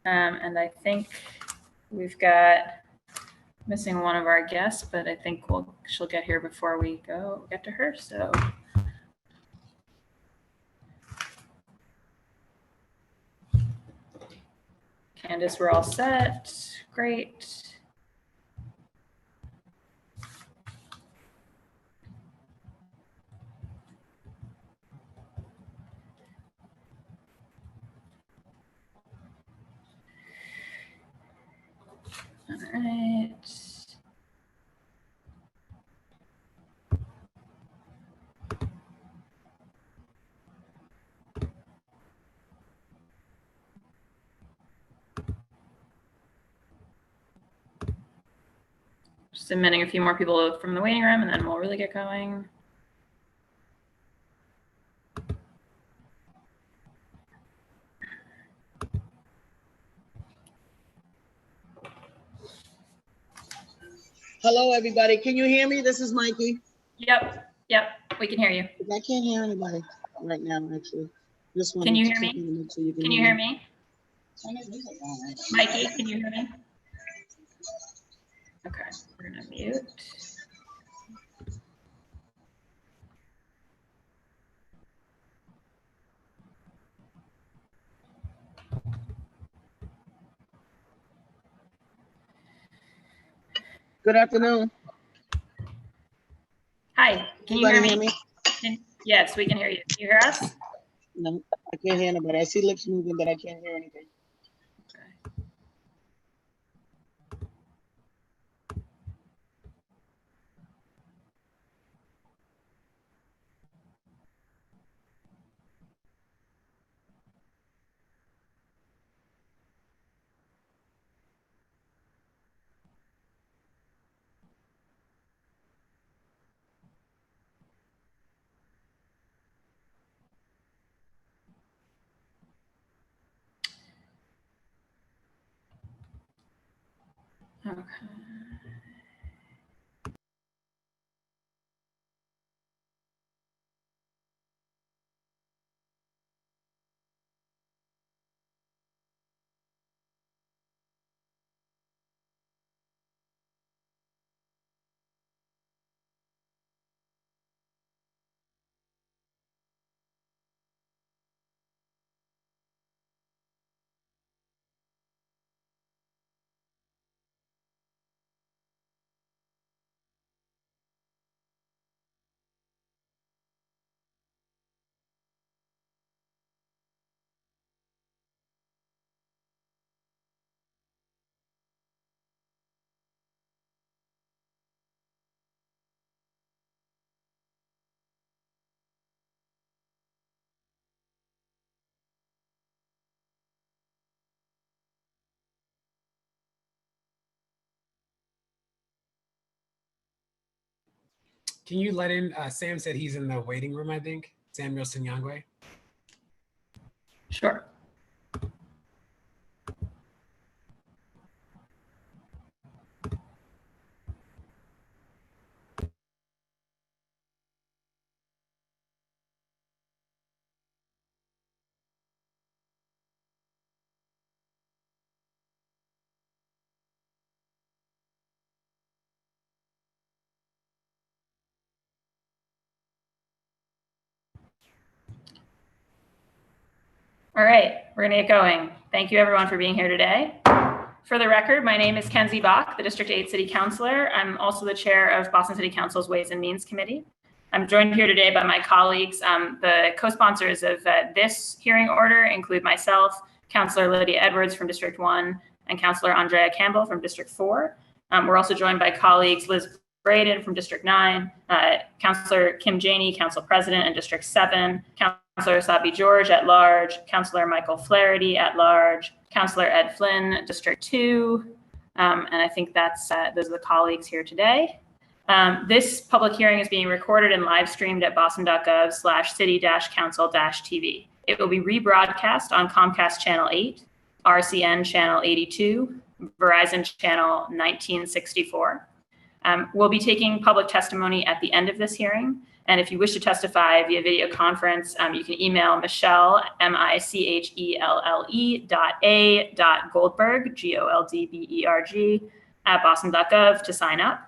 And I think we've got missing one of our guests, but I think she'll get here before we get to her. So. Candace, we're all set. Great. All right. Just admitting a few more people from the waiting room, and then we'll really get going. Hello, everybody. Can you hear me? This is Mikey. Yep, we can hear you. I can't hear anybody right now, actually. Just can you hear me? Can you hear me? Mikey, can you hear me? Okay, we're gonna mute. Good afternoon. Hi, can you hear me? Yes, we can hear you. Can you hear us? No, I can't hear anybody. I see lips moving, but I can't hear anything. Okay. Can you let in, Sam said he's in the waiting room, I think. Samuel Sinyangwe. Sure. All right, we're gonna get going. Thank you everyone for being here today. For the record, my name is Kenzie Bach, the District 8 City Councilor. I'm also the chair of Boston City Council's Ways and Means Committee. I'm joined here today by my colleagues. The co-sponsors of this hearing order include myself, Councilor Lydia Edwards from District 1, and Councilor Andrea Campbell from District 4. We're also joined by colleagues Liz Braden from District 9, Councilor Kim Janey, Council President in District 7, Councilor Sabi George at large, Councilor Michael Flaherty at large, Councilor Ed Flynn, District 2, and I think those are the colleagues here today. This public hearing is being recorded and live streamed at boston.gov/city-council-tv. It will be rebroadcast on Comcast Channel 8, RCN Channel 82, Verizon Channel 1964. We'll be taking public testimony at the end of this hearing. And if you wish to testify via video conference, you can email Michelle, michelle.a.goldberg, Goldberg, at boston.gov to sign up.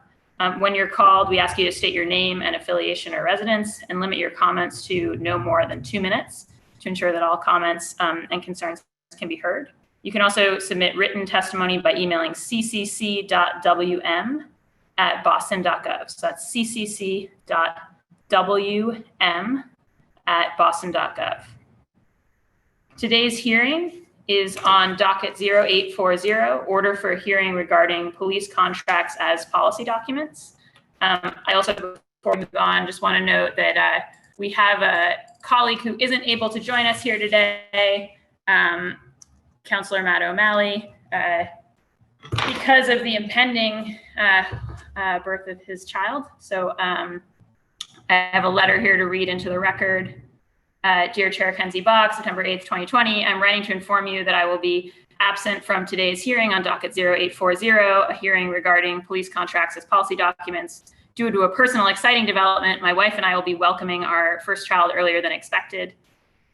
When you're called, we ask you to state your name and affiliation or residence and limit your comments to no more than 2 minutes to ensure that all comments and concerns can be heard. You can also submit written testimony by emailing ccc.wm@boston.gov. So that's ccc.wm@boston.gov. Today's hearing is on docket 0840, order for a hearing regarding police contracts as policy documents. I also, before we move on, just want to note that we have a colleague who isn't able to join us here today, Councillor Matt O'Malley, because of the impending birth of his child. So I have a letter here to read into the record. Dear Chair Kenzie Bach, September 8th, 2020, I'm writing to inform you that I will be absent from today's hearing on docket 0840, a hearing regarding police contracts as policy documents. Due to a personal exciting development, my wife and I will be welcoming our first child earlier than expected.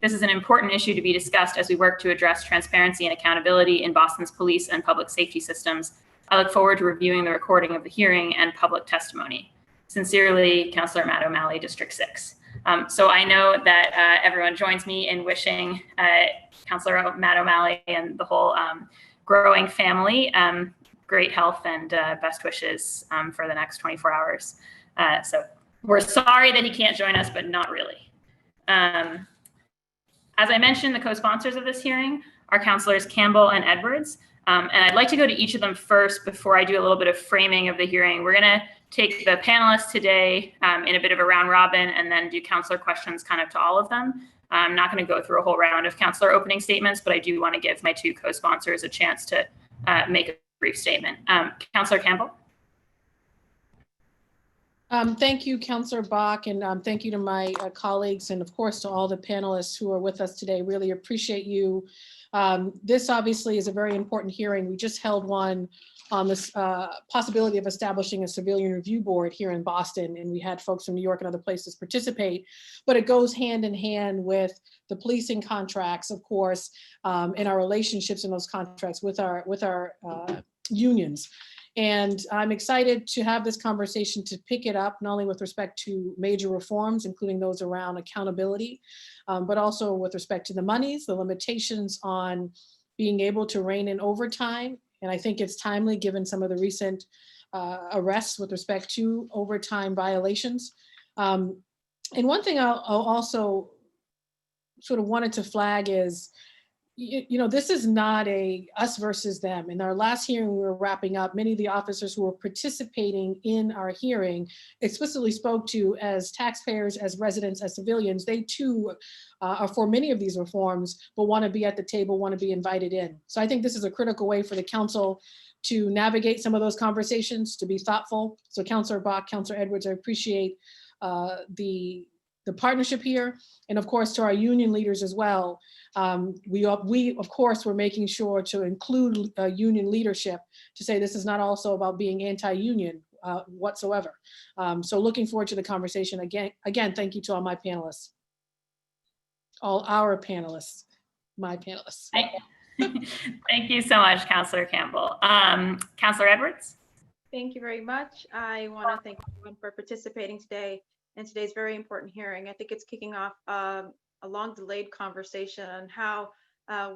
This is an important issue to be discussed as we work to address transparency and accountability in Boston's police and public safety systems. I look forward to reviewing the recording of the hearing and public testimony. Sincerely, Councillor Matt O'Malley, District 6. So I know that everyone joins me in wishing Councillor Matt O'Malley and the whole growing family great health and best wishes for the next 24 hours. So we're sorry that he can't join us, but not really. As I mentioned, the co-sponsors of this hearing are Councillors Campbell and Edwards. And I'd like to go to each of them first before I do a little bit of framing of the hearing. We're going to take the panelists today in a bit of a round robin and then do councillor questions kind of to all of them. I'm not going to go through a whole round of councillor opening statements, but I do want to give my two co-sponsors a chance to make a brief statement. Councillor Campbell. Thank you, Councillor Bach, and thank you to my colleagues and of course to all the panelists who are with us today. Really appreciate you. This obviously is a very important hearing. We just held one on this possibility of establishing a civilian review board here in Boston, and we had folks from New York and other places participate, but it goes hand in hand with the policing contracts, of course, and our relationships in those contracts with our unions. And I'm excited to have this conversation to pick it up, not only with respect to major reforms, including those around accountability, but also with respect to the monies, the limitations on being able to rein in overtime. And I think it's timely given some of the recent arrests with respect to overtime violations. And one thing I'll also sort of wanted to flag is, you know, this is not a us versus them. In our last hearing, we were wrapping up, many of the officers who were participating in our hearing explicitly spoke to as taxpayers, as residents, as civilians. They too are for many of these reforms, but want to be at the table, want to be invited in. So I think this is a critical way for the council to navigate some of those conversations, to be thoughtful. So Councillor Bach, Councillor Edwards, I appreciate the partnership here. And of course, to our union leaders as well. We of course, we're making sure to include union leadership to say this is not also about being anti-union whatsoever. So looking forward to the conversation. Again, thank you to all my panelists. All our panelists, my panelists. Thank you so much, Councillor Campbell. Councillor Edwards. Thank you very much. I want to thank everyone for participating today in today's very important hearing. I think it's kicking off a long delayed conversation on how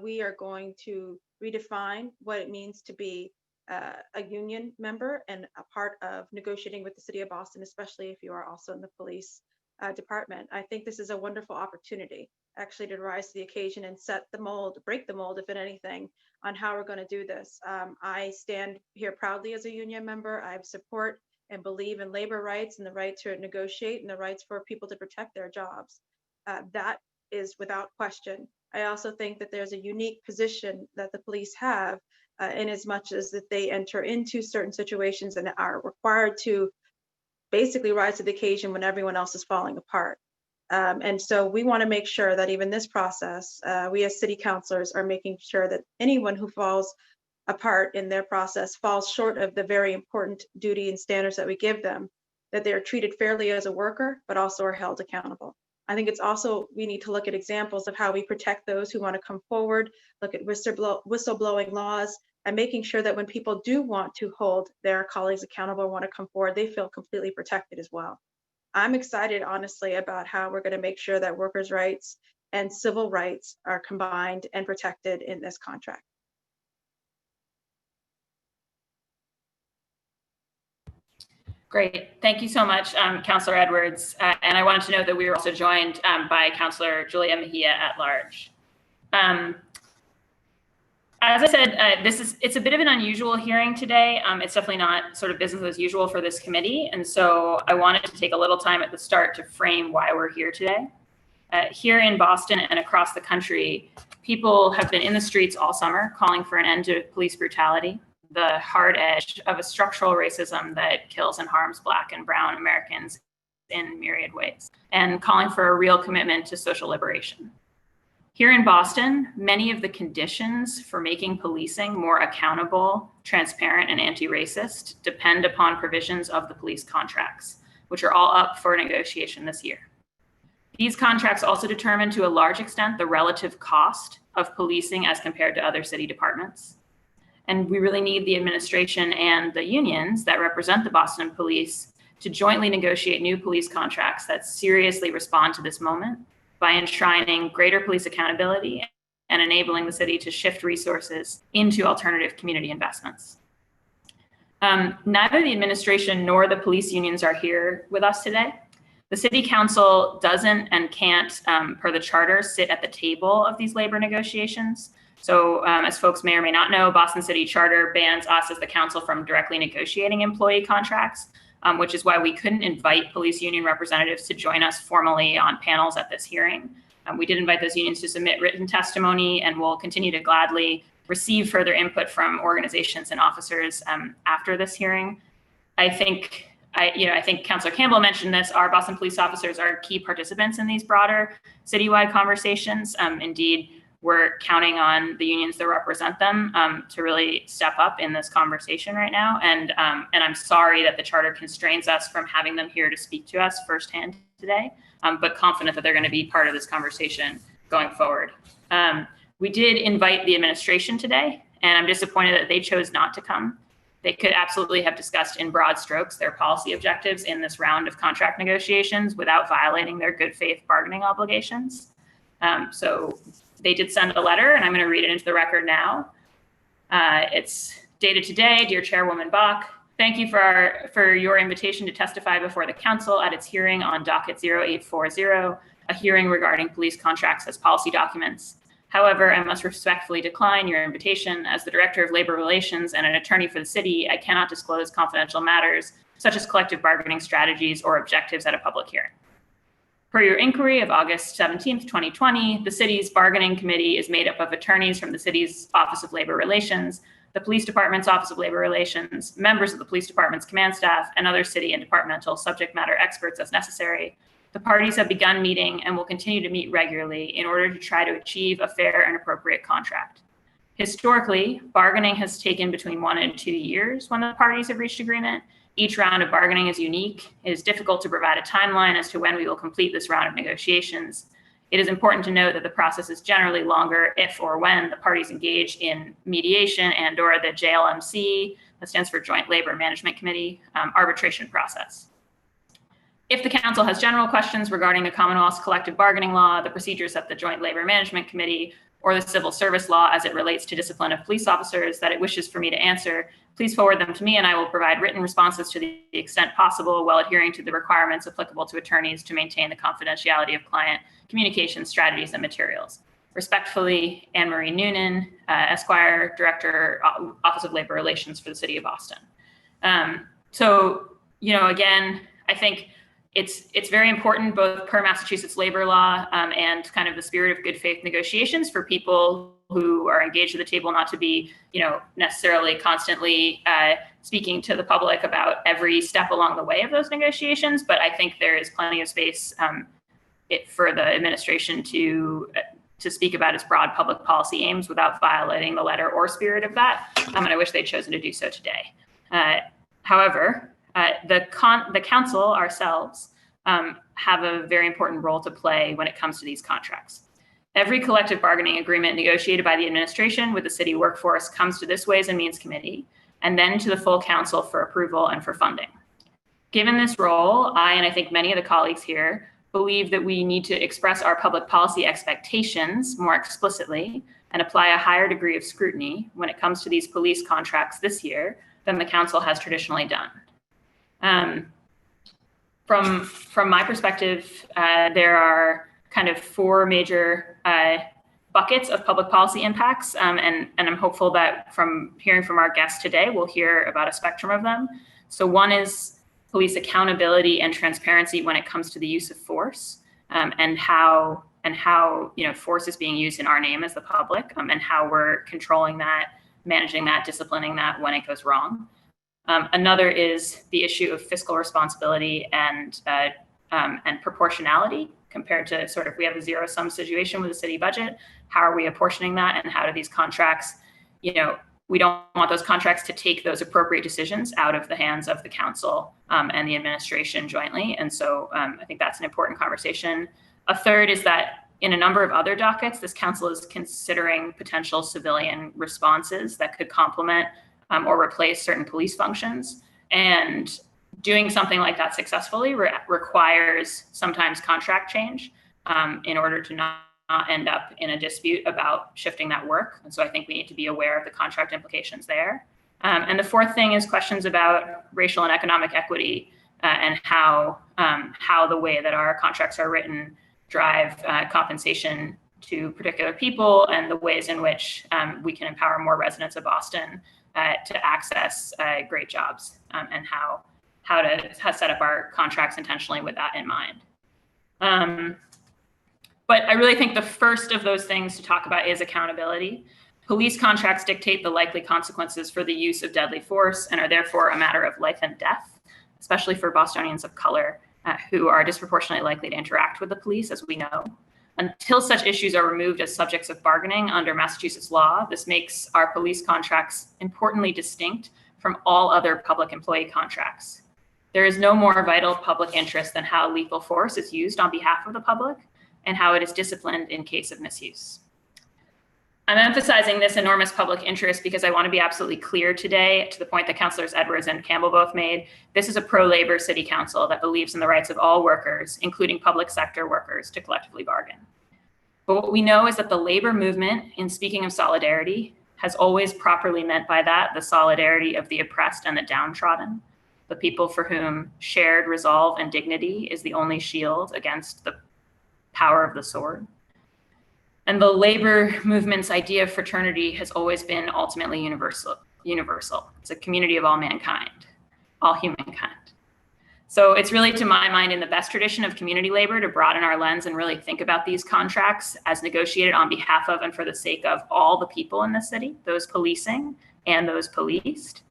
we are going to redefine what it means to be a union member and a part of negotiating with the City of Boston, especially if you are also in the police department. I think this is a wonderful opportunity actually to rise to the occasion and set the mold, break the mold, if in anything, on how we're going to do this. I stand here proudly as a union member. I support and believe in labor rights and the right to negotiate and the rights for people to protect their jobs. That is without question. I also think that there's a unique position that the police have in as much as that they enter into certain situations and are required to basically rise to the occasion when everyone else is falling apart. And so we want to make sure that even this process, we as city councilors are making sure that anyone who falls apart in their process falls short of the very important duty and standards that we give them, that they are treated fairly as a worker, but also are held accountable. I think it's also, we need to look at examples of how we protect those who want to come forward, look at whistleblowing laws, and making sure that when people do want to hold their colleagues accountable, want to come forward, they feel completely protected as well. I'm excited, honestly, about how we're going to make sure that workers' rights and civil rights are combined and protected in this contract. Great. Thank you so much, Councillor Edwards. And I wanted to note that we were also joined by Councillor Julia Mejia at large. As I said, it's a bit of an unusual hearing today. It's definitely not sort of business as usual for this committee. And so I wanted to take a little time at the start to frame why we're here today. Here in Boston and across the country, people have been in the streets all summer calling for an end to police brutality, the hard edge of a structural racism that kills and harms Black and Brown Americans in myriad ways, and calling for a real commitment to social liberation. Here in Boston, many of the conditions for making policing more accountable, transparent, and anti-racist depend upon provisions of the police contracts, which are all up for negotiation this year. These contracts also determine to a large extent the relative cost of policing as compared to other city departments. And we really need the administration and the unions that represent the Boston Police to jointly negotiate new police contracts that seriously respond to this moment by enshrining greater police accountability and enabling the city to shift resources into alternative community investments. Neither the administration nor the police unions are here with us today. The City Council doesn't and can't, per the charter, sit at the table of these labor negotiations. So as folks may or may not know, Boston City Charter bans us as the council from directly negotiating employee contracts, which is why we couldn't invite police union representatives to join us formally on panels at this hearing. We did invite those unions to submit written testimony, and we'll continue to gladly receive further input from organizations and officers after this hearing. I think Councillor Campbell mentioned this. Our Boston police officers are key participants in these broader citywide conversations. Indeed, we're counting on the unions that represent them to really step up in this conversation right now. And I'm sorry that the charter constrains us from having them here to speak to us firsthand today, but confident that they're going to be part of this conversation going forward. We did invite the administration today, and I'm disappointed that they chose not to come. They could absolutely have discussed in broad strokes their policy objectives in this round of contract negotiations without violating their good faith bargaining obligations. So they did send a letter, and I'm going to read it into the record now. It's dated today. Dear Chairwoman Bach, thank you for your invitation to testify before the council at its hearing on Docket 0840, a hearing regarding police contracts as policy documents. However, I must respectfully decline your invitation. As the Director of Labor Relations and an attorney for the city, I cannot disclose confidential matters such as collective bargaining strategies or objectives at a public hearing. Per your inquiry of August 17th, 2020, the city's bargaining committee is made up of attorneys from the city's Office of Labor Relations, the Police Department's Office of Labor Relations, members of the Police Department's command staff, and other city and departmental subject matter experts as necessary. The parties have begun meeting and will continue to meet regularly in order to try to achieve a fair and appropriate contract. Historically, bargaining has taken between 1 and 2 years when the parties have reached agreement. Each round of bargaining is unique. It is difficult to provide a timeline as to when we will complete this round of negotiations. It is important to note that the process is generally longer if or when the parties engage in mediation and/or the JLMC, that stands for Joint Labor Management Committee, arbitration process. If the council has general questions regarding the Commonwealth's collective bargaining law, the procedures of the Joint Labor Management Committee, or the civil service law as it relates to discipline of police officers that it wishes for me to answer, please forward them to me and I will provide written responses to the extent possible while adhering to the requirements applicable to attorneys to maintain the confidentiality of client communication strategies and materials. Respectfully, Anne Marie Noonan, Esquire, Director, Office of Labor Relations for the City of Boston. Again, I think it's very important, both per Massachusetts labor law and kind of the spirit of good faith negotiations, for people who are engaged at the table not to be, necessarily constantly speaking to the public about every step along the way of those negotiations. But I think there is plenty of space for the administration to speak about its broad public policy aims without violating the letter or spirit of that. And I wish they'd chosen to do so today. However, The council ourselves have a very important role to play when it comes to these contracts. Every collective bargaining agreement negotiated by the administration with the city workforce comes to this Ways and Means Committee and then to the full council for approval and for funding. Given this role, and I think many of the colleagues here believe that we need to express our public policy expectations more explicitly and apply a higher degree of scrutiny when it comes to these police contracts this year than the council has traditionally done. From my perspective, there are kind of four major buckets of public policy impacts, and I'm hopeful that from hearing from our guests today, we'll hear about a spectrum of them. So one is police accountability and transparency when it comes to the use of force, and how force is being used in our name as the public, and how we're controlling that, managing that, disciplining that when it goes wrong. Another is the issue of fiscal responsibility and proportionality compared to sort of, we have a zero-sum situation with the city budget. How are we apportioning that, and how do these contracts, we don't want those contracts to take those appropriate decisions out of the hands of the council and the administration jointly. And so I think that's an important conversation. A third is that in a number of other dockets, this council is considering potential civilian responses that could complement or replace certain police functions. And doing something like that successfully requires sometimes contract change in order to not end up in a dispute about shifting that work. And so I think we need to be aware of the contract implications there. And the fourth thing is questions about racial and economic equity and how the way that our contracts are written drive compensation to particular people, and the ways in which we can empower more residents of Boston to access great jobs, and how to set up our contracts intentionally with that in mind. But I really think the first of those things to talk about is accountability. Police contracts dictate the likely consequences for the use of deadly force and are therefore a matter of life and death, especially for Bostonians of color who are disproportionately likely to interact with the police, as we know. Until such issues are removed as subjects of bargaining under Massachusetts law, this makes our police contracts importantly distinct from all other public employee contracts. There is no more vital public interest than how lethal force is used on behalf of the public and how it is disciplined in case of misuse. I'm emphasizing this enormous public interest because I want to be absolutely clear today, to the point that Councilors Edwards and Campbell both made. This is a pro-labor city council that believes in the rights of all workers, including public sector workers, to collectively bargain. But what we know is that the labor movement, in speaking of solidarity, has always properly meant by that the solidarity of the oppressed and the downtrodden, the people for whom shared resolve and dignity is the only shield against the power of the sword. And the labor movement's idea of fraternity has always been ultimately universal. It's a community of all mankind, all humankind. So it's really, to my mind, in the best tradition of community labor to broaden our lens and really think about these contracts as negotiated on behalf of and for the sake of all the people in the city, those policing and those policed.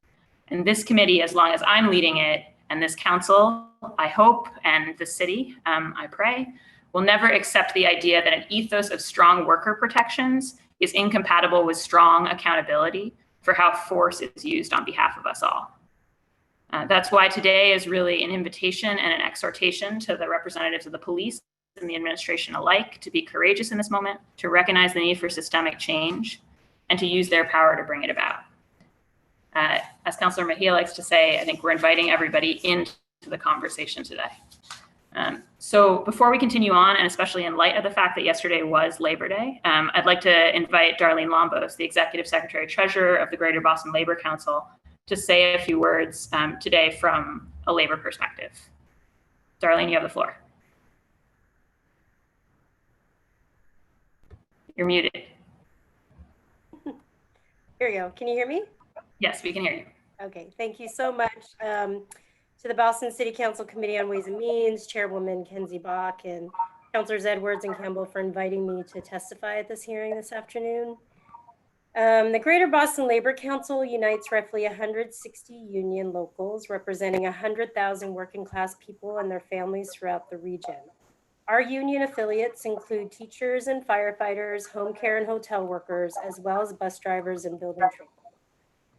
And this committee, as long as I'm leading it, and this council, I hope, and the city, I pray, will never accept the idea that an ethos of strong worker protections is incompatible with strong accountability for how force is used on behalf of us all. That's why today is really an invitation and an exhortation to the representatives of the police and the administration alike to be courageous in this moment, to recognize the need for systemic change, and to use their power to bring it about. As Councillor Mejia likes to say, I think we're inviting everybody into the conversation today. So before we continue on, and especially in light of the fact that yesterday was Labor Day, I'd like to invite Darlene Lombos, the Executive Secretary Treasurer of the Greater Boston Labor Council, to say a few words today from a labor perspective. Darlene, you have the floor. You're muted. Here we go. Can you hear me? Yes, we can hear you. Okay, thank you so much to the Boston City Council Committee on Ways and Means, Chairwoman Kenzie Bach, and Councilors Edwards and Campbell for inviting me to testify at this hearing this afternoon. The Greater Boston Labor Council unites roughly 160 union locals representing 100,000 working class people and their families throughout the region. Our union affiliates include teachers and firefighters, home care and hotel workers, as well as bus drivers and building trades.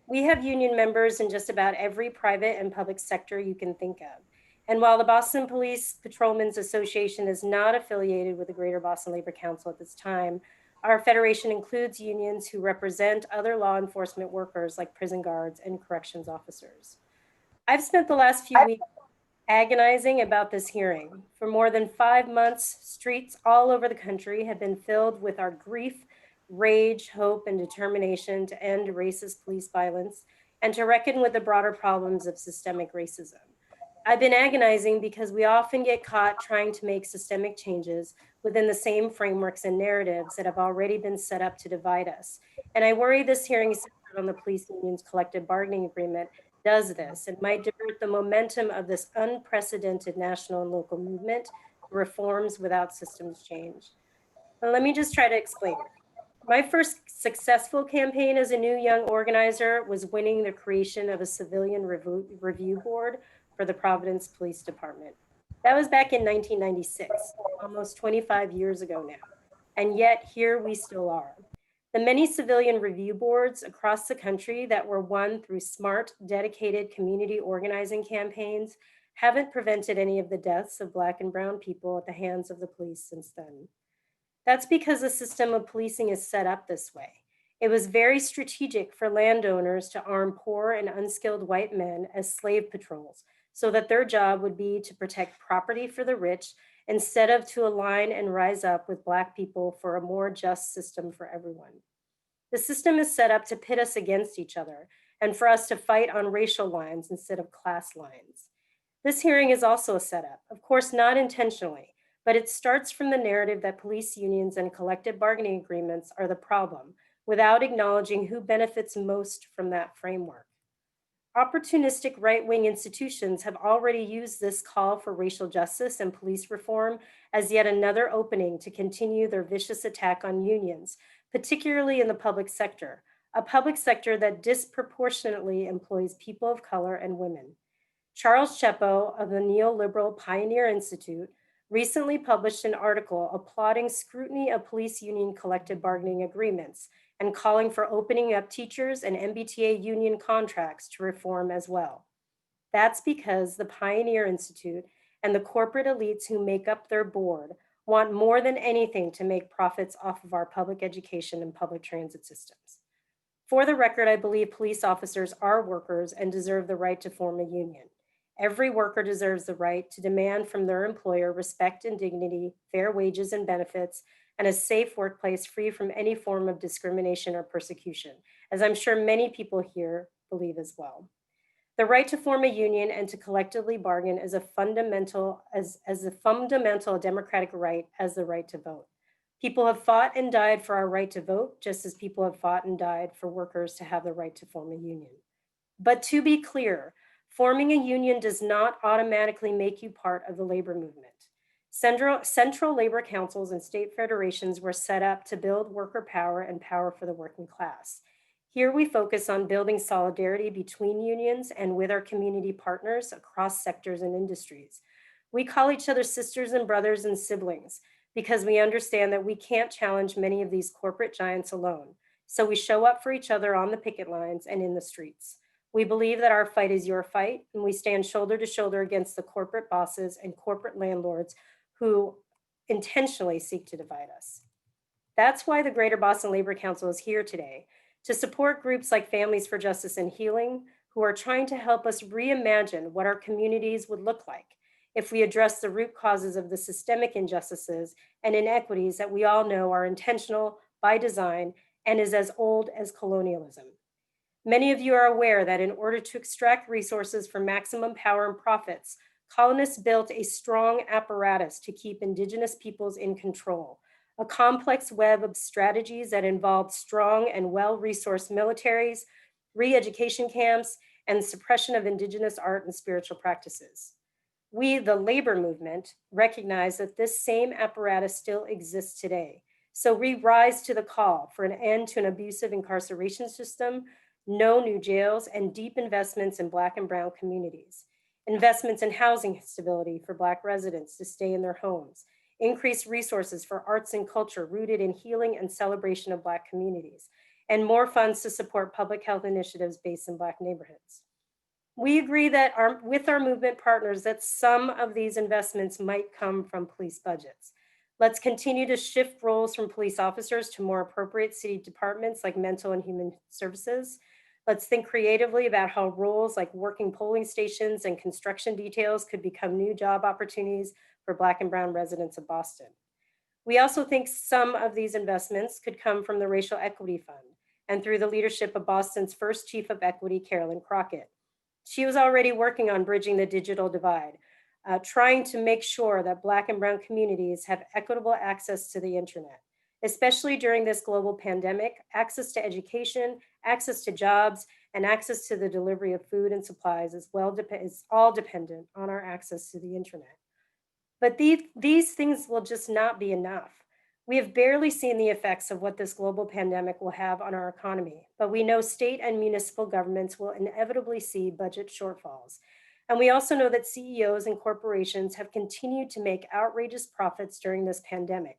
We have union members in just about every private and public sector you can think of. And while the Boston Police Patrolmen's Association is not affiliated with the Greater Boston Labor Council at this time, our federation includes unions who represent other law enforcement workers like prison guards and corrections officers. I've spent the last few weeks agonizing about this hearing. For more than 5 months, streets all over the country have been filled with our grief, rage, hope, and determination to end racist police violence and to reckon with the broader problems of systemic racism. I've been agonizing because we often get caught trying to make systemic changes within the same frameworks and narratives that have already been set up to divide us. And I worry this hearing centered on the police union's collective bargaining agreement does this and might divert the momentum of this unprecedented national and local movement to reforms without systems change. And let me just try to explain. My first successful campaign as a new young organizer was winning the creation of a civilian review board for the Providence Police Department. That was back in 1996, almost 25 years ago now. And yet here we still are. The many civilian review boards across the country that were won through smart, dedicated community organizing campaigns haven't prevented any of the deaths of Black and brown people at the hands of the police since then. That's because the system of policing is set up this way. It was very strategic for landowners to arm poor and unskilled white men as slave patrols so that their job would be to protect property for the rich instead of to align and rise up with Black people for a more just system for everyone. The system is set up to pit us against each other and for us to fight on racial lines instead of class lines. This hearing is also a setup, of course, not intentionally, but it starts from the narrative that police unions and collective bargaining agreements are the problem, without acknowledging who benefits most from that framework. Opportunistic right-wing institutions have already used this call for racial justice and police reform as yet another opening to continue their vicious attack on unions, particularly in the public sector, a public sector that disproportionately employs people of color and women. Charles Chepo of the Neoliberal Pioneer Institute recently published an article applauding scrutiny of police union collective bargaining agreements and calling for opening up teachers and MBTA union contracts to reform as well. That's because the Pioneer Institute and the corporate elites who make up their board want more than anything to make profits off of our public education and public transit systems. For the record, I believe police officers are workers and deserve the right to form a union. Every worker deserves the right to demand from their employer respect and dignity, fair wages and benefits, and a safe workplace free from any form of discrimination or persecution, as I'm sure many people here believe as well. The right to form a union and to collectively bargain is a fundamental democratic right as the right to vote. People have fought and died for our right to vote, just as people have fought and died for workers to have the right to form a union. But to be clear, forming a union does not automatically make you part of the labor movement. Central labor councils and state federations were set up to build worker power and power for the working class. Here we focus on building solidarity between unions and with our community partners across sectors and industries. We call each other sisters and brothers and siblings because we understand that we can't challenge many of these corporate giants alone. So we show up for each other on the picket lines and in the streets. We believe that our fight is your fight, and we stand shoulder to shoulder against the corporate bosses and corporate landlords who intentionally seek to divide us. That's why the Greater Boston Labor Council is here today, to support groups like Families for Justice and Healing, who are trying to help us reimagine what our communities would look like if we address the root causes of the systemic injustices and inequities that we all know are intentional by design and is as old as colonialism. Many of you are aware that in order to extract resources for maximum power and profits, colonists built a strong apparatus to keep Indigenous peoples in control, a complex web of strategies that involved strong and well-resourced militaries, re-education camps, and suppression of Indigenous art and spiritual practices. We, the labor movement, recognize that this same apparatus still exists today. So we rise to the call for an end to an abusive incarceration system, no new jails, and deep investments in Black and brown communities. Investments in housing stability for Black residents to stay in their homes, increased resources for arts and culture rooted in healing and celebration of Black communities, and more funds to support public health initiatives based in Black neighborhoods. We agree that with our movement partners that some of these investments might come from police budgets. Let's continue to shift roles from police officers to more appropriate city departments like mental and human services. Let's think creatively about how roles like working polling stations and construction details could become new job opportunities for Black and Brown residents of Boston. We also think some of these investments could come from the Racial Equity Fund and through the leadership of Boston's first Chief of Equity, Carolyn Crockett. She was already working on bridging the digital divide, trying to make sure that Black and Brown communities have equitable access to the internet, especially during this global pandemic. Access to education, access to jobs, and access to the delivery of food and supplies is all dependent on our access to the internet. But these things will just not be enough. We have barely seen the effects of what this global pandemic will have on our economy, but we know state and municipal governments will inevitably see budget shortfalls. And we also know that CEOs and corporations have continued to make outrageous profits during this pandemic.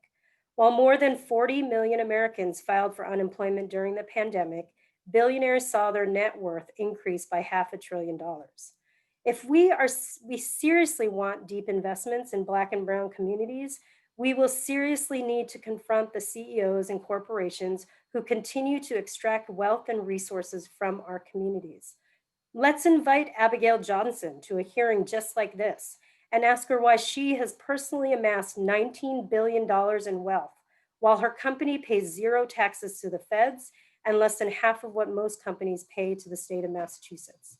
While more than 40 million Americans filed for unemployment during the pandemic, billionaires saw their net worth increase by $500 billion. If we seriously want deep investments in Black and Brown communities, we will seriously need to confront the CEOs and corporations who continue to extract wealth and resources from our communities. Let's invite Abigail Johnson to a hearing just like this and ask her why she has personally amassed $19 billion in wealth, while her company pays zero taxes to the feds and less than half of what most companies pay to the state of Massachusetts.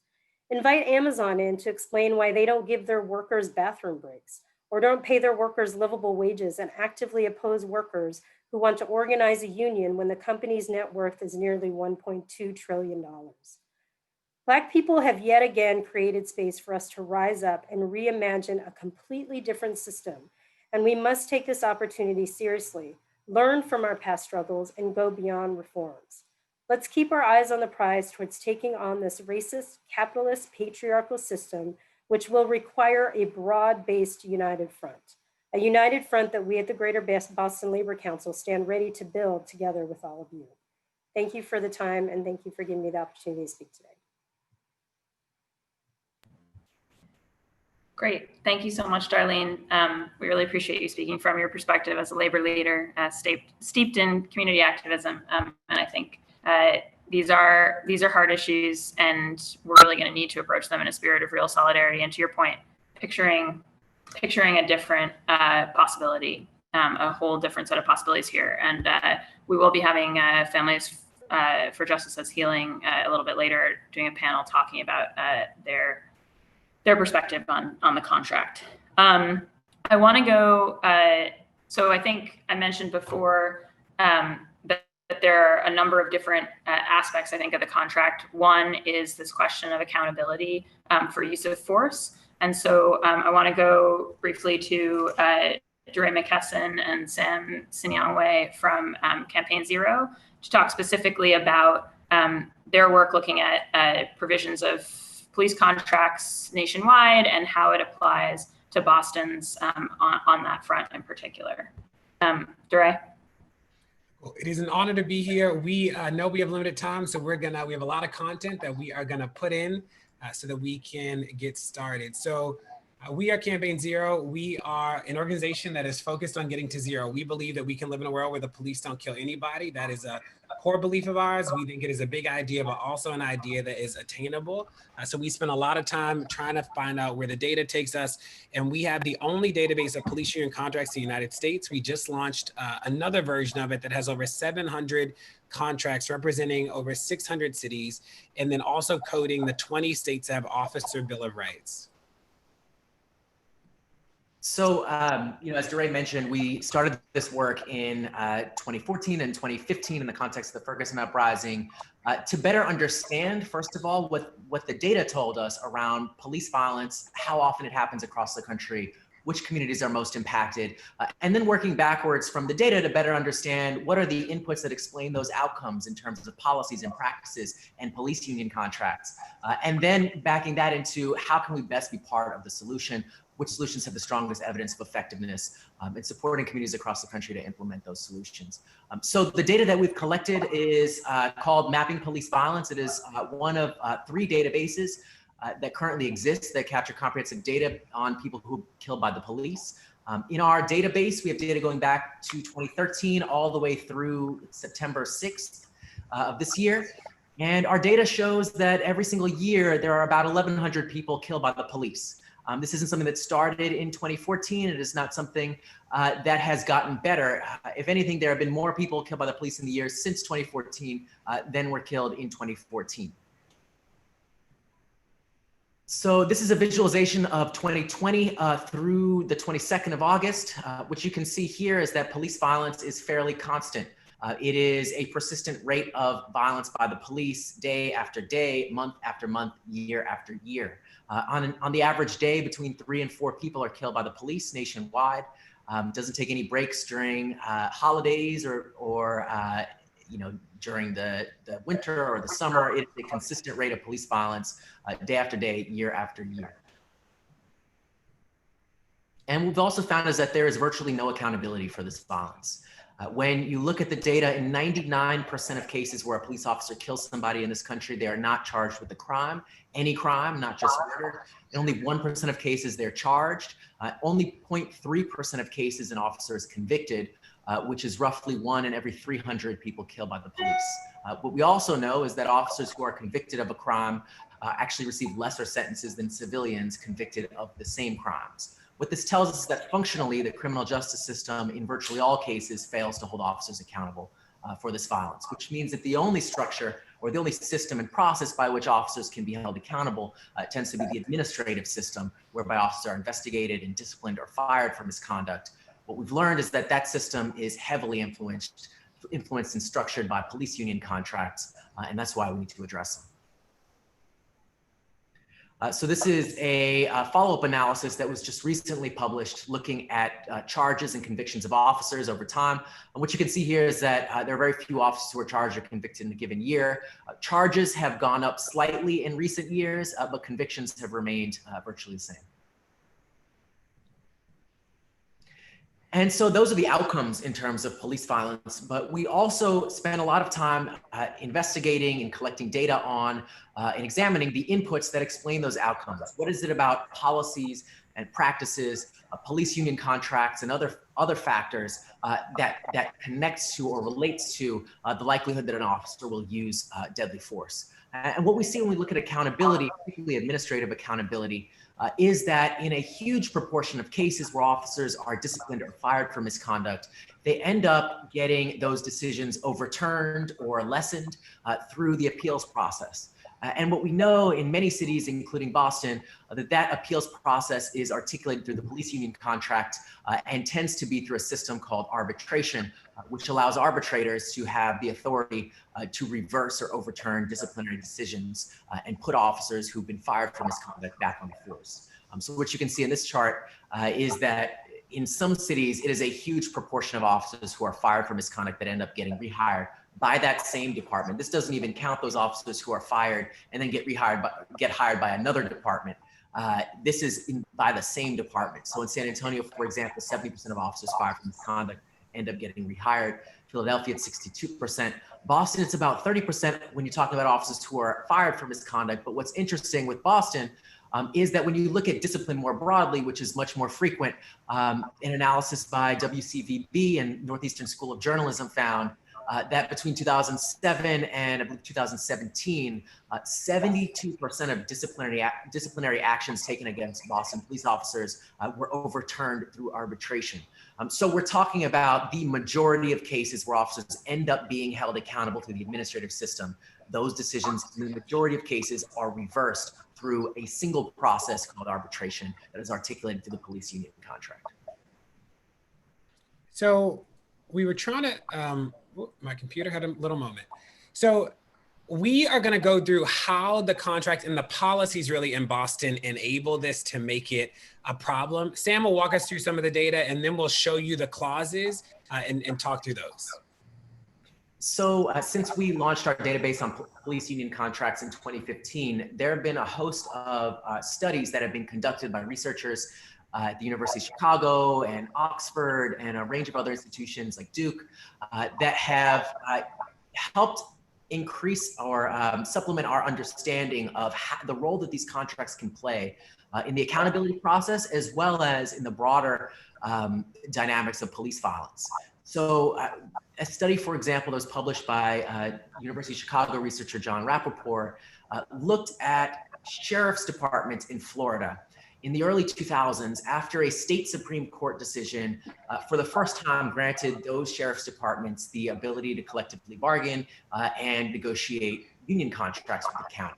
Invite Amazon in to explain why they don't give their workers bathroom breaks, or don't pay their workers livable wages and actively oppose workers who want to organize a union when the company's net worth is nearly $1.2 trillion. Black people have yet again created space for us to rise up and reimagine a completely different system. And we must take this opportunity seriously, learn from our past struggles, and go beyond reforms. Let's keep our eyes on the prize towards taking on this racist, capitalist, patriarchal system, which will require a broad-based united front, a united front that we at the Greater Boston Labor Council stand ready to build together with all of you. Thank you for the time, and thank you for giving me the opportunity to speak today. Great. Thank you so much, Darlene. We really appreciate you speaking from your perspective as a labor leader steeped in community activism. And I think these are hard issues, and we're really going to need to approach them in a spirit of real solidarity. And to your point, picturing a different possibility, a whole different set of possibilities here. And we will be having Families for Justice as Healing a little bit later, doing a panel talking about their perspective on the contract. I want to go, so I think I mentioned before that there are a number of different aspects, I think, of the contract. One is this question of accountability for use of force. And so I want to go briefly to Dure McKesson and Sam Sinyangwe from Campaign Zero to talk specifically about their work looking at provisions of police contracts nationwide and how it applies to Boston's on that front in particular. Dure? Well, it is an honor to be here. We know we have limited time, so we have a lot of content that we are gonna put in so that we can get started. So we are Campaign Zero. We are an organization that is focused on getting to zero. We believe that we can live in a world where the police don't kill anybody. That is a core belief of ours. We think it is a big idea, but also an idea that is attainable. So we spend a lot of time trying to find out where the data takes us. And we have the only database of police union contracts in the United States. We just launched another version of it that has over 700 contracts representing over 600 cities, and then also coding the 20 states that have Officer Bill of Rights. So, as Dure mentioned, we started this work in 2014 and 2015 in the context of the Ferguson uprising to better understand, first of all, what the data told us around police violence, how often it happens across the country, which communities are most impacted, and then working backwards from the data to better understand what are the inputs that explain those outcomes in terms of policies and practices and police union contracts, and then backing that into how can we best be part of the solution which solutions have the strongest evidence of effectiveness, and supporting communities across the country to implement those solutions. So the data that we've collected is called Mapping Police Violence. It is one of 3 databases that currently exist that capture comprehensive data on people who are killed by the police. In our database, we have data going back to 2013 all the way through September 6th of this year. And our data shows that every single year, there are about 1,100 people killed by the police. This isn't something that started in 2014. It is not something that has gotten better. If anything, there have been more people killed by the police in the years since 2014 than were killed in 2014. So this is a visualization of 2020 through the 22nd of August. What you can see here is that police violence is fairly constant. It is a persistent rate of violence by the police day after day, month after month, year after year. On the average day, between 3 and 4 people are killed by the police nationwide. Doesn't take any breaks during holidays or during the winter or the summer. It's a consistent rate of police violence day after day, year after year. And we've also found is that there is virtually no accountability for this violence. When you look at the data, in 99% of cases where a police officer kills somebody in this country, they are not charged with a crime, any crime, not just murder. In only 1% of cases, they're charged. Only 0.3% of cases an officer is convicted, which is roughly 1 in every 300 people killed by the police. What we also know is that officers who are convicted of a crime actually receive lesser sentences than civilians convicted of the same crimes. What this tells us is that functionally, the criminal justice system in virtually all cases fails to hold officers accountable for this violence, which means that the only structure or the only system and process by which officers can be held accountable tends to be the administrative system, whereby officers are investigated and disciplined or fired for misconduct. What we've learned is that that system is heavily influenced and structured by police union contracts, and that's why we need to address them. So this is a follow-up analysis that was just recently published looking at charges and convictions of officers over time. And what you can see here is that there are very few officers who are charged or convicted in a given year. Charges have gone up slightly in recent years, but convictions have remained virtually the same. And so those are the outcomes in terms of police violence, but we also spend a lot of time investigating and collecting data on and examining the inputs that explain those outcomes. What is it about policies and practices, police union contracts, and other factors that connects to or relates to the likelihood that an officer will use deadly force? And what we see when we look at accountability, particularly administrative accountability, is that in a huge proportion of cases where officers are disciplined or fired for misconduct, they end up getting those decisions overturned or lessened through the appeals process. And what we know in many cities, including Boston, that appeals process is articulated through the police union contract and tends to be through a system called arbitration, which allows arbitrators to have the authority to reverse or overturn disciplinary decisions and put officers who've been fired for misconduct back on the force. So what you can see in this chart is that in some cities, it is a huge proportion of officers who are fired for misconduct that end up getting rehired by that same department. This doesn't even count those officers who are fired and then get hired by another department. This is by the same department. So in San Antonio, for example, 70% of officers fired for misconduct end up getting rehired. Philadelphia at 62%. Boston, it's about 30% when you talk about officers who are fired for misconduct. But what's interesting with Boston is that when you look at discipline more broadly, which is much more frequent, an analysis by WCVB and Northeastern School of Journalism found that between 2007 and I believe 2017, 72% of disciplinary actions taken against Boston police officers were overturned through arbitration. So we're talking about the majority of cases where officers end up being held accountable through the administrative system. Those decisions, in the majority of cases, are reversed through a single process called arbitration that is articulated through the police union contract. So we were trying to, my computer had a little moment. So we are going to go through how the contract and the policies really in Boston enable this to make it a problem. Sam will walk us through some of the data and then we'll show you the clauses and talk through those. So since we launched our database on police union contracts in 2015, there have been a host of studies that have been conducted by researchers the University of Chicago and Oxford and a range of other institutions like Duke that have helped increase or supplement our understanding of the role that these contracts can play in the accountability process, as well as in the broader dynamics of police violence. So a study, for example, that was published by University of Chicago researcher John Rappaport looked at sheriff's departments in Florida in the early 2000s after a state Supreme Court decision for the first time granted those sheriff's departments the ability to collectively bargain and negotiate union contracts with the county.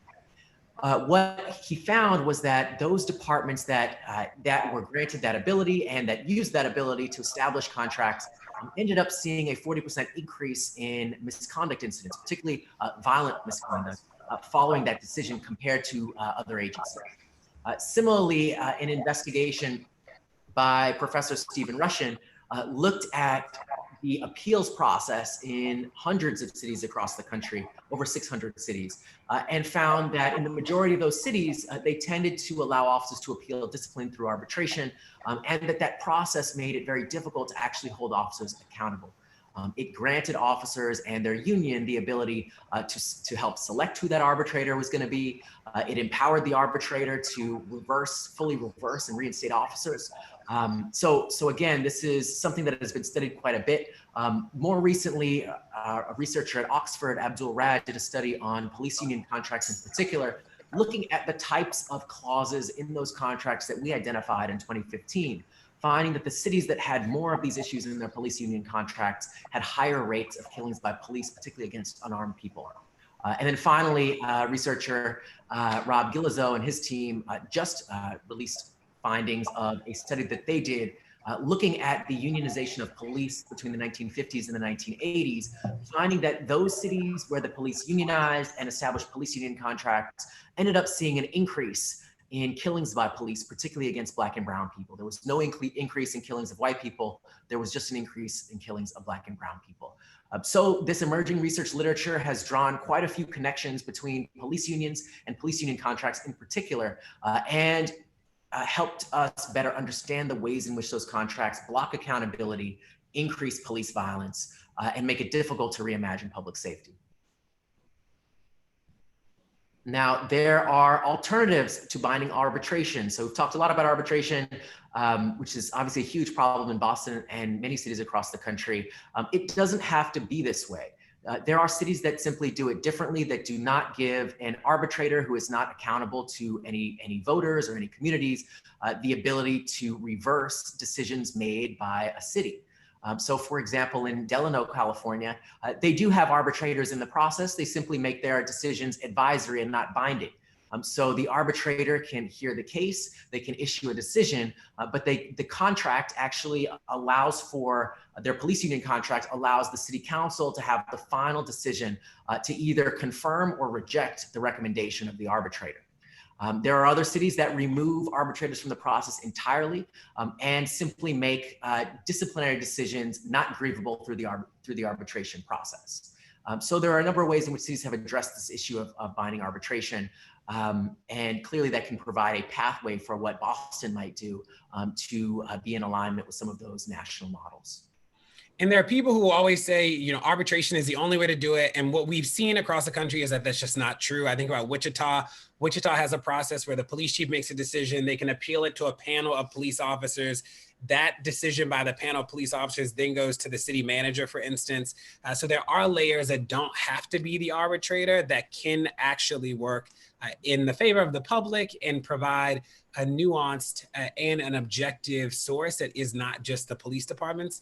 What he found was that those departments that were granted that ability and that used that ability to establish contracts ended up seeing a 40% increase in misconduct incidents, particularly violent misconduct, following that decision compared to other agencies. Similarly, an investigation by Professor Stephen Rushin looked at the appeals process in hundreds of cities across the country, over 600 cities, and found that in the majority of those cities, they tended to allow officers to appeal discipline through arbitration, and that process made it very difficult to actually hold officers accountable. It granted officers and their union the ability to help select who that arbitrator was going to be. It empowered the arbitrator to fully reverse and reinstate officers. So again, this is something that has been studied quite a bit. More recently, a researcher at Oxford, Abdul Rad, did a study on police union contracts in particular, looking at the types of clauses in those contracts that we identified in 2015, finding that the cities that had more of these issues in their police union contracts had higher rates of killings by police, particularly against unarmed people. And then finally, researcher Rob Gillizo and his team just released findings of a study that they did looking at the unionization of police between the 1950s and the 1980s, finding that those cities where the police unionized and established police union contracts ended up seeing an increase in killings by police, particularly against Black and brown people. There was no increase in killings of white people. There was just an increase in killings of Black and brown people. So this emerging research literature has drawn quite a few connections between police unions and police union contracts in particular, and helped us better understand the ways in which those contracts block accountability, increase police violence, and make it difficult to reimagine public safety. Now, there are alternatives to binding arbitration. So we've talked a lot about arbitration, which is obviously a huge problem in Boston and many cities across the country. It doesn't have to be this way. There are cities that simply do it differently, that do not give an arbitrator who is not accountable to any voters or any communities the ability to reverse decisions made by a city. So for example, in Delano, California, they do have arbitrators in the process. They simply make their decisions advisory and not binding. So the arbitrator can hear the case, they can issue a decision, but the contract actually allows for, their police union contract allows the city council to have the final decision to either confirm or reject the recommendation of the arbitrator. There are other cities that remove arbitrators from the process entirely and simply make disciplinary decisions not grievable through the arbitration process. So there are a number of ways in which cities have addressed this issue of binding arbitration. And clearly that can provide a pathway for what Boston might do to be in alignment with some of those national models. And there are people who always say, you know, arbitration is the only way to do it. And what we've seen across the country is that that's just not true. I think about Wichita. Wichita has a process where the police chief makes a decision. They can appeal it to a panel of police officers. That decision by the panel of police officers then goes to the city manager, for instance. So there are layers that don't have to be the arbitrator that can actually work in the favor of the public and provide a nuanced and an objective source that is not just the police department's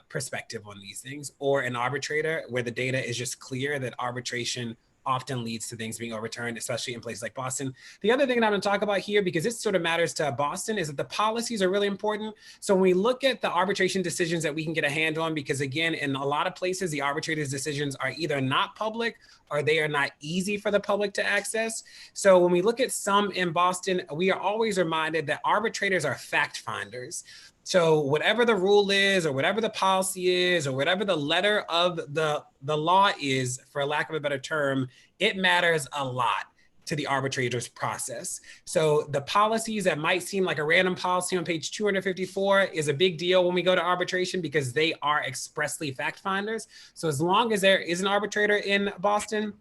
perspective on these things, or an arbitrator where the data is just clear that arbitration often leads to things being overturned, especially in places like Boston. The other thing that I'm going to talk about here, because this sort of matters to Boston, is that the policies are really important. So when we look at the arbitration decisions that we can get a hand on, because again, in a lot of places, the arbitrator's decisions are either not public or they are not easy for the public to access. So when we look at some in Boston, we are always reminded that arbitrators are fact finders. So whatever the rule is, or whatever the policy is, or whatever the letter of the law is, for lack of a better term, it matters a lot to the arbitrator's process. So the policies that might seem like a random policy on page 254 is a big deal when we go to arbitration because they are expressly fact finders. So as long as there is an arbitrator in Boston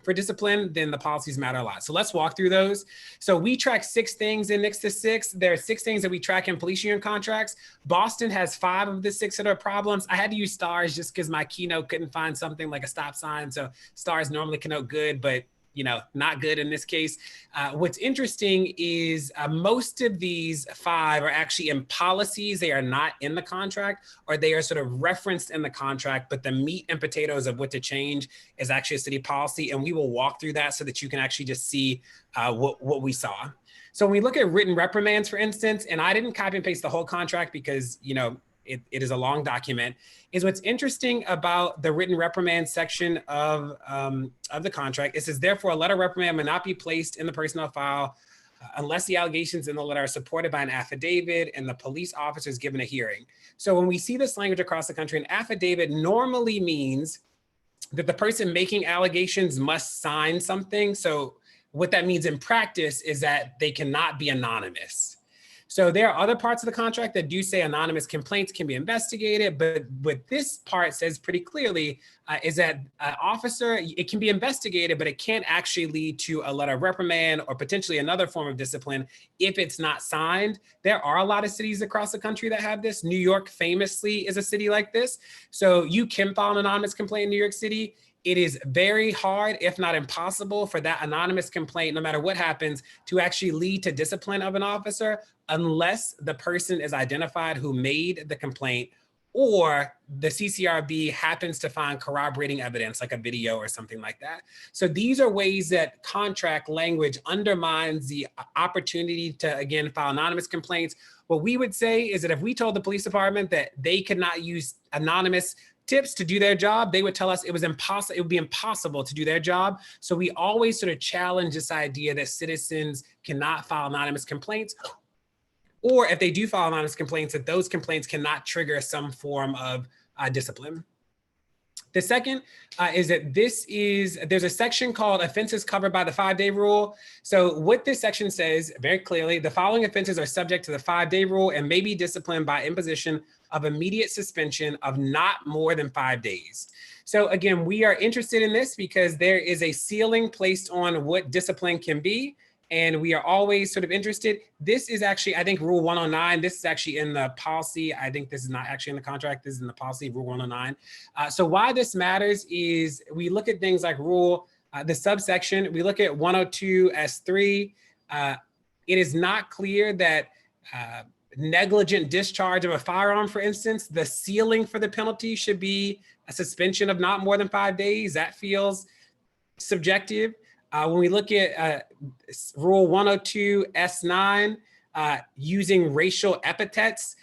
for discipline, then the policies matter a lot. So let's walk through those. So we track 6 things in Next to 6. There are 6 things that we track in police union contracts. Boston has 5 of the 6 that are problems. I had to use stars just because my keynote couldn't find something like a stop sign. So stars normally connote good, but not good in this case. What's interesting is most of these 5 are actually in policies. They are not in the contract, or they are sort of referenced in the contract, but the meat and potatoes of what to change is actually a city policy. And we will walk through that so that you can actually just see what we saw. So when we look at written reprimands, for instance, and I didn't copy and paste the whole contract because, it is a long document, is what's interesting about the written reprimand section of the contract. It says, therefore, a letter of reprimand may not be placed in the personnel file unless the allegations in the letter are supported by an affidavit and the police officer is given a hearing. So when we see this language across the country, an affidavit normally means that the person making allegations must sign something. So what that means in practice is that they cannot be anonymous. So there are other parts of the contract that do say anonymous complaints can be investigated, but what this part says pretty clearly is that officer, it can be investigated, but it can't actually lead to a letter of reprimand or potentially another form of discipline if it's not signed. There are a lot of cities across the country that have this. New York famously is a city like this. So you can file an anonymous complaint in New York City. It is very hard, if not impossible, for that anonymous complaint, no matter what happens, to actually lead to discipline of an officer unless the person is identified who made the complaint or the CCRB happens to find corroborating evidence like a video or something like that. So these are ways that contract language undermines the opportunity to, again, file anonymous complaints. What we would say is that if we told the police department that they could not use anonymous tips to do their job, they would tell us it was impossible. It would be impossible to do their job. So we always sort of challenge this idea that citizens cannot file anonymous complaints, or if they do file anonymous complaints, that those complaints cannot trigger some form of discipline. The second is that there's a section called offenses covered by the 5-day rule. So what this section says very clearly, the following offenses are subject to the 5-day rule and may be disciplined by imposition of immediate suspension of not more than 5 days. So again, we are interested in this because there is a ceiling placed on what discipline can be. And we are always sort of interested. This is actually, I think, Rule 109. This is actually in the policy. I think this is not actually in the contract. This is in the policy, Rule 109. So why this matters is we look at things like the subsection. We look at 102 S3. It is not clear that negligent discharge of a firearm, for instance, the ceiling for the penalty should be a suspension of not more than 5 days. That feels subjective. When we look at Rule 102 S9, using racial epithets,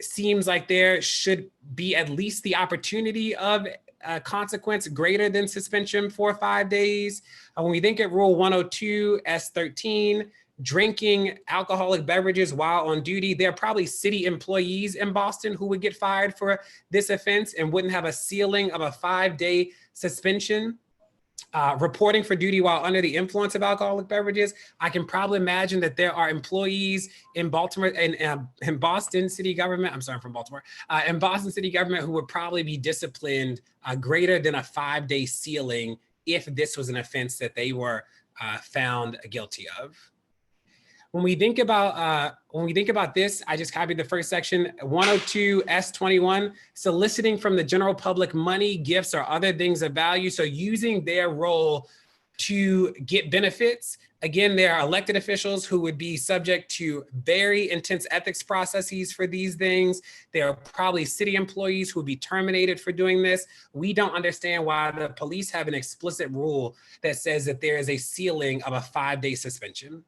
seems like there should be at least the opportunity of a consequence greater than suspension for 5 days. When we think at Rule 102 S13, drinking alcoholic beverages while on duty, there are probably city employees in Boston who would get fired for this offense and wouldn't have a ceiling of a 5-day suspension. Reporting for duty while under the influence of alcoholic beverages, I can probably imagine that there are employees in Baltimore and in Boston city government, I'm sorry, I'm from Baltimore, in Boston city government who would probably be disciplined greater than a 5-day ceiling if this was an offense that they were found guilty of. When we think about this, I just copied the first section, 102 S21, soliciting from the general public money, gifts, or other things of value. So using their role to get benefits. Again, there are elected officials who would be subject to very intense ethics processes for these things. There are probably city employees who would be terminated for doing this. We don't understand why the police have an explicit rule that says that there is a ceiling of a 5-day suspension.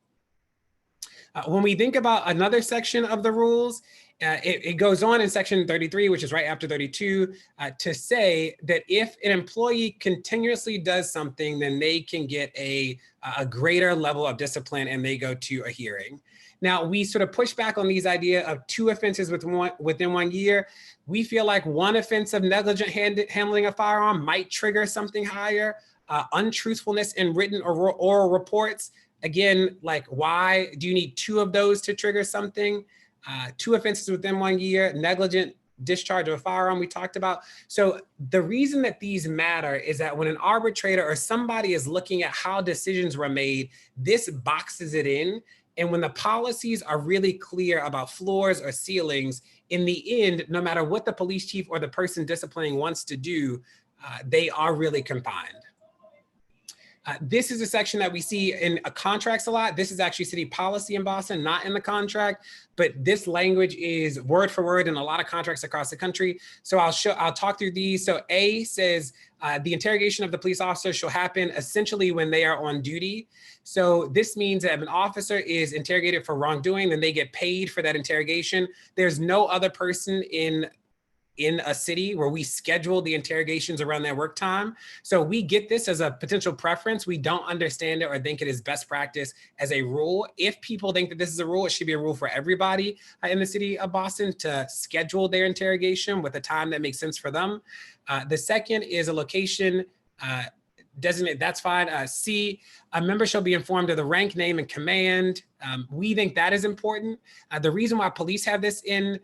When we think about another section of the rules, it goes on in section 33, which is right after 32, to say that if an employee continuously does something, then they can get a greater level of discipline and they go to a hearing. Now, we sort of push back on these idea of 2 offenses within 1 year. We feel like 1 offense of negligent handling a firearm might trigger something higher. untruthfulness in written or oral reports. Again, like, why do you need 2 of those to trigger something? 2 offenses within 1 year, negligent discharge of a firearm we talked about. So the reason that these matter is that when an arbitrator or somebody is looking at how decisions were made, this boxes it in. And when the policies are really clear about floors or ceilings, in the end, no matter what the police chief or the person disciplining wants to do, they are really confined. This is a section that we see in contracts a lot. This is actually city policy in Boston, not in the contract, but this language is word for word in a lot of contracts across the country. So I'll talk through these. So A says the interrogation of the police officer shall happen essentially when they are on duty. So this means that if an officer is interrogated for wrongdoing, then they get paid for that interrogation. There's no other person in a city where we schedule the interrogations around their work time. So we get this as a potential preference. We don't understand it or think it is best practice as a rule. If people think that this is a rule, it should be a rule for everybody in the city of Boston to schedule their interrogation with a time that makes sense for them. The second is a location designate, that's fine. C, a member shall be informed of the rank, name, and command. We think that is important. The reason why police have this in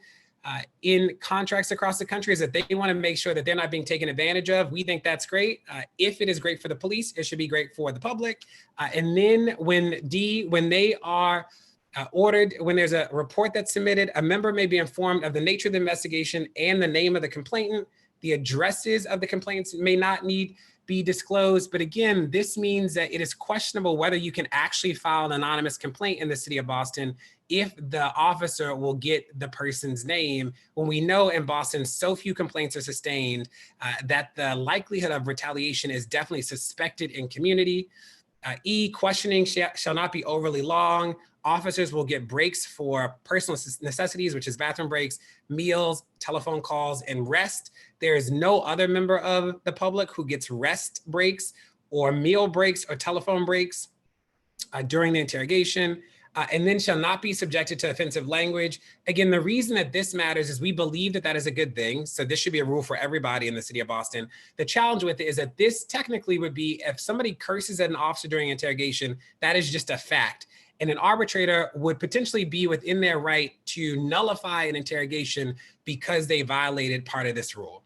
contracts across the country is that they want to make sure that they're not being taken advantage of. We think that's great. If it is great for the police, it should be great for the public. And then when they are ordered, when there's a report that's submitted, a member may be informed of the nature of the investigation and the name of the complainant. The addresses of the complainants may not need be disclosed. But again, this means that it is questionable whether you can actually file an anonymous complaint in the city of Boston if the officer will get the person's name, when we know in Boston so few complaints are sustained that the likelihood of retaliation is definitely suspected in community. E, questioning shall not be overly long. Officers will get breaks for personal necessities, which is bathroom breaks, meals, telephone calls, and rest. There is no other member of the public who gets rest breaks or meal breaks or telephone breaks during the interrogation. And then shall not be subjected to offensive language. Again, the reason that this matters is we believe that that is a good thing. So this should be a rule for everybody in the city of Boston. The challenge with it is that this technically would be if somebody curses at an officer during interrogation, that is just a fact. And an arbitrator would potentially be within their right to nullify an interrogation because they violated part of this rule.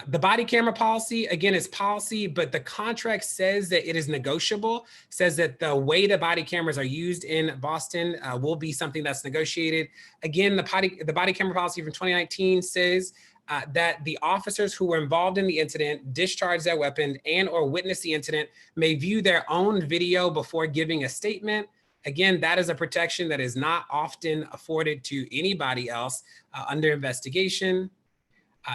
The body camera policy, again, is policy, but the contract says that it is negotiable, says that the way the body cameras are used in Boston will be something that's negotiated. Again, the body camera policy from 2019 says that the officers who were involved in the incident, discharged their weapon, and or witnessed the incident may view their own video before giving a statement. Again, that is a protection that is not often afforded to anybody else under investigation.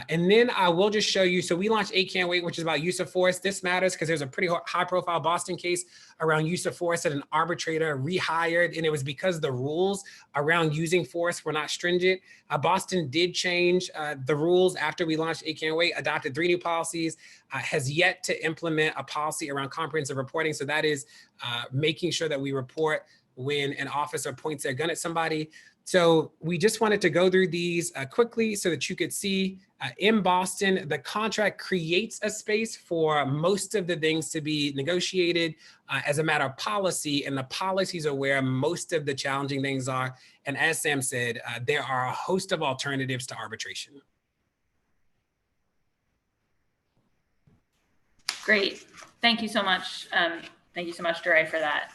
And then I will just show you, so we launched 8 Can't Wait, which is about use of force. This matters because there's a pretty high profile Boston case around use of force that an arbitrator rehired, and it was because the rules around using force were not stringent. Boston did change the rules after we launched 8 Can't Wait, adopted 3 new policies, has yet to implement a policy around comprehensive reporting. So that is making sure that we report when an officer points their gun at somebody. So we just wanted to go through these quickly so that you could see in Boston, the contract creates a space for most of the things to be negotiated as a matter of policy, and the policies are where most of the challenging things are. And as Sam said, there are a host of alternatives to arbitration. Great. Thank you so much. Thank you so much, Duray, for that.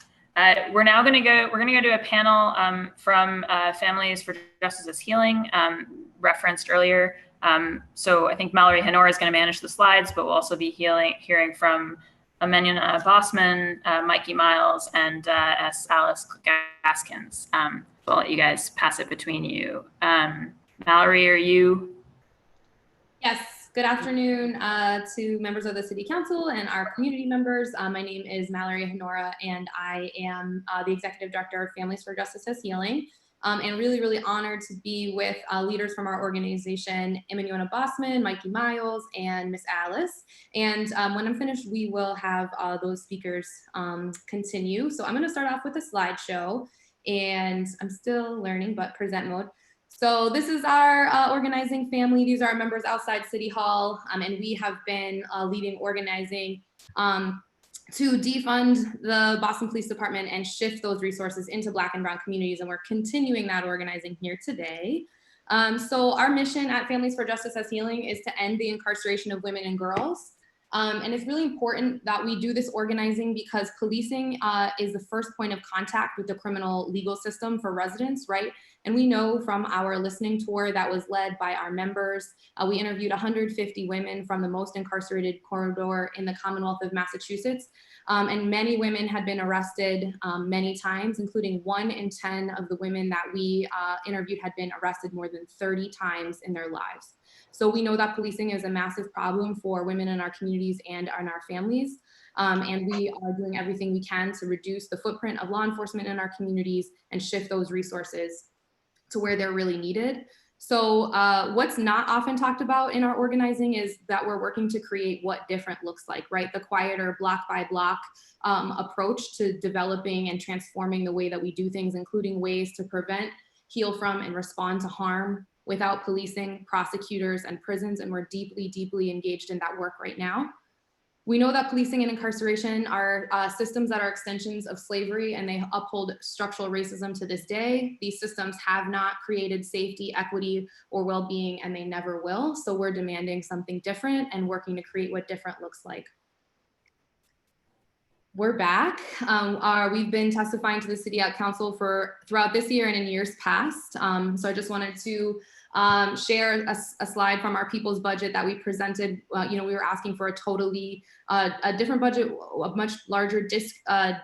We're going to go to a panel from Families for Justice's Healing, referenced earlier. So I think Mallory Honora is going to manage the slides, but we'll also be hearing from Amenyana Bossman, Mikey Miles, and S. Alice Gaskins. I'll let you guys pass it between you. Mallory, are you? Yes. Good afternoon to members of the City Council and our community members. My name is Mallory Honora, and I am the Executive Director of Families for Justice's Healing. And really, really honored to be with leaders from our organization, Amenyana Bossman, Mikey Miles, and Miss Alice. And when I'm finished, we will have those speakers continue. So I'm going to start off with a slideshow, and I'm still learning, but present mode. So this is our organizing family. These are our members outside City Hall, and we have been leading organizing to defund the Boston Police Department and shift those resources into Black and Brown communities, and we're continuing that organizing here today. So our mission at Families for Justice as Healing is to end the incarceration of women and girls. And it's really important that we do this organizing because policing is the first point of contact with the criminal legal system for residents, right? And we know from our listening tour that was led by our members, we interviewed 150 women from the most incarcerated corridor in the Commonwealth of Massachusetts. And many women had been arrested many times, including 1 in 10 of the women that we interviewed had been arrested more than 30 times in their lives. So we know that policing is a massive problem for women in our communities and in our families. And we are doing everything we can to reduce the footprint of law enforcement in our communities and shift those resources to where they're really needed. So what's not often talked about in our organizing is that we're working to create what different looks like, right? The quieter block by block approach to developing and transforming the way that we do things, including ways to prevent, heal from, and respond to harm without policing, prosecutors, and prisons. And we're deeply, deeply engaged in that work right now. We know that policing and incarceration are systems that are extensions of slavery, and they uphold structural racism to this day. These systems have not created safety, equity, or well-being, and they never will. So we're demanding something different and working to create what different looks like. We're back. We've been testifying to the City Council throughout this year and in years past. So I just wanted to share a slide from our people's budget that we presented. We were asking for a different budget, a much larger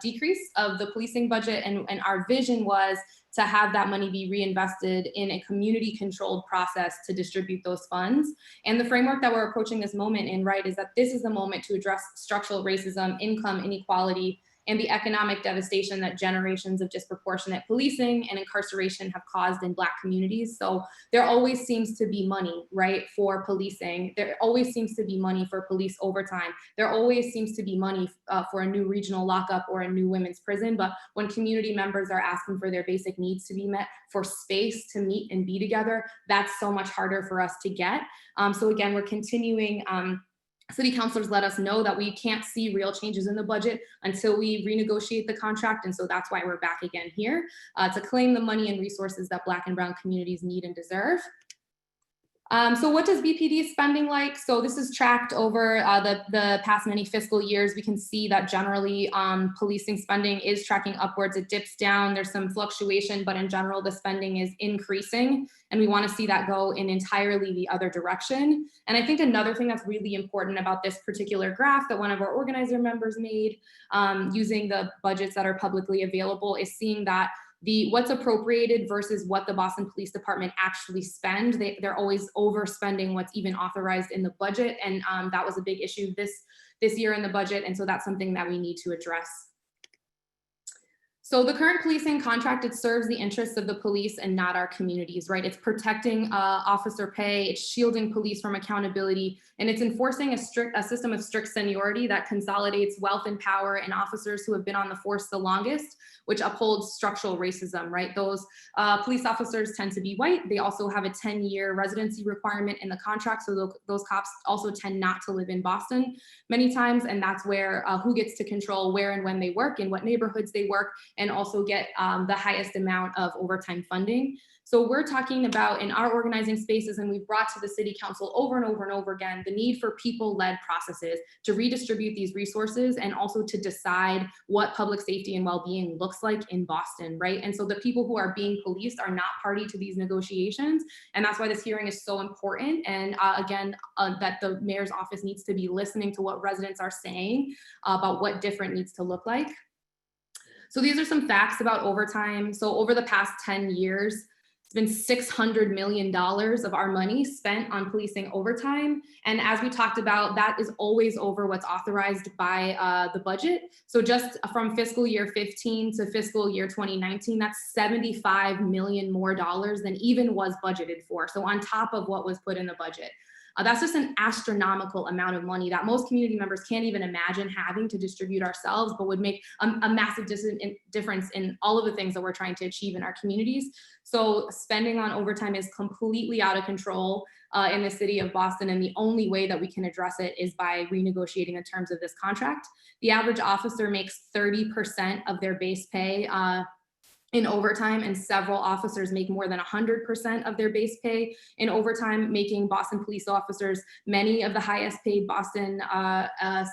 decrease of the policing budget. And our vision was to have that money be reinvested in a community-controlled process to distribute those funds. And the framework that we're approaching this moment in, right, is that this is the moment to address structural racism, income inequality, and the economic devastation that generations of disproportionate policing and incarceration have caused in Black communities. So there always seems to be money, right, for policing. There always seems to be money for police overtime. There always seems to be money for a new regional lockup or a new women's prison. But when community members are asking for their basic needs to be met, for space to meet and be together, that's so much harder for us to get. So again, we're continuing. City councilors let us know that we can't see real changes in the budget until we renegotiate the contract. And so that's why we're back again here to claim the money and resources that Black and Brown communities need and deserve. So what does BPD spending like? So this is tracked over the past many fiscal years. We can see that generally policing spending is tracking upwards. It dips down. There's some fluctuation, but in general, the spending is increasing. And we want to see that go in entirely the other direction. And I think another thing that's really important about this particular graph that one of our organizer members made using the budgets that are publicly available is seeing that what's appropriated versus what the Boston Police Department actually spend. They're always overspending what's even authorized in the budget. And that was a big issue this year in the budget. And so that's something that we need to address. So the current policing contract, it serves the interests of the police and not our communities, right? It's protecting officer pay, it's shielding police from accountability, and it's enforcing a system of strict seniority that consolidates wealth and power in officers who have been on the force the longest, which upholds structural racism, right? Those police officers tend to be white. They also have a 10-year residency requirement in the contract, so those cops also tend not to live in Boston many times, and that's where who gets to control where and when they work and what neighborhoods they work, and also get the highest amount of overtime funding. So we're talking about in our organizing spaces, and we've brought to the City Council over and over and over again, the need for people-led processes to redistribute these resources and also to decide what public safety and well-being looks like in Boston, right? And so the people who are being policed are not party to these negotiations. And that's why this hearing is so important. And again, that the mayor's office needs to be listening to what residents are saying about what different needs to look like. So these are some facts about overtime. So over the past 10 years, it's been $600 million of our money spent on policing overtime. And as we talked about, that is always over what's authorized by the budget. So just from fiscal year 15 to fiscal year 2019, that's $75 million more than even was budgeted for. So on top of what was put in the budget. That's just an astronomical amount of money that most community members can't even imagine having to distribute ourselves, but would make a massive difference in all of the things that we're trying to achieve in our communities. So spending on overtime is completely out of control in the city of Boston, and the only way that we can address it is by renegotiating the terms of this contract. The average officer makes 30% of their base pay in overtime, and several officers make more than 100% of their base pay in overtime, making Boston police officers many of the highest paid Boston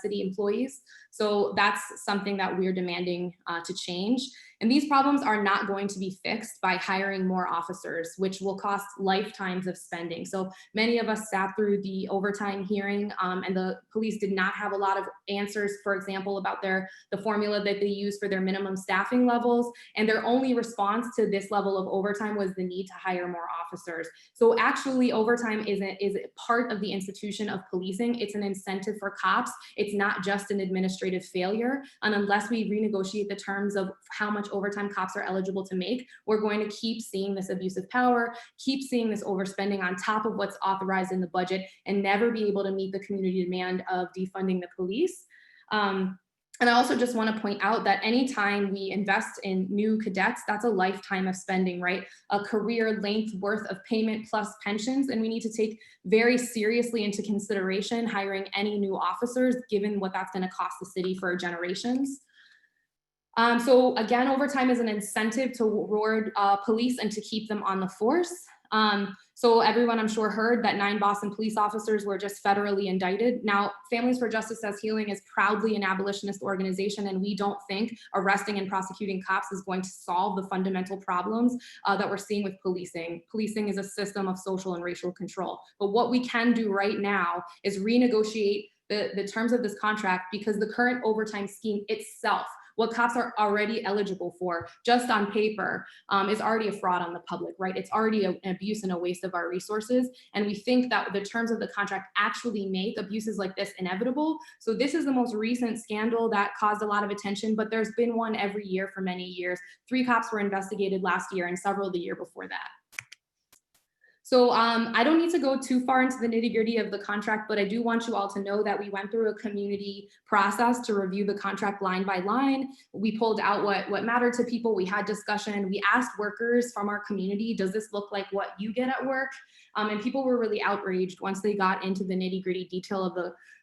city employees. So that's something that we're demanding to change. And these problems are not going to be fixed by hiring more officers, which will cost lifetimes of spending. So many of us sat through the overtime hearing, and the police did not have a lot of answers, for example, about the formula that they use for their minimum staffing levels. And their only response to this level of overtime was the need to hire more officers. So actually overtime is part of the institution of policing. It's an incentive for cops. It's not just an administrative failure. And unless we renegotiate the terms of how much overtime cops are eligible to make, we're going to keep seeing this abuse of power, keep seeing this overspending on top of what's authorized in the budget, and never be able to meet the community demand of defunding the police. And I also just want to point out that anytime we invest in new cadets, that's a lifetime of spending, right? A career length worth of payment plus pensions. And we need to take very seriously into consideration hiring any new officers, given what that's going to cost the city for generations. So again, overtime is an incentive to reward police and to keep them on the force. So everyone, I'm sure, heard that 9 Boston police officers were just federally indicted. Now, Families for Justice Says Healing is proudly an abolitionist organization, and we don't think arresting and prosecuting cops is going to solve the fundamental problems that we're seeing with policing. Policing is a system of social and racial control. But what we can do right now is renegotiate the terms of this contract, because the current overtime scheme itself, what cops are already eligible for just on paper, is already a fraud on the public, right? It's already an abuse and a waste of our resources. And we think that the terms of the contract actually make abuses like this inevitable. So this is the most recent scandal that caused a lot of attention, but there's been one every year for many years. 3 cops were investigated last year and several the year before that. So I don't need to go too far into the nitty-gritty of the contract, but I do want you all to know that we went through a community process to review the contract line by line. We pulled out what mattered to people. We had discussion. We asked workers from our community, does this look like what you get at work? And people were really outraged once they got into the nitty-gritty detail of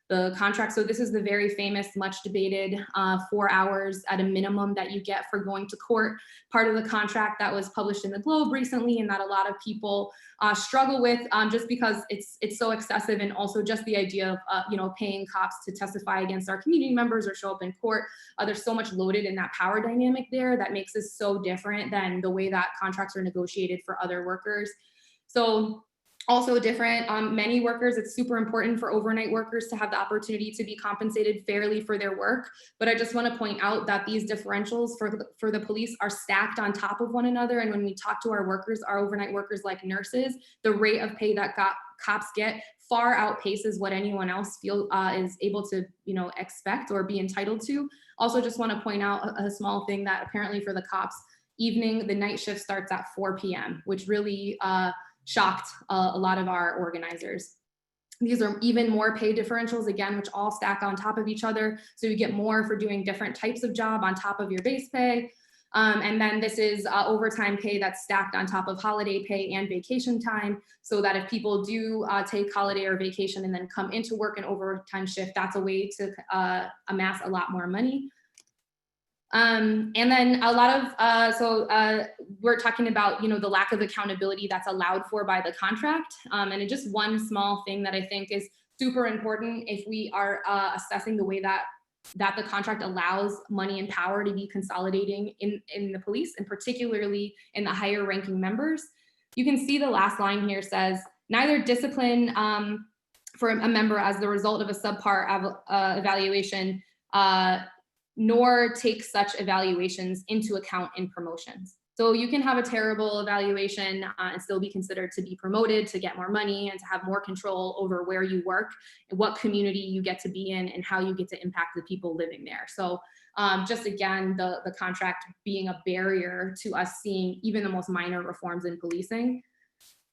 the contract. So this is the very famous, much debated 4 hours at a minimum that you get for going to court, part of the contract that was published in the Globe recently, and that a lot of people struggle with just because it's so excessive, and also just the idea of paying cops to testify against our community members or show up in court. There's so much loaded in that power dynamic there that makes this so different than the way that contracts are negotiated for other workers. So also different, many workers, it's super important for overnight workers to have the opportunity to be compensated fairly for their work. But I just want to point out that these differentials for the police are stacked on top of one another. And when we talk to our workers, our overnight workers like nurses, the rate of pay that cops get far outpaces what anyone else is able to expect or be entitled to. Also just want to point out a small thing that apparently for the cops, the night shift starts at 4 p.m., which really shocked a lot of our organizers. These are even more pay differentials, again, which all stack on top of each other. So you get more for doing different types of job on top of your base pay. And then this is overtime pay that's stacked on top of holiday pay and vacation time, so that if people do take holiday or vacation and then come into work an overtime shift, that's a way to amass a lot more money. And then a lot of, we're talking about, the lack of accountability that's allowed for by the contract. And just one small thing that I think is super important if we are assessing the way that the contract allows money and power to be consolidating in the police, and particularly in the higher ranking members. You can see the last line here says, neither discipline for a member as the result of a subpar evaluation, nor take such evaluations into account in promotions. So you can have a terrible evaluation and still be considered to be promoted, to get more money, and to have more control over where you work, and what community you get to be in, and how you get to impact the people living there. So just again, the contract being a barrier to us seeing even the most minor reforms in policing.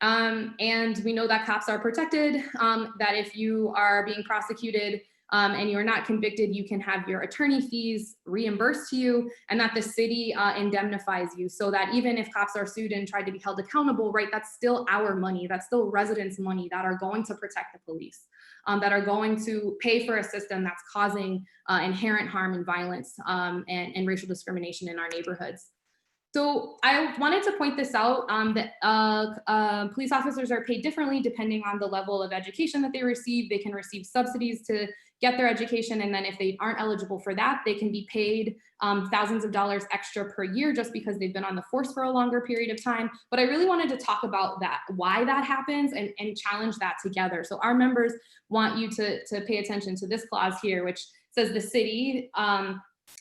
And we know that cops are protected, that if you are being prosecuted and you're not convicted, you can have your attorney fees reimbursed to you, and that the city indemnifies you, so that even if cops are sued and tried to be held accountable, right, that's still our money, that's still residents' money that are going to protect the police, that are going to pay for a system that's causing inherent harm and violence and racial discrimination in our neighborhoods. So I wanted to point this out, that police officers are paid differently depending on the level of education that they receive. They can receive subsidies to get their education, and then if they aren't eligible for that, they can be paid thousands of dollars extra per year just because they've been on the force for a longer period of time. But I really wanted to talk about that, why that happens, and challenge that together. So our members want you to pay attention to this clause here, which says the city,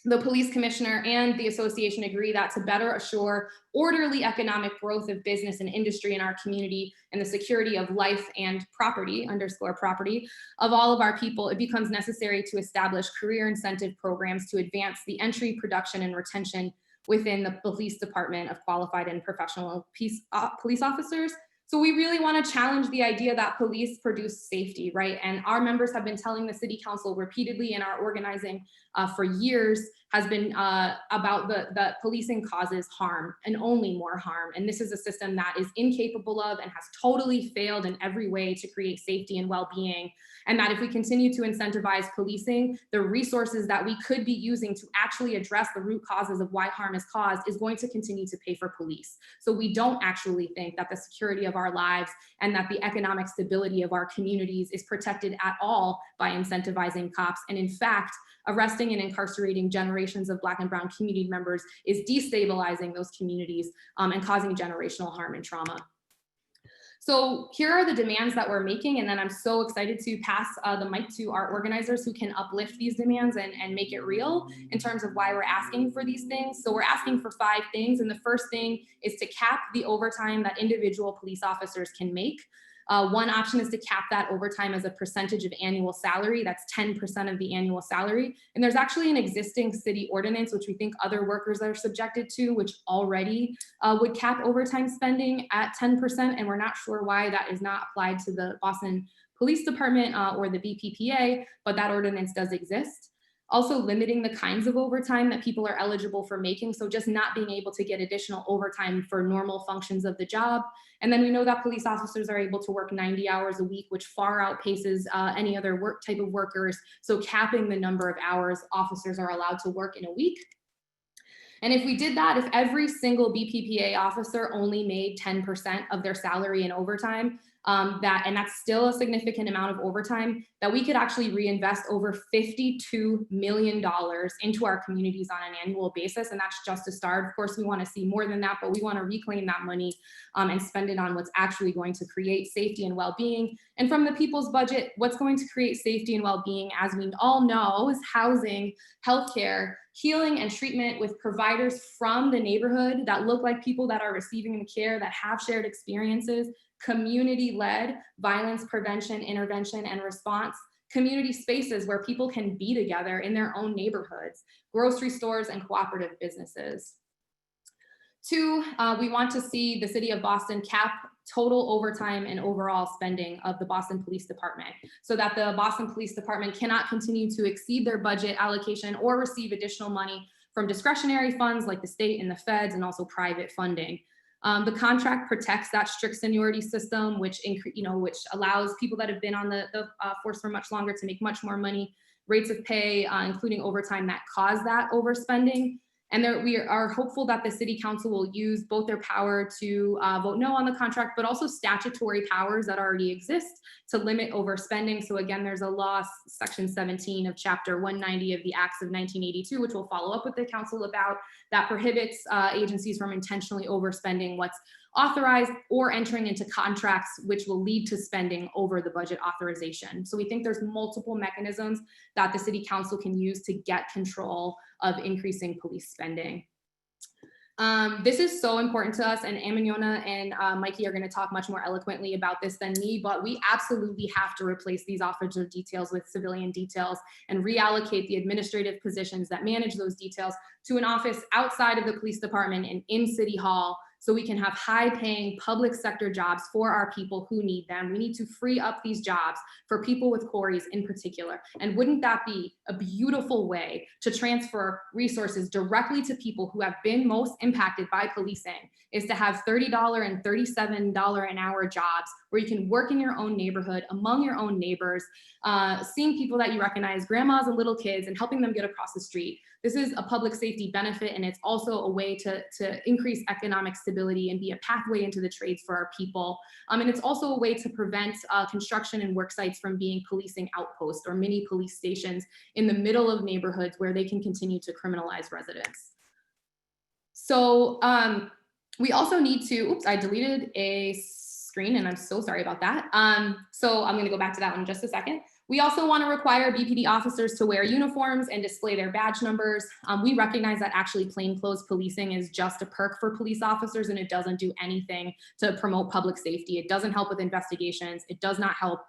the police commissioner, and the association agree that to better assure orderly economic growth of business and industry in our community and the security of life and property, property, of all of our people, it becomes necessary to establish career incentive programs to advance the entry, production, and retention within the police department of qualified and professional police officers. So we really want to challenge the idea that police produce safety, right? And our members have been telling the city council repeatedly in our organizing for years has been about the policing causes harm and only more harm. And this is a system that is incapable of and has totally failed in every way to create safety and well-being. And that if we continue to incentivize policing, the resources that we could be using to actually address the root causes of why harm is caused is going to continue to pay for police. So we don't actually think that the security of our lives and that the economic stability of our communities is protected at all by incentivizing cops. And in fact, arresting and incarcerating generations of Black and Brown community members is destabilizing those communities and causing generational harm and trauma. So here are the demands that we're making, and then I'm so excited to pass the mic to our organizers who can uplift these demands and make it real in terms of why we're asking for these things. So we're asking for 5 things, and the first thing is to cap the overtime that individual police officers can make. One option is to cap that overtime as a percentage of annual salary. That's 10% of the annual salary. And there's actually an existing city ordinance, which we think other workers are subjected to, which already would cap overtime spending at 10%. And we're not sure why that is not applied to the Boston Police Department or the BPPA, but that ordinance does exist. Also limiting the kinds of overtime that people are eligible for making. So just not being able to get additional overtime for normal functions of the job. And then we know that police officers are able to work 90 hours a week, which far outpaces any other type of workers. So capping the number of hours officers are allowed to work in a week. And if we did that, if every single BPPA officer only made 10% of their salary in overtime, and that's still a significant amount of overtime, that we could actually reinvest over $52 million into our communities on an annual basis. And that's just a start. Of course, we want to see more than that, but we want to reclaim that money and spend it on what's actually going to create safety and well-being. And from the people's budget, what's going to create safety and well-being, as we all know, is housing, healthcare, healing, and treatment with providers from the neighborhood that look like people that are receiving the care, that have shared experiences, community-led violence prevention, intervention, and response, community spaces where people can be together in their own neighborhoods, grocery stores, and cooperative businesses. 2, we want to see the city of Boston cap total overtime and overall spending of the Boston Police Department so that the Boston Police Department cannot continue to exceed their budget allocation or receive additional money from discretionary funds like the state and the feds, and also private funding. The contract protects that strict seniority system, which allows people that have been on the force for much longer to make much more money, rates of pay, including overtime, that cause that overspending. And we are hopeful that the city council will use both their power to vote no on the contract, but also statutory powers that already exist to limit overspending. So again, there's a law, section 17 of chapter 190 of the Acts of 1982, which we'll follow up with the council about, that prohibits agencies from intentionally overspending what's authorized or entering into contracts which will lead to spending over the budget authorization. So we think there's multiple mechanisms that the city council can use to get control of increasing police spending. This is so important to us, and Amaniona and Mikey are going to talk much more eloquently about this than me, but we absolutely have to replace these officer details with civilian details and reallocate the administrative positions that manage those details to an office outside of the police department and in City Hall, so we can have high-paying public sector jobs for our people who need them. We need to free up these jobs for people with quarries in particular. And wouldn't that be a beautiful way to transfer resources directly to people who have been most impacted by policing, is to have $30 and $37 an hour jobs where you can work in your own neighborhood, among your own neighbors, seeing people that you recognize, grandmas and little kids, and helping them get across the street. This is a public safety benefit, and it's also a way to increase economic stability and be a pathway into the trades for our people. And it's also a way to prevent construction and work sites from being policing outposts or mini police stations in the middle of neighborhoods where they can continue to criminalize residents. So we also need to, oops, I deleted a screen and I'm so sorry about that. So I'm gonna go back to that one in just a second. We also want to require BPD officers to wear uniforms and display their badge numbers. We recognize that actually plainclothes policing is just a perk for police officers, and it doesn't do anything to promote public safety. It doesn't help with investigations. It does not help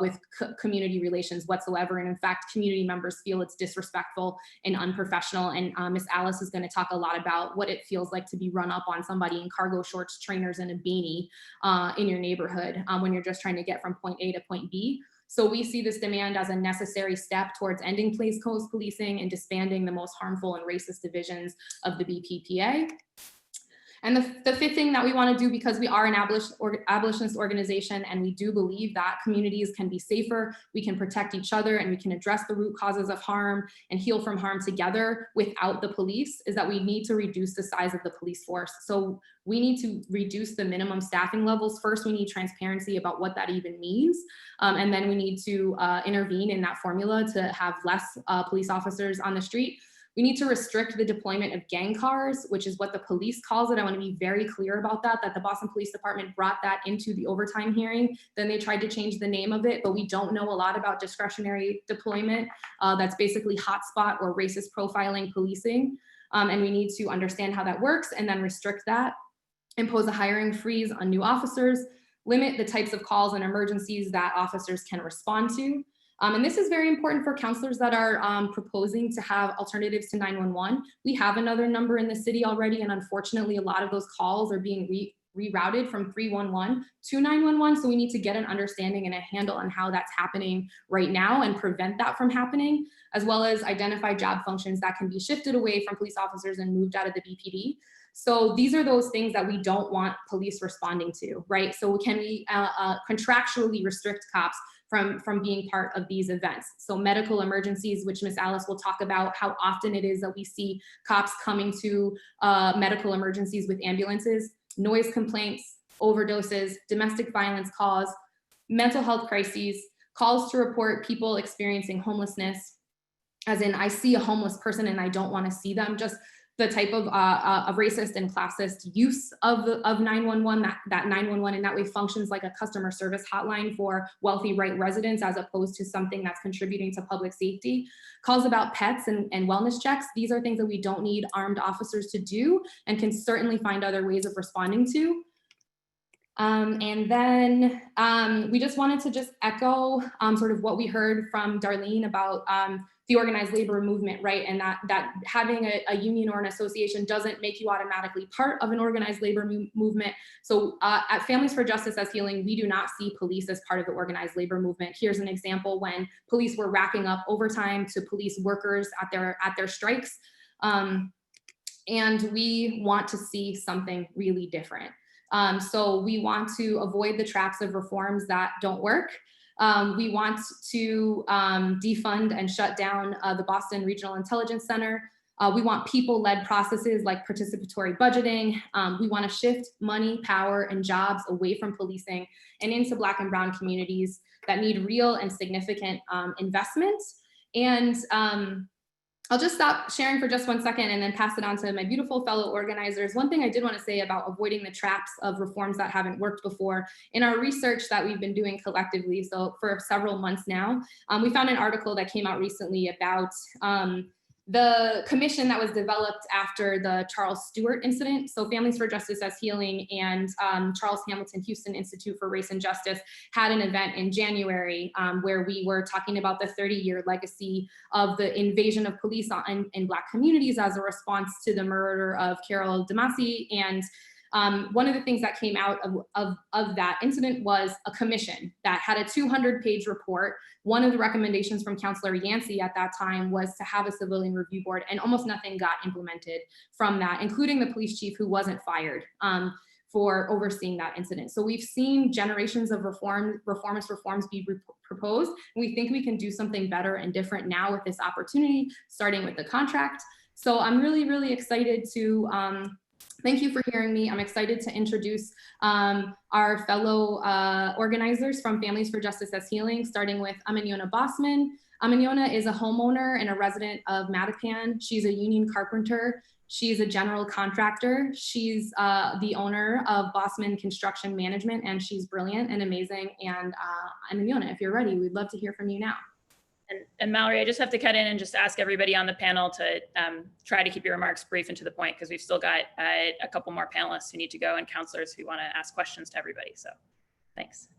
with community relations whatsoever. And in fact, community members feel it's disrespectful and unprofessional. And Ms. Alice is going to talk a lot about what it feels like to be run up on somebody in cargo shorts, trainers, and a beanie in your neighborhood when you're just trying to get from point A to point B. So we see this demand as a necessary step towards ending plainclothes policing and disbanding the most harmful and racist divisions of the BPPA. And the fifth thing that we want to do, because we are an abolitionist organization and we do believe that communities can be safer, we can protect each other, and we can address the root causes of harm and heal from harm together without the police, is that we need to reduce the size of the police force. So we need to reduce the minimum staffing levels. First, we need transparency about what that even means. And then we need to intervene in that formula to have less police officers on the street. We need to restrict the deployment of gang cars, which is what the police calls it. I want to be very clear about that the Boston Police Department brought that into the overtime hearing. Then they tried to change the name of it, but we don't know a lot about discretionary deployment. That's basically hotspot or racist profiling policing. And we need to understand how that works and then restrict that, impose a hiring freeze on new officers, limit the types of calls and emergencies that officers can respond to. And this is very important for counselors that are proposing to have alternatives to 911. We have another number in the city already, and unfortunately, a lot of those calls are being rerouted from 311 to 911. So we need to get an understanding and a handle on how that's happening right now and prevent that from happening, as well as identify job functions that can be shifted away from police officers and moved out of the BPD. So these are those things that we don't want police responding to, right? So can we contractually restrict cops from being part of these events? So medical emergencies, which Ms. Alice will talk about how often it is that we see cops coming to medical emergencies with ambulances, noise complaints, overdoses, domestic violence calls, mental health crises, calls to report people experiencing homelessness, as in I see a homeless person and I don't want to see them, just the type of racist and classist use of 911, that 911 in that way functions like a customer service hotline for wealthy white residents as opposed to something that's contributing to public safety. Calls about pets and wellness checks. These are things that we don't need armed officers to do and can certainly find other ways of responding to. And then we just wanted to just echo sort of what we heard from Darlene about the organized labor movement, right? And that having a union or an association doesn't make you automatically part of an organized labor movement. So at Families for Justice as Healing, we do not see police as part of the organized labor movement. Here's an example when police were racking up overtime to police workers at their strikes. And we want to see something really different. So we want to avoid the traps of reforms that don't work. We want to defund and shut down the Boston Regional Intelligence Center. We want people-led processes like participatory budgeting. We want to shift money, power, and jobs away from policing and into Black and Brown communities that need real and significant investments. And I'll just stop sharing for just 1 second and then pass it on to my beautiful fellow organizers. One thing I did want to say about avoiding the traps of reforms that haven't worked before, in our research that we've been doing collectively, so for several months now, we found an article that came out recently about the commission that was developed after the Charles Stewart incident. So Families for Justice as Healing and Charles Hamilton Houston Institute for Race and Justice had an event in January where we were talking about the 30-year legacy of the invasion of police in Black communities as a response to the murder of Carol Damasi. And One of the things that came out of that incident was a commission that had a 200-page report. One of the recommendations from Councillor Yancey at that time was to have a civilian review board, and almost nothing got implemented from that, including the police chief who wasn't fired for overseeing that incident. So we've seen generations of reforms be proposed. We think we can do something better and different now with this opportunity, starting with the contract. So I'm really, really excited to thank you for hearing me. I'm excited to introduce our fellow organizers from Families for Justice as Healing, starting with Amaniona Bossman. Amaniona is a homeowner and a resident of Mattapan. She's a union carpenter. She's a general contractor. She's the owner of Bossman Construction Management, and she's brilliant and amazing. And Amaniona, if you're ready, we'd love to hear from you now. And Mallory, I just have to cut in and just ask everybody on the panel to try to keep your remarks brief and to the point, because we've still got a couple more panelists who need to go and counselors who want to ask questions to everybody. So thanks.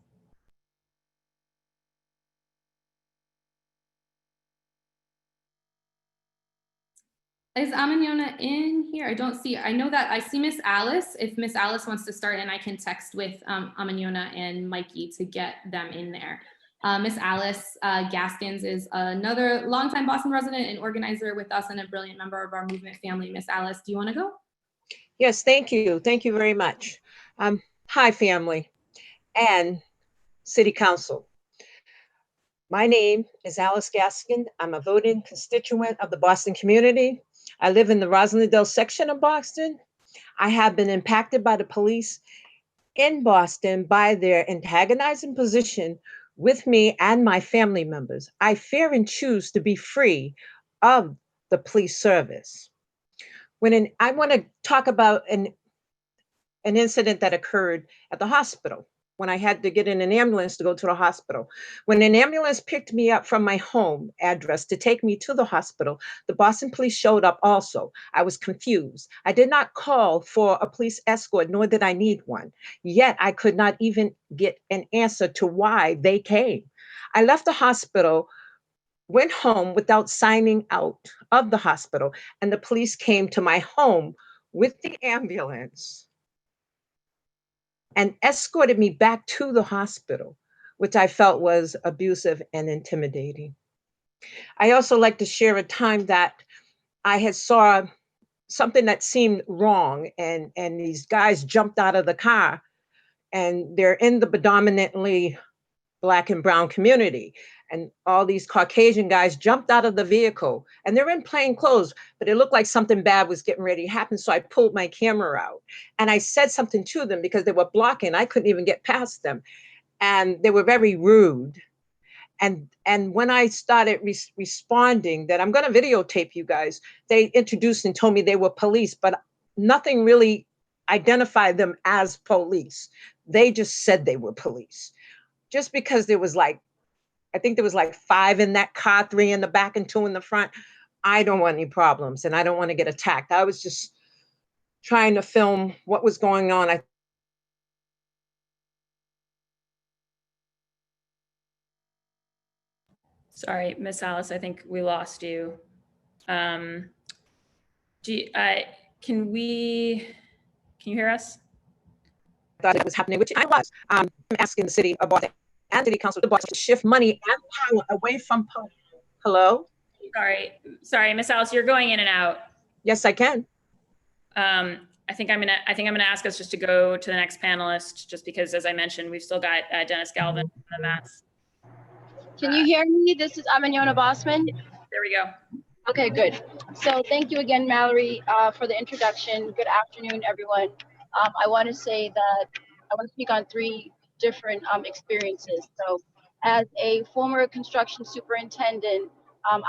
Is Amaniona in here? I don't see, I know that I see Miss Alice. If Miss Alice wants to start, and I can text with Amaniona and Mikey to get them in there. Miss Alice Gaskins is another longtime Boston resident and organizer with us and a brilliant member of our movement family. Miss Alice, do you want to go? Yes, thank you. Thank you very much. Hi, family and City Council. My name is Alice Gaskin. I'm a voting constituent of the Boston community. I live in the Roslindale section of Boston. I have been impacted by the police in Boston by their antagonizing position with me and my family members. I fear and choose to be free of the police service. I want to talk about an incident that occurred at the hospital when I had to get in an ambulance to go to the hospital. When an ambulance picked me up from my home address to take me to the hospital, the Boston police showed up also. I was confused. I did not call for a police escort, nor did I need one. Yet I could not even get an answer to why they came. I left the hospital, went home without signing out of the hospital, and the police came to my home with the ambulance and escorted me back to the hospital, which I felt was abusive and intimidating. I also like to share a time that I had saw something that seemed wrong, and these guys jumped out of the car, and they're in the predominantly Black and brown community. And all these Caucasian guys jumped out of the vehicle, and they're in plain clothes, but it looked like something bad was getting ready to happen. So I pulled my camera out and I said something to them because they were blocking. I couldn't even get past them. And they were very rude. And when I started responding that I'm going to videotape you guys, they introduced and told me they were police, but nothing really identified them as police. They just said they were police. Just because there was I think there was 5 in that car, 3 in the back and 2 in the front. I don't want any problems and I don't want to get attacked. I was just trying to film what was going on. Sorry, Miss Alice, I think we lost you. Can you hear us? Thought it was happening, which I was. I'm asking the city of Boston and City Council to shift money and power away from police. Hello? Sorry, Miss Alice, you're going in and out. Yes, I can. I think I'm gonna ask us just to go to the next panelist, just because, as I mentioned, we've still got Dennis Galvin on the mats. Can you hear me? This is Amaniona Bossman. There we go. Okay, good. So thank you again, Mallory, for the introduction. Good afternoon, everyone. I want to say that I want to speak on 3 different experiences. So as a former construction superintendent,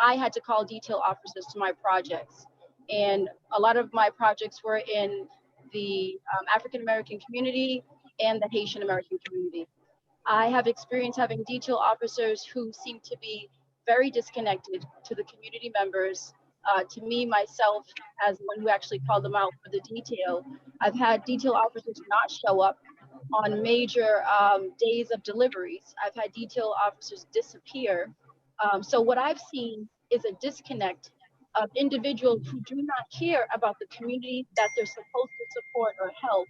I had to call detail officers to my projects. And a lot of my projects were in the African-American community and the Haitian-American community. I have experience having detail officers who seem to be very disconnected to the community members. To me, myself, as one who actually called them out for the detail, I've had detail officers not show up on major days of deliveries. I've had detail officers disappear. So what I've seen is a disconnect of individuals who do not care about the community that they're supposed to support or help,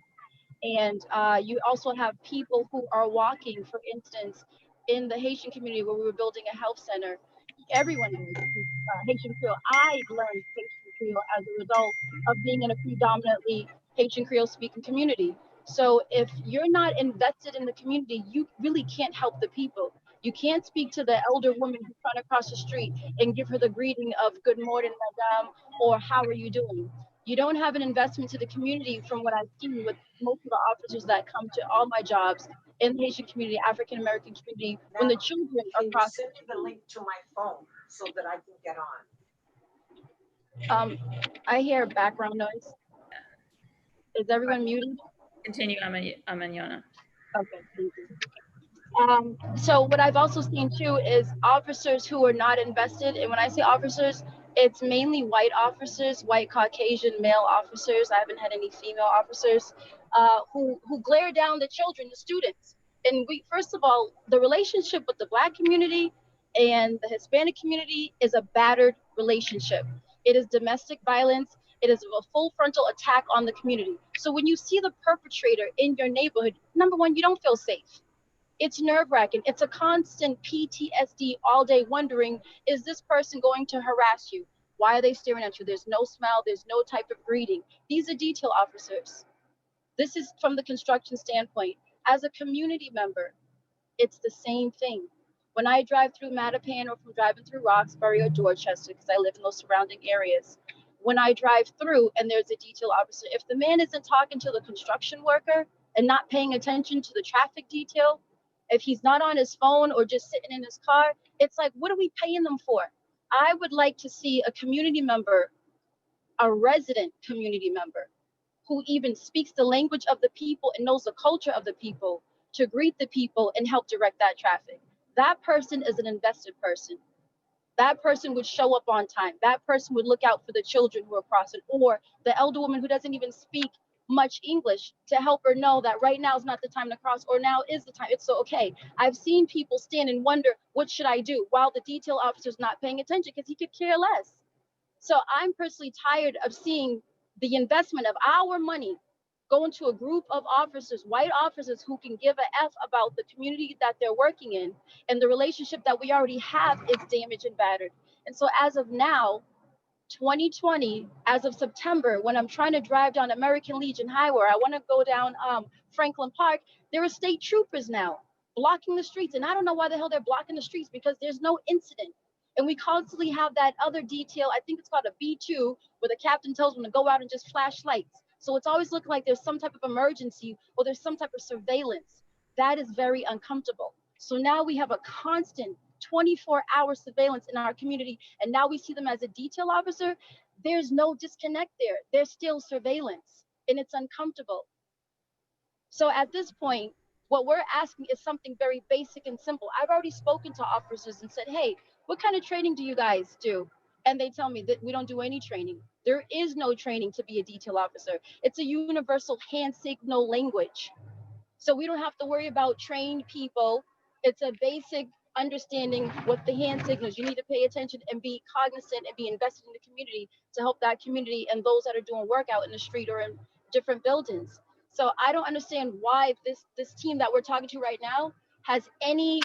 And you also have people who are walking, for instance, in the Haitian community where we were building a health center. Everyone knows Haitian Creole. I learned Haitian Creole as a result of being in a predominantly Haitian Creole speaking community. So if you're not invested in the community, you really can't help the people. You can't speak to the elder woman who's trying to cross the street and give her the greeting of good morning, madame, or how are you doing? You don't have an investment to the community from what I've seen with most of the officers that come to all my jobs in the Haitian community, African American community, when the children are crossing. Send me the link to my phone so that I can get on. I hear background noise. Is everyone muted? Continue, Amanyona. Okay, thank you. So what I've also seen too is officers who are not invested. And when I say officers, it's mainly white officers, white Caucasian male officers. I haven't had any female officers who glare down the children, the students. And we, first of all, the relationship with the Black community and the Hispanic community is a battered relationship. It is domestic violence. It is a full frontal attack on the community. So when you see the perpetrator in your neighborhood, number one, you don't feel safe. It's nerve-wracking. It's a constant PTSD all day wondering, is this person going to harass you? Why are they staring at you? There's no smile. There's no type of greeting. These are detail officers. This is from the construction standpoint. As a community member, it's the same thing. When I drive through Mattapan or from driving through Roxbury or Dorchester, because I live in those surrounding areas, when I drive through and there's a detail officer, if the man isn't talking to the construction worker and not paying attention to the traffic detail, if he's not on his phone or just sitting in his car, it's like, what are we paying them for? I would like to see a community member, a resident community member, who even speaks the language of the people and knows the culture of the people to greet the people and help direct that traffic. That person is an invested person. That person would show up on time. That person would look out for the children who are crossing, or the elder woman who doesn't even speak much English to help her know that right now is not the time to cross, or now is the time. It's so okay. I've seen people stand and wonder, what should I do? While the detail officer's not paying attention because he could care less. So I'm personally tired of seeing the investment of our money go into a group of officers, white officers who can give a F about the community that they're working in, and the relationship that we already have is damaged and battered. And so as of now, 2020, as of September, when I'm trying to drive down American Legion Highway, I want to go down Franklin Park, there are state troopers now blocking the streets. And I don't know why the hell they're blocking the streets, because there's no incident. And we constantly have that other detail, I think it's called a B2, where the captain tells them to go out and just flash lights. So it's always looking like there's some type of emergency or there's some type of surveillance. That is very uncomfortable. So now we have a constant 24-hour surveillance in our community, and now we see them as a detail officer. There's no disconnect there. There's still surveillance, and it's uncomfortable. So at this point, what we're asking is something very basic and simple. I've already spoken to officers and said, hey, what kind of training do you guys do? And they tell me that we don't do any training. There is no training to be a detail officer. It's a universal hand signal language. So we don't have to worry about trained people. It's a basic understanding what the hand signals. You need to pay attention and be cognizant and be invested in the community to help that community and those that are doing work out in the street or in different buildings. So I don't understand why this team that we're talking to right now has any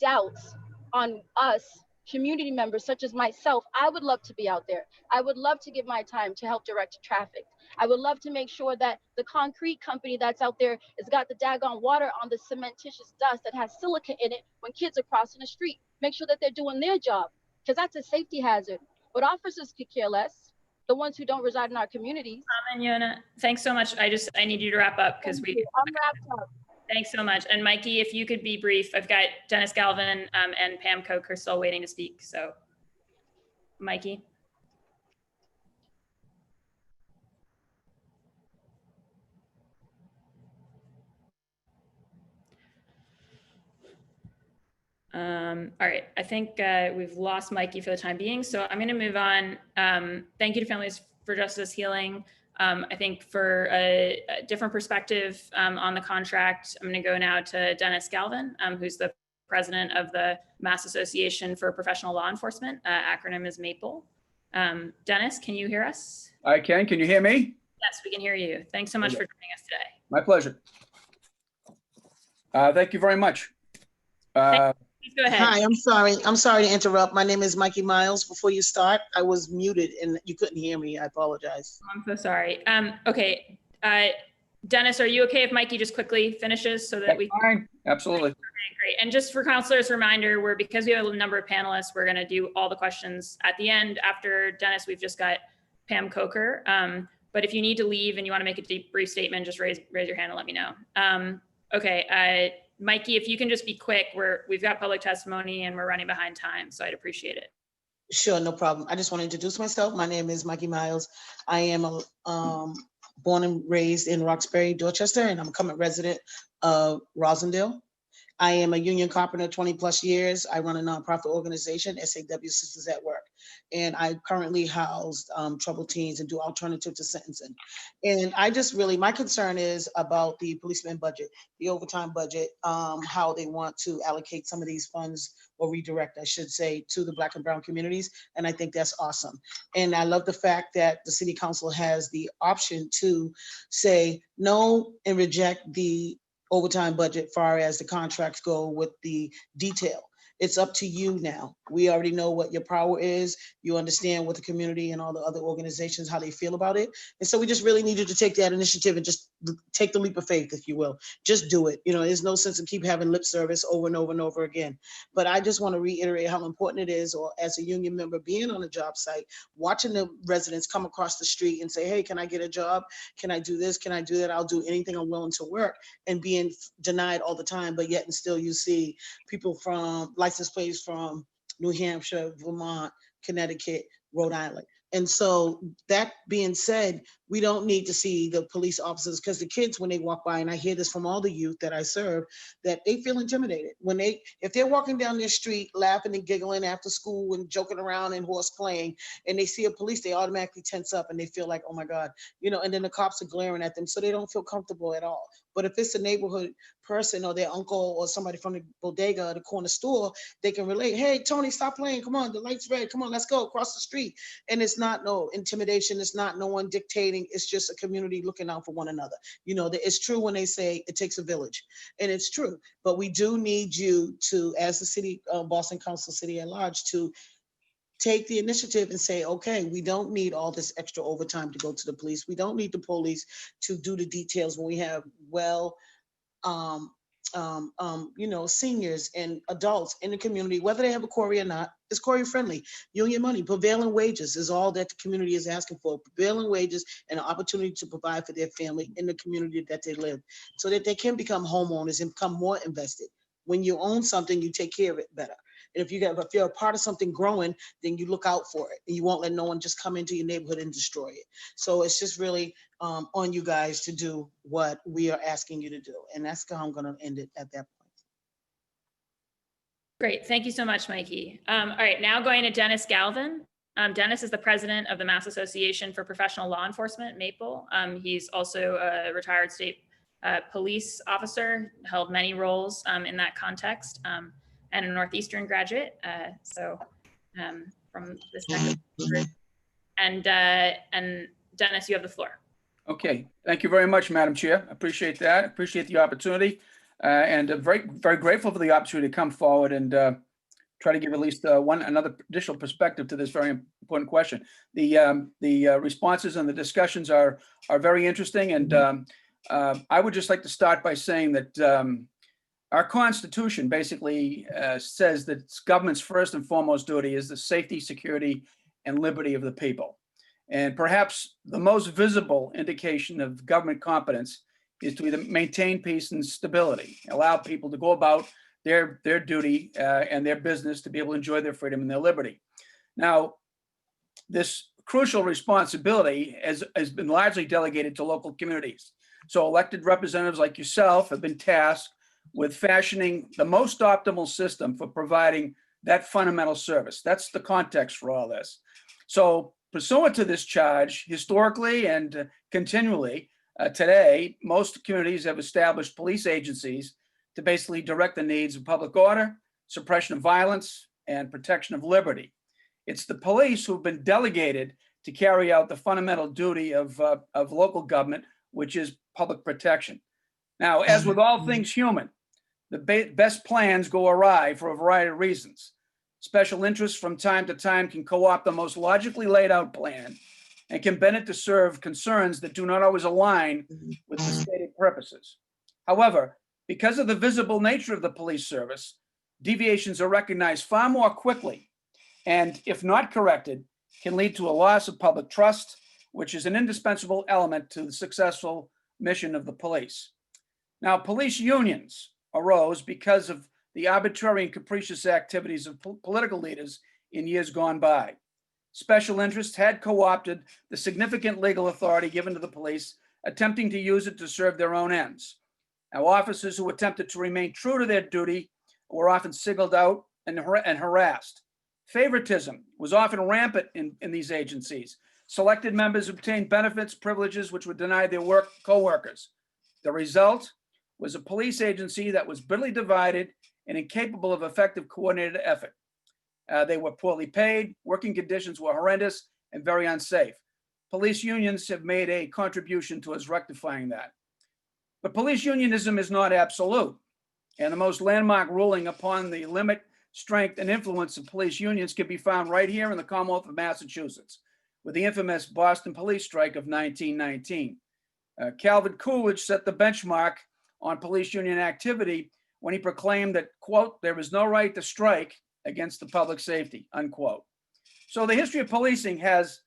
doubts on us community members such as myself. I would love to be out there. I would love to give my time to help direct traffic. I would love to make sure that the concrete company that's out there has got the daggone water on the cementitious dust that has silica in it when kids are crossing the street. Make sure that they're doing their job, because that's a safety hazard. But officers could care less, the ones who don't reside in our communities. Yona, thanks so much. I need you to wrap up because I'm wrapped up. Thanks so much. And Mikey, if you could be brief, I've got Dennis Galvin and Pam Koch are still waiting to speak. So Mikey. All right, I think we've lost Mikey for the time being. So I'm gonna move on. Thank you to Families for Justice Healing. I think for a different perspective on the contract, I'm going to go now to Dennis Galvin, who's the president of the Mass Association for Professional Law Enforcement. Acronym is MAPLE. Dennis, can you hear us? I can. Can you hear me? Yes, we can hear you. Thanks so much for joining us today. My pleasure. Thank you very much. Please go ahead. Hi, I'm sorry. I'm sorry to interrupt. My name is Mikey Miles. Before you start, I was muted and you couldn't hear me. I apologize. I'm so sorry. Okay. Dennis, are you okay if Mikey just quickly finishes so that That's we fine. Absolutely. Okay, great. And just for counselors, reminder, because we have a number of panelists, we're going to do all the questions at the end. After Dennis, we've just got Pam Coker. But if you need to leave and you want to make a brief statement, just raise your hand and let me know. Okay, Mikey, if you can just be quick, we've got public testimony and we're running behind time, so I'd appreciate it. Sure, no problem. I just want to introduce myself. My name is Mikey Miles. I am born and raised in Roxbury, Dorchester, and I'm a current resident of Rosendale. I am a union carpenter, 20 plus years. I run a nonprofit organization, SAW Sisters at Work. And I currently house troubled teens and do alternative to sentencing. And I just really, my concern is about the policeman budget, the overtime budget, how they want to allocate some of these funds or redirect, I should say, to the Black and brown communities. And I think that's awesome. And I love the fact that the city council has the option to say no and reject the overtime budget far as the contracts go with the detail. It's up to you now. We already know what your power is. You understand what the community and all the other organizations, how they feel about it. And so we just really need you to take that initiative and just take the leap of faith, if you will. Just do it. You know, there's no sense in keep having lip service over and over and over again. But I just want to reiterate how important it is, or as a union member being on a job site, watching the residents come across the street and say, hey, can I get a job? Can I do this? Can I do that? I'll do anything. I'm willing to work, and being denied all the time. But yet and still you see people from license plates from New Hampshire, Vermont, Connecticut, Rhode Island. And so that being said, we don't need to see the police officers, because the kids, when they walk by, and I hear this from all the youth that I serve, that they feel intimidated. If they're walking down their street laughing and giggling after school and joking around and horse playing, and they see a police, they automatically tense up and they feel like, oh my God, you know, and then the cops are glaring at them. So they don't feel comfortable at all. But if it's a neighborhood person or their uncle or somebody from the bodega or the corner store, they can relate. Hey, Tony, stop playing. Come on, the light's red. Come on, let's go across the street. And it's not no intimidation. It's not no one dictating. It's just a community looking out for one another. You know, it's true when they say it takes a village, and it's true. But we do need you to, as the city, Boston Council City at large, to take the initiative and say, okay, we don't need all this extra overtime to go to the police. We don't need the police to do the details when we have you know, seniors and adults in the community, whether they have a quarry or not. It's quarry friendly. Union money, prevailing wages is all that the community is asking for. Prevailing wages and an opportunity to provide for their family in the community that they live, so that they can become homeowners and become more invested. When you own something, you take care of it better. And if you're a part of something growing, then you look out for it, and you won't let no one just come into your neighborhood and destroy it. So it's just really on you guys to do what we are asking you to do. And that's how I'm going to end it at that point. Great. Thank you so much, Mikey. All right, now going to Dennis Galvin. Dennis is the president of the Mass Association for Professional Law Enforcement, MAPLE. He's also a retired state police officer, held many roles in that context, and a Northeastern graduate. From this next group. And Dennis, you have the floor. Okay, thank you very much, Madam Chair. I appreciate that. Appreciate the opportunity, and very, very grateful for the opportunity to come forward and try to give at least another additional perspective to this very important question. The responses and the discussions are very interesting, and I would just like to start by saying that our Constitution basically says that government's first and foremost duty is the safety, security, and liberty of the people. And perhaps the most visible indication of government competence is to either maintain peace and stability, allow people to go about their duty and their business to be able to enjoy their freedom and their liberty. Now, this crucial responsibility has been largely delegated to local communities. So elected representatives like yourself have been tasked with fashioning the most optimal system for providing that fundamental service. That's the context for all this. So pursuant to this charge, historically and continually today, most communities have established police agencies to basically direct the needs of public order, suppression of violence, and protection of liberty. It's the police who've been delegated to carry out the fundamental duty of local government, which is public protection. Now, as with all things human, the best plans go awry for a variety of reasons. Special interests from time to time can co-opt the most logically laid out plan and can bend it to serve concerns that do not always align with the stated purposes. However, because of the visible nature of the police service, deviations are recognized far more quickly, and if not corrected, can lead to a loss of public trust, which is an indispensable element to the successful mission of the police. Now, police unions arose because of the arbitrary and capricious activities of political leaders in years gone by. Special interests had co-opted the significant legal authority given to the police, attempting to use it to serve their own ends. Now, officers who attempted to remain true to their duty were often singled out and harassed. Favoritism was often rampant in these agencies. Selected members obtained benefits, privileges, which were denied their co-workers. The result was a police agency that was bitterly divided and incapable of effective coordinated effort. They were poorly paid, working conditions were horrendous and very unsafe. Police unions have made a contribution towards rectifying that. But police unionism is not absolute, and the most landmark ruling upon the limit, strength, and influence of police unions can be found right here in the Commonwealth of Massachusetts, with the infamous Boston police strike of 1919. Calvin Coolidge set the benchmark on police union activity when he proclaimed that, quote, "there is no right to strike against the public safety," unquote. So the history of policing has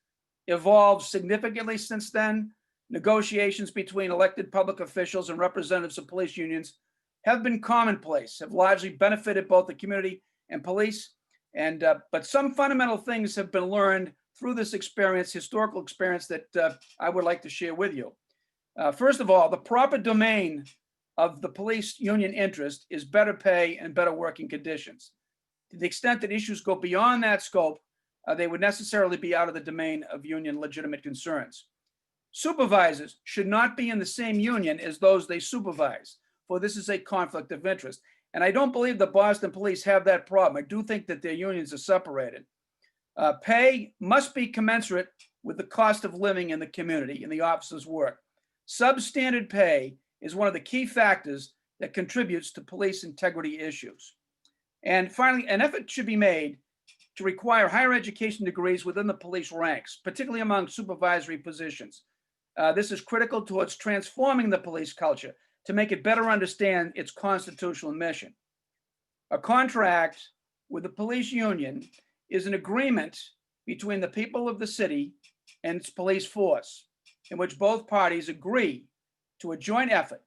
evolved significantly since then. Negotiations between elected public officials and representatives of police unions have been commonplace, have largely benefited both the community and police. But some fundamental things have been learned through this experience, historical experience, that I would like to share with you. First of all, the proper domain of the police union interest is better pay and better working conditions. To the extent that issues go beyond that scope, they would necessarily be out of the domain of union legitimate concerns. Supervisors should not be in the same union as those they supervise, for this is a conflict of interest. And I don't believe the Boston police have that problem. I do think that their unions are separated. Pay must be commensurate with the cost of living in the community and the officers' work. Substandard pay is one of the key factors that contributes to police integrity issues. And finally, an effort should be made to require higher education degrees within the police ranks, particularly among supervisory positions. This is critical towards transforming the police culture to make it better understand its constitutional mission. A contract with the police union is an agreement between the people of the city and its police force, in which both parties agree to a joint effort.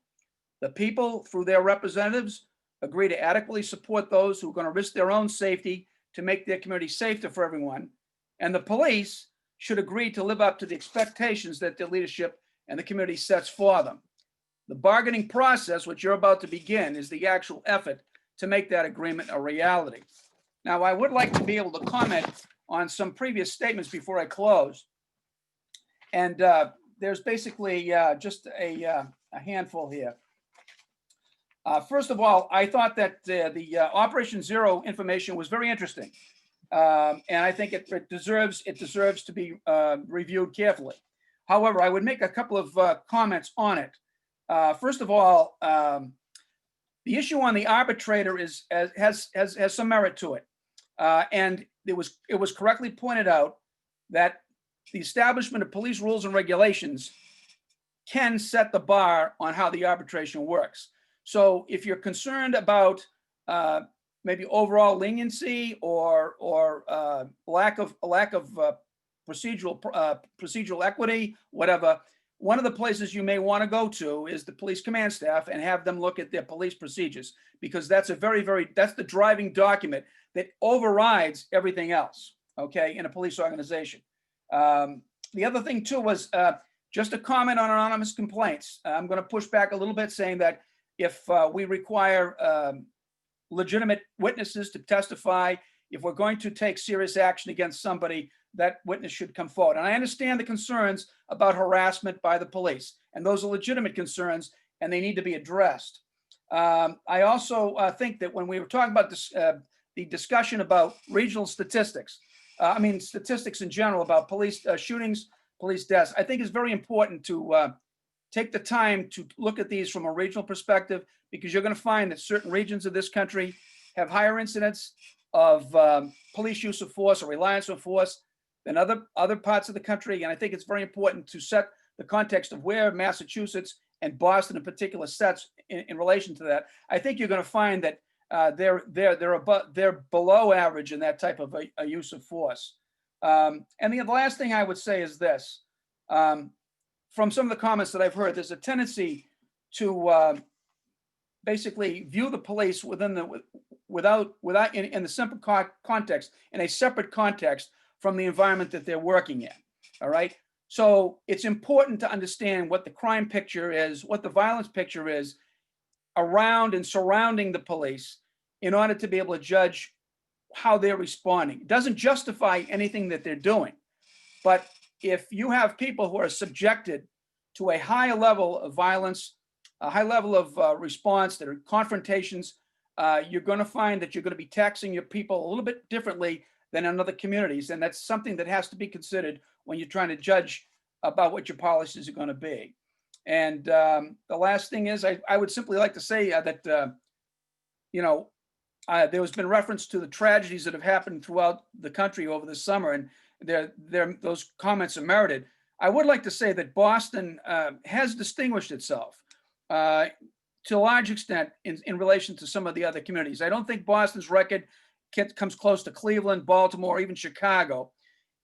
The people, through their representatives, agree to adequately support those who are going to risk their own safety to make their community safer for everyone. And the police should agree to live up to the expectations that their leadership and the community sets for them. The bargaining process, which you're about to begin, is the actual effort to make that agreement a reality. Now, I would like to be able to comment on some previous statements before I close. And there's basically just a handful here. First of all, I thought that the Operation Zero information was very interesting. And I think it deserves to be reviewed carefully. However, I would make a couple of comments on it. First of all, the issue on the arbitrator has some merit to it. And it was correctly pointed out that the establishment of police rules and regulations can set the bar on how the arbitration works. So if you're concerned about maybe overall leniency or lack of procedural equity, whatever, one of the places you may want to go to is the police command staff and have them look at their police procedures, because that's that's the driving document that overrides everything else, okay, in a police organization. The other thing too was just a comment on anonymous complaints. I'm going to push back a little bit, saying that if we require legitimate witnesses to testify, if we're going to take serious action against somebody, that witness should come forward. And I understand the concerns about harassment by the police, and those are legitimate concerns, and they need to be addressed. I also think that when we were talking about this, the discussion about regional statistics, statistics in general about police shootings, police deaths, I think is very important to take the time to look at these from a regional perspective, because you're going to find that certain regions of this country have higher incidents of police use of force or reliance on force than other parts of the country. And I think it's very important to set the context of where Massachusetts and Boston in particular sets in relation to that. I think you're going to find that they're below average in that type of a use of force. And the last thing I would say is this: from some of the comments that I've heard, there's a tendency to basically view the police in the simple context, in a separate context from the environment that they're working in. All right. So it's important to understand what the crime picture is, what the violence picture is around and surrounding the police in order to be able to judge how they're responding. It doesn't justify anything that they're doing. But if you have people who are subjected to a high level of violence, a high level of response, that are confrontations, you're going to find that you're going to be taxing your people a little bit differently than in other communities. And that's something that has to be considered when you're trying to judge about what your policies are going to be. And the last thing is, I would simply like to say that, there has been reference to the tragedies that have happened throughout the country over the summer, and those comments are merited. I would like to say that Boston has distinguished itself to a large extent in relation to some of the other communities. I don't think Boston's record comes close to Cleveland, Baltimore, even Chicago.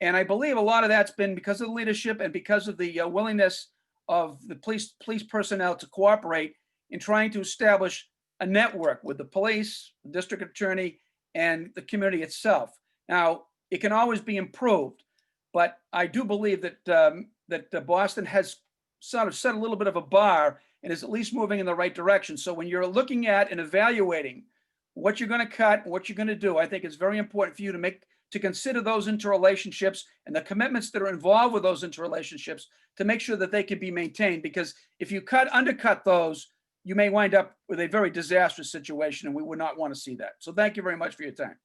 And I believe a lot of that's been because of the leadership and because of the willingness of the police personnel to cooperate in trying to establish a network with the police, the district attorney, and the community itself. Now, it can always be improved, but I do believe that Boston has sort of set a little bit of a bar and is at least moving in the right direction. So when you're looking at and evaluating what you're going to cut and what you're going to do, I think it's very important for you to consider those interrelationships and the commitments that are involved with those interrelationships to make sure that they can be maintained. Because if you undercut those, you may wind up with a very disastrous situation, and we would not want to see that. So thank you very much for your time.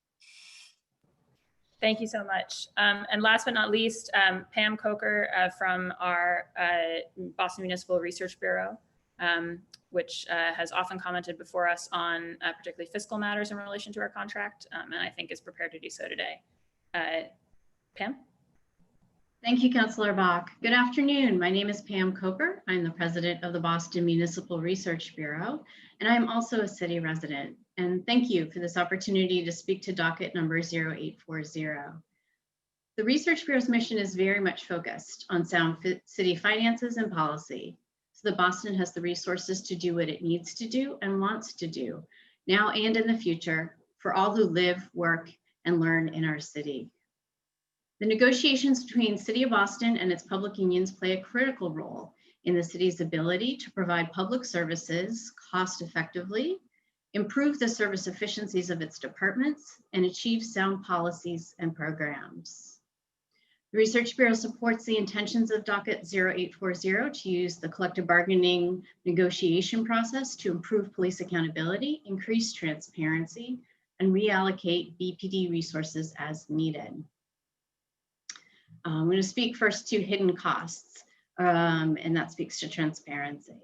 Thank you so much. And last but not least, Pam Coker from our Boston Municipal Research Bureau, which has often commented before us on particularly fiscal matters in relation to our contract, and I think is prepared to do so today. Pam? Thank you, Councilor Bach. Good afternoon. My name is Pam Coker. I'm the president of the Boston Municipal Research Bureau, and I'm also a city resident. And thank you for this opportunity to speak to docket number 0840. The Research Bureau's mission is very much focused on sound city finances and policy, so that Boston has the resources to do what it needs to do and wants to do, now and in the future, for all who live, work, and learn in our city. The negotiations between City of Boston and its public unions play a critical role in the city's ability to provide public services cost effectively, improve the service efficiencies of its departments, and achieve sound policies and programs. The Research Bureau supports the intentions of docket 0840 to use the collective bargaining negotiation process to improve police accountability, increase transparency, and reallocate BPD resources as needed. I'm going to speak first to hidden costs, and that speaks to transparency.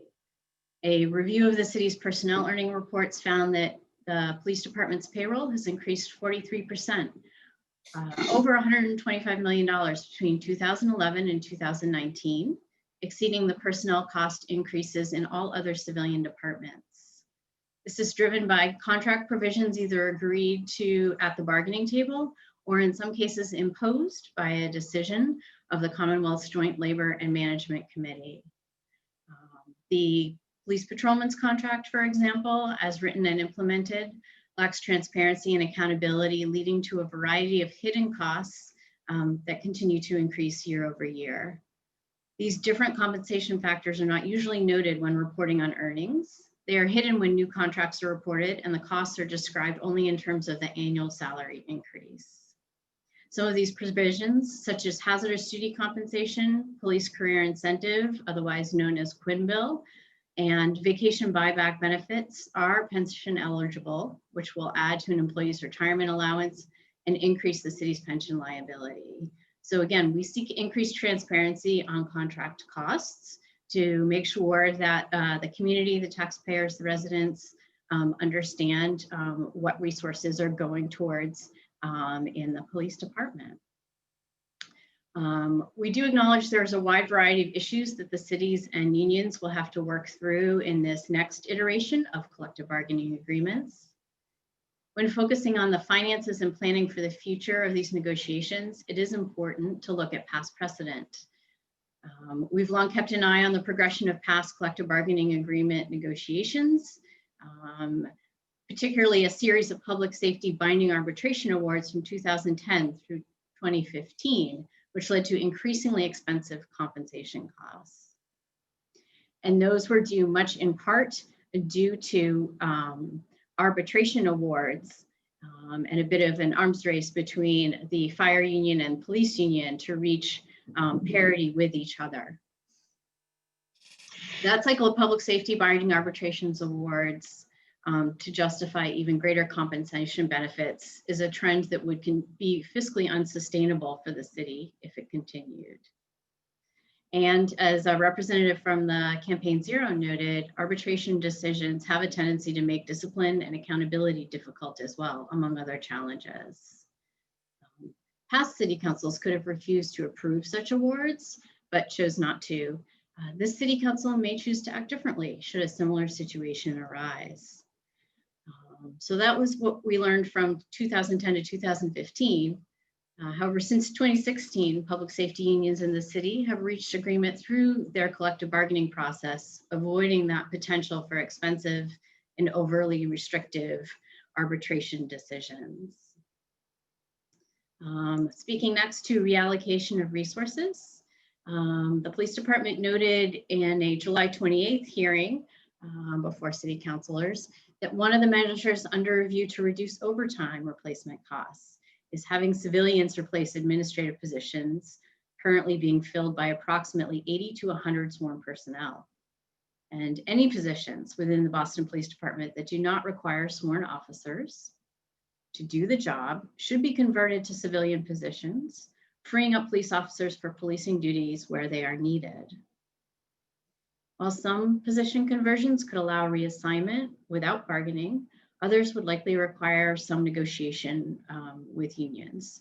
A review of the city's personnel earning reports found that the police department's payroll has increased 43%, over $125 million between 2011 and 2019, exceeding the personnel cost increases in all other civilian departments. This is driven by contract provisions either agreed to at the bargaining table or in some cases imposed by a decision of the Commonwealth's Joint Labor and Management Committee. The police patrolman's contract, for example, as written and implemented, lacks transparency and accountability, leading to a variety of hidden costs that continue to increase year over year. These different compensation factors are not usually noted when reporting on earnings. They are hidden when new contracts are reported, and the costs are described only in terms of the annual salary increase. Some of these provisions, such as hazardous duty compensation, police career incentive, otherwise known as Quinn Bill, and vacation buyback benefits, are pension eligible, which will add to an employee's retirement allowance and increase the city's pension liability. So again, we seek increased transparency on contract costs to make sure that the community, the taxpayers, the residents understand what resources are going towards in the police department. We do acknowledge there's a wide variety of issues that the cities and unions will have to work through in this next iteration of collective bargaining agreements. When focusing on the finances and planning for the future of these negotiations, it is important to look at past precedent. We've long kept an eye on the progression of past collective bargaining agreement negotiations, particularly a series of public safety binding arbitration awards from 2010 through 2015, which led to increasingly expensive compensation costs. And those were due much in part due to arbitration awards and a bit of an arms race between the fire union and police union to reach parity with each other. That cycle of public safety binding arbitrations awards to justify even greater compensation benefits is a trend that would be fiscally unsustainable for the city if it continued. And as a representative from the Campaign Zero noted, arbitration decisions have a tendency to make discipline and accountability difficult as well, among other challenges. Past city councils could have refused to approve such awards, but chose not to. This city council may choose to act differently should a similar situation arise. So that was what we learned from 2010 to 2015. However, since 2016, public safety unions in the city have reached agreement through their collective bargaining process, avoiding that potential for expensive and overly restrictive arbitration decisions. Speaking next to reallocation of resources, the police department noted in a July 28th hearing before city councilors that one of the measures under review to reduce overtime replacement costs is having civilians replace administrative positions currently being filled by approximately 80 to 100 sworn personnel. And any positions within the Boston Police Department that do not require sworn officers to do the job should be converted to civilian positions, freeing up police officers for policing duties where they are needed. While some position conversions could allow reassignment without bargaining, others would likely require some negotiation with unions.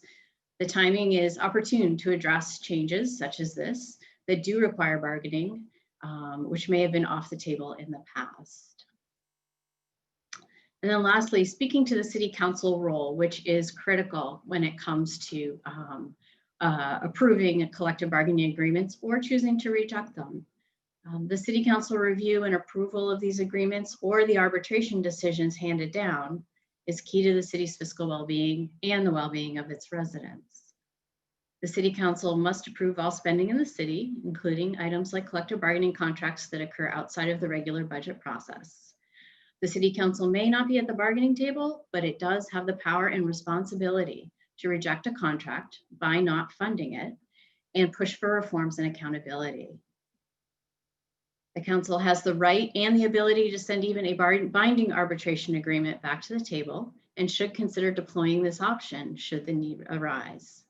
The timing is opportune to address changes such as this that do require bargaining, which may have been off the table in the past. And then lastly, speaking to the city council role, which is critical when it comes to approving collective bargaining agreements or choosing to reject them. The city council review and approval of these agreements or the arbitration decisions handed down is key to the city's fiscal well-being and the well-being of its residents. The city council must approve all spending in the city, including items like collective bargaining contracts that occur outside of the regular budget process. The city council may not be at the bargaining table, but it does have the power and responsibility to reject a contract by not funding it and push for reforms and accountability. The council has the right and the ability to send even a binding arbitration agreement back to the table and should consider deploying this option should the need arise.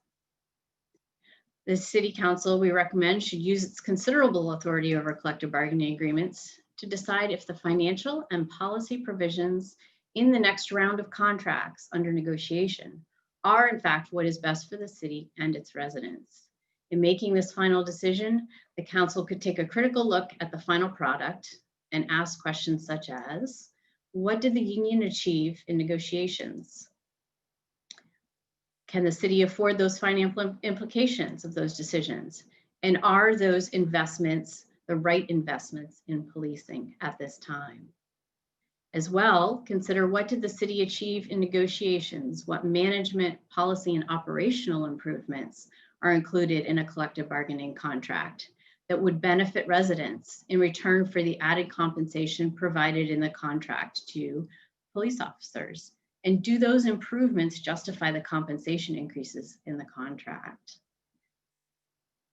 The city council, we recommend, should use its considerable authority over collective bargaining agreements to decide if the financial and policy provisions in the next round of contracts under negotiation are in fact what is best for the city and its residents. In making this final decision, the council could take a critical look at the final product and ask questions such as, what did the union achieve in negotiations? Can the city afford those financial implications of those decisions? And are those investments the right investments in policing at this time? As well, consider what did the city achieve in negotiations? What management, policy, and operational improvements are included in a collective bargaining contract that would benefit residents in return for the added compensation provided in the contract to police officers? And do those improvements justify the compensation increases in the contract?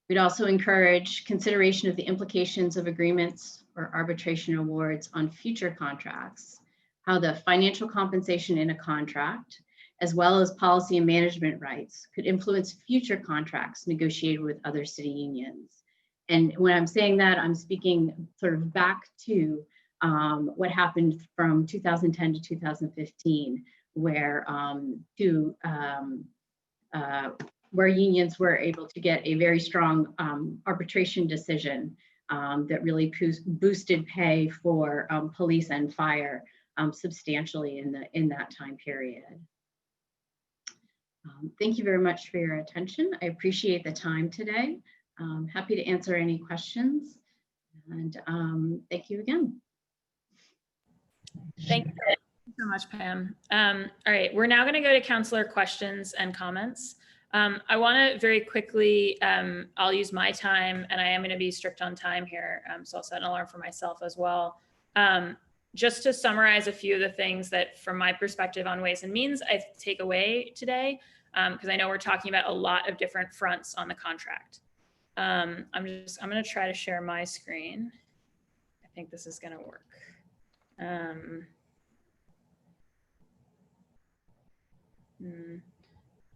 We'd also encourage consideration of the implications of agreements or arbitration awards on future contracts, how the financial compensation in a contract, as well as policy and management rights, could influence future contracts negotiated with other city unions, And when I'm saying that, I'm speaking sort of back to what happened from 2010 to 2015, where where unions were able to get a very strong arbitration decision that really boosted pay for police and fire substantially in that time period. Thank you very much for your attention. I appreciate the time today. Happy to answer any questions, and thank you again. Thank you so much, Pam. All right, we're now going to go to councilor questions and comments. I want to very quickly, I'll use my time, and I am going to be strict on time here, so I'll set an alarm for myself as well. Just to summarize a few of the things that, from my perspective on Ways and Means, I take away today, because I know we're talking about a lot of different fronts on the contract. I'm going to try to share my screen. I think this is going to work.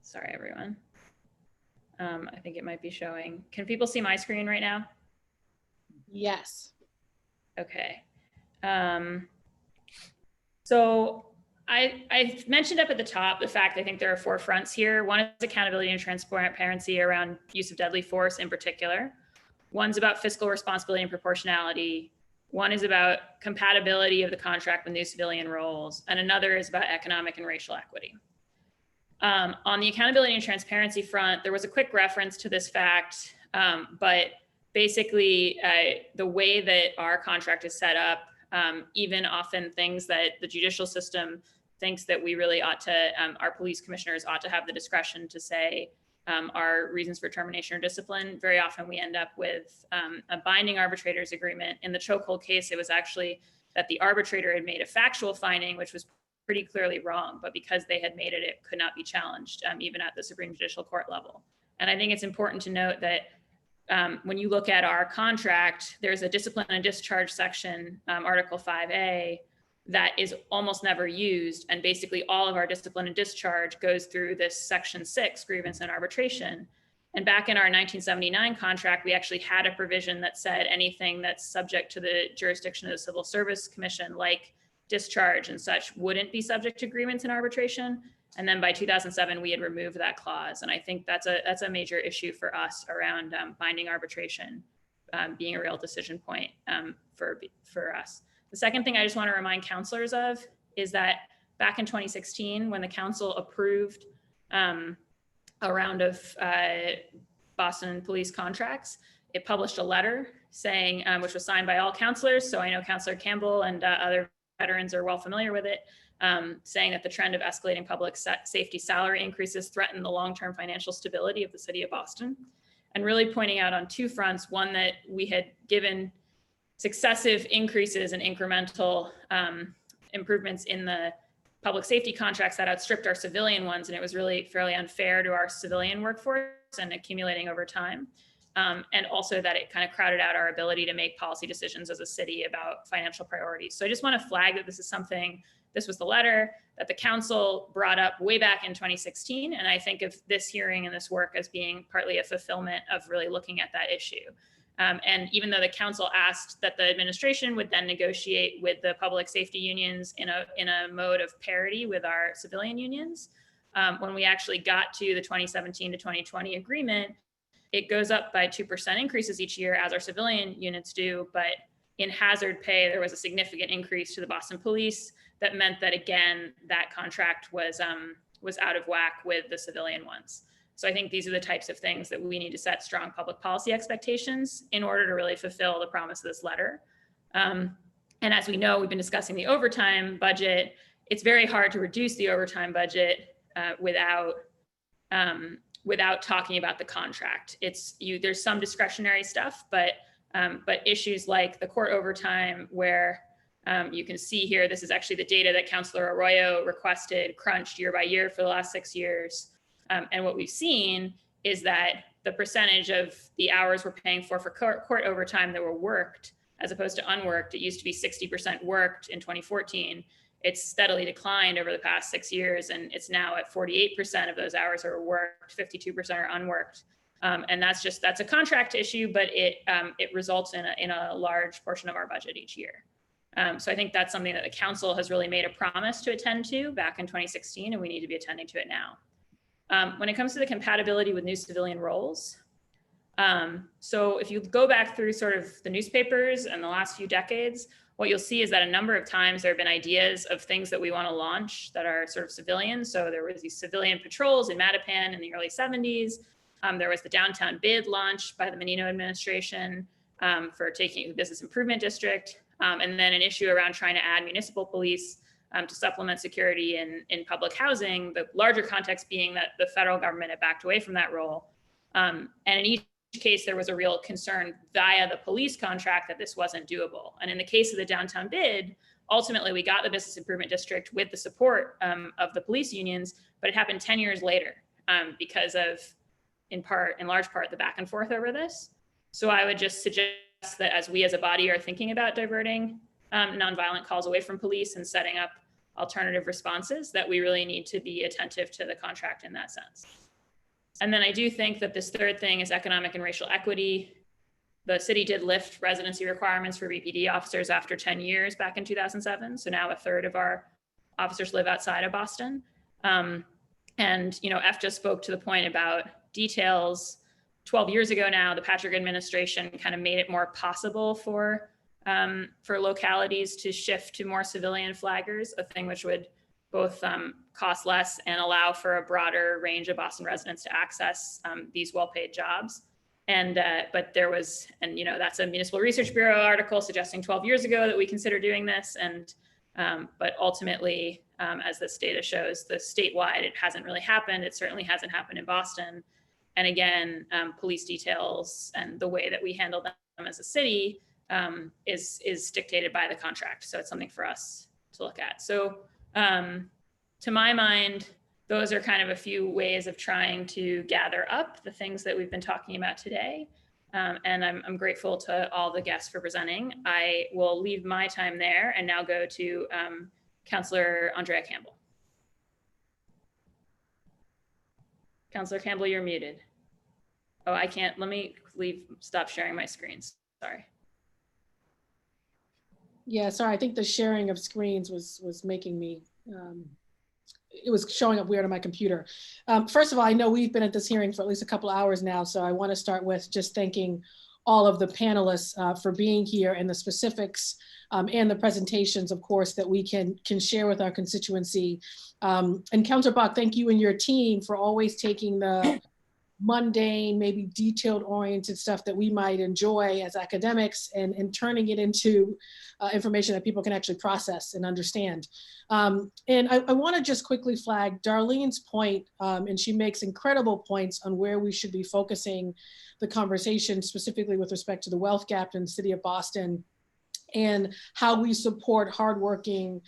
Sorry, everyone. I think it might be showing. Can people see my screen right now? Yes. Okay. So I mentioned up at the top the fact I think there are 4 fronts here. One is accountability and transparency around use of deadly force in particular. One's about fiscal responsibility and proportionality. One is about compatibility of the contract with new civilian roles. And another is about economic and racial equity. On the accountability and transparency front, there was a quick reference to this fact, but basically the way that our contract is set up, even often things that the judicial system thinks that we really ought to, our police commissioners ought to have the discretion to say our reasons for termination or discipline. Very often we end up with a binding arbitrators agreement. In the chokehold case, it was actually that the arbitrator had made a factual finding, which was pretty clearly wrong, but because they had made it, it could not be challenged, even at the Supreme Judicial Court level. And I think it's important to note that when you look at our contract, there's a discipline and discharge section, Article 5A, that is almost never used. And basically all of our discipline and discharge goes through this Section 6, grievance and arbitration. And back in our 1979 contract, we actually had a provision that said anything that's subject to the jurisdiction of the Civil Service Commission, like discharge and such, wouldn't be subject to grievance and arbitration. And then by 2007, we had removed that clause. And I think that's a major issue for us around binding arbitration being a real decision point for us. The second thing I just want to remind counselors of is that back in 2016, when the council approved a round of Boston police contracts, it published a letter saying, which was signed by all counselors. So I know Councilor Campbell and other veterans are well familiar with it, saying that the trend of escalating public safety salary increases threaten the long-term financial stability of the city of Boston, and really pointing out on 2 fronts. One, that we had given successive increases and incremental improvements in the public safety contracts that outstripped our civilian ones, and it was really fairly unfair to our civilian workforce and accumulating over time. And also that it kind of crowded out our ability to make policy decisions as a city about financial priorities. So I just want to flag that this is something, this was the letter that the council brought up way back in 2016. And I think of this hearing and this work as being partly a fulfillment of really looking at that issue. And even though the council asked that the administration would then negotiate with the public safety unions in a mode of parity with our civilian unions, when we actually got to the 2017 to 2020 agreement, it goes up by 2% increases each year as our civilian units do, but in hazard pay, there was a significant increase to the Boston Police that meant that, again, that contract was out of whack with the civilian ones. So I think these are the types of things that we need to set strong public policy expectations in order to really fulfill the promise of this letter. And as we know, we've been discussing the overtime budget. It's very hard to reduce the overtime budget without talking about the contract. There's some discretionary stuff, but issues like the court overtime, where you can see here, this is actually the data that Councilor Arroyo requested, crunched year by year for the last 6 years. And what we've seen is that the percentage of the hours we're paying for court overtime that were worked as opposed to unworked, it used to be 60% worked in 2014. It's steadily declined over the past 6 years, and it's now at 48% of those hours are worked, 52% are unworked. And that's a contract issue, but it results in a large portion of our budget each year. So I think that's something that the council has really made a promise to attend to back in 2016, and we need to be attending to it now. When it comes to the compatibility with new civilian roles, so if you go back through sort of the newspapers and the last few decades, what you'll see is that a number of times there have been ideas of things that we want to launch that are sort of civilian. So there was these civilian patrols in Mattapan in the early 70s. There was the downtown bid launched by the Menino administration for taking the business improvement district. And then an issue around trying to add municipal police to supplement security in public housing, the larger context being that the federal government had backed away from that role. And in each case, there was a real concern via the police contract that this wasn't doable. And in the case of the downtown bid, ultimately we got the business improvement district with the support of the police unions, but it happened 10 years later because of, in large part, the back and forth over this. So I would just suggest that as we as a body are thinking about diverting nonviolent calls away from police and setting up alternative responses, that we really need to be attentive to the contract in that sense. And then I do think that this third thing is economic and racial equity. The city did lift residency requirements for BPD officers after 10 years back in 2007. So now a third of our officers live outside of Boston. And, F just spoke to the point about details. 12 years ago now, the Patrick administration kind of made it more possible for localities to shift to more civilian flaggers, a thing which would both cost less and allow for a broader range of Boston residents to access these well-paid jobs. And but there was, that's a Municipal Research Bureau article suggesting 12 years ago that we consider doing this. And but ultimately, as this data shows, the statewide, it hasn't really happened. It certainly hasn't happened in Boston. And again, police details and the way that we handle them as a city is dictated by the contract. So it's something for us to look at. So to my mind, those are kind of a few ways of trying to gather up the things that we've been talking about today. And I'm grateful to all the guests for presenting. I will leave my time there and now go to Councillor Andrea Campbell. Councillor Campbell, you're muted. Oh, I can't, let me stop sharing my screens, sorry. Yeah, sorry, I think the sharing of screens was making me, it was showing up weird on my computer. First of all, I know we've been at this hearing for at least a couple of hours now, so I want to start with just thanking all of the panelists for being here and the specifics and the presentations, of course, that we can share with our constituency. And Councillor Bach, thank you and your team for always taking the mundane, maybe detailed oriented stuff that we might enjoy as academics and turning it into information that people can actually process and understand. And I want to just quickly flag Darlene's point, and she makes incredible points on where we should be focusing the conversation, specifically with respect to the wealth gap in the city of Boston and how we support hardworking